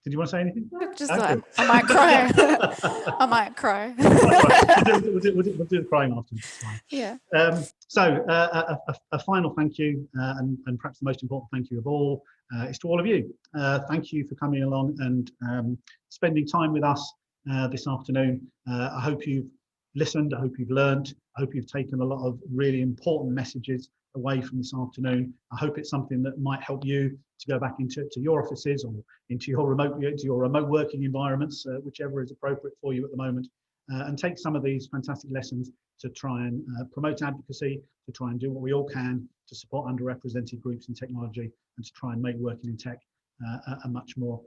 Did you want to say anything? Just okay. like, I might cry. I might cry. We'll do the crying afterwards. Yeah. So a final thank you, and perhaps the most important thank you of all, is to all of you. Thank you for coming along and spending time with us this afternoon. I hope you've listened. I hope you've learned. I hope you've taken a lot of really important messages away from this afternoon. I hope it's something that might help you to go back into your offices or into your remote working environments, whichever is appropriate for you at the moment, and take some of these fantastic lessons to try and promote advocacy, to try and do what we all can to support underrepresented groups in technology, and to try and make working in tech a much more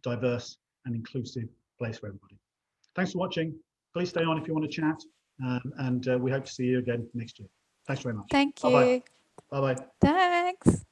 diverse and inclusive place for everybody. Thanks for watching. Please stay on if you want to chat, and we hope to see you again next year. Thanks very much. Thank you. Bye-bye. Bye-bye. Thanks.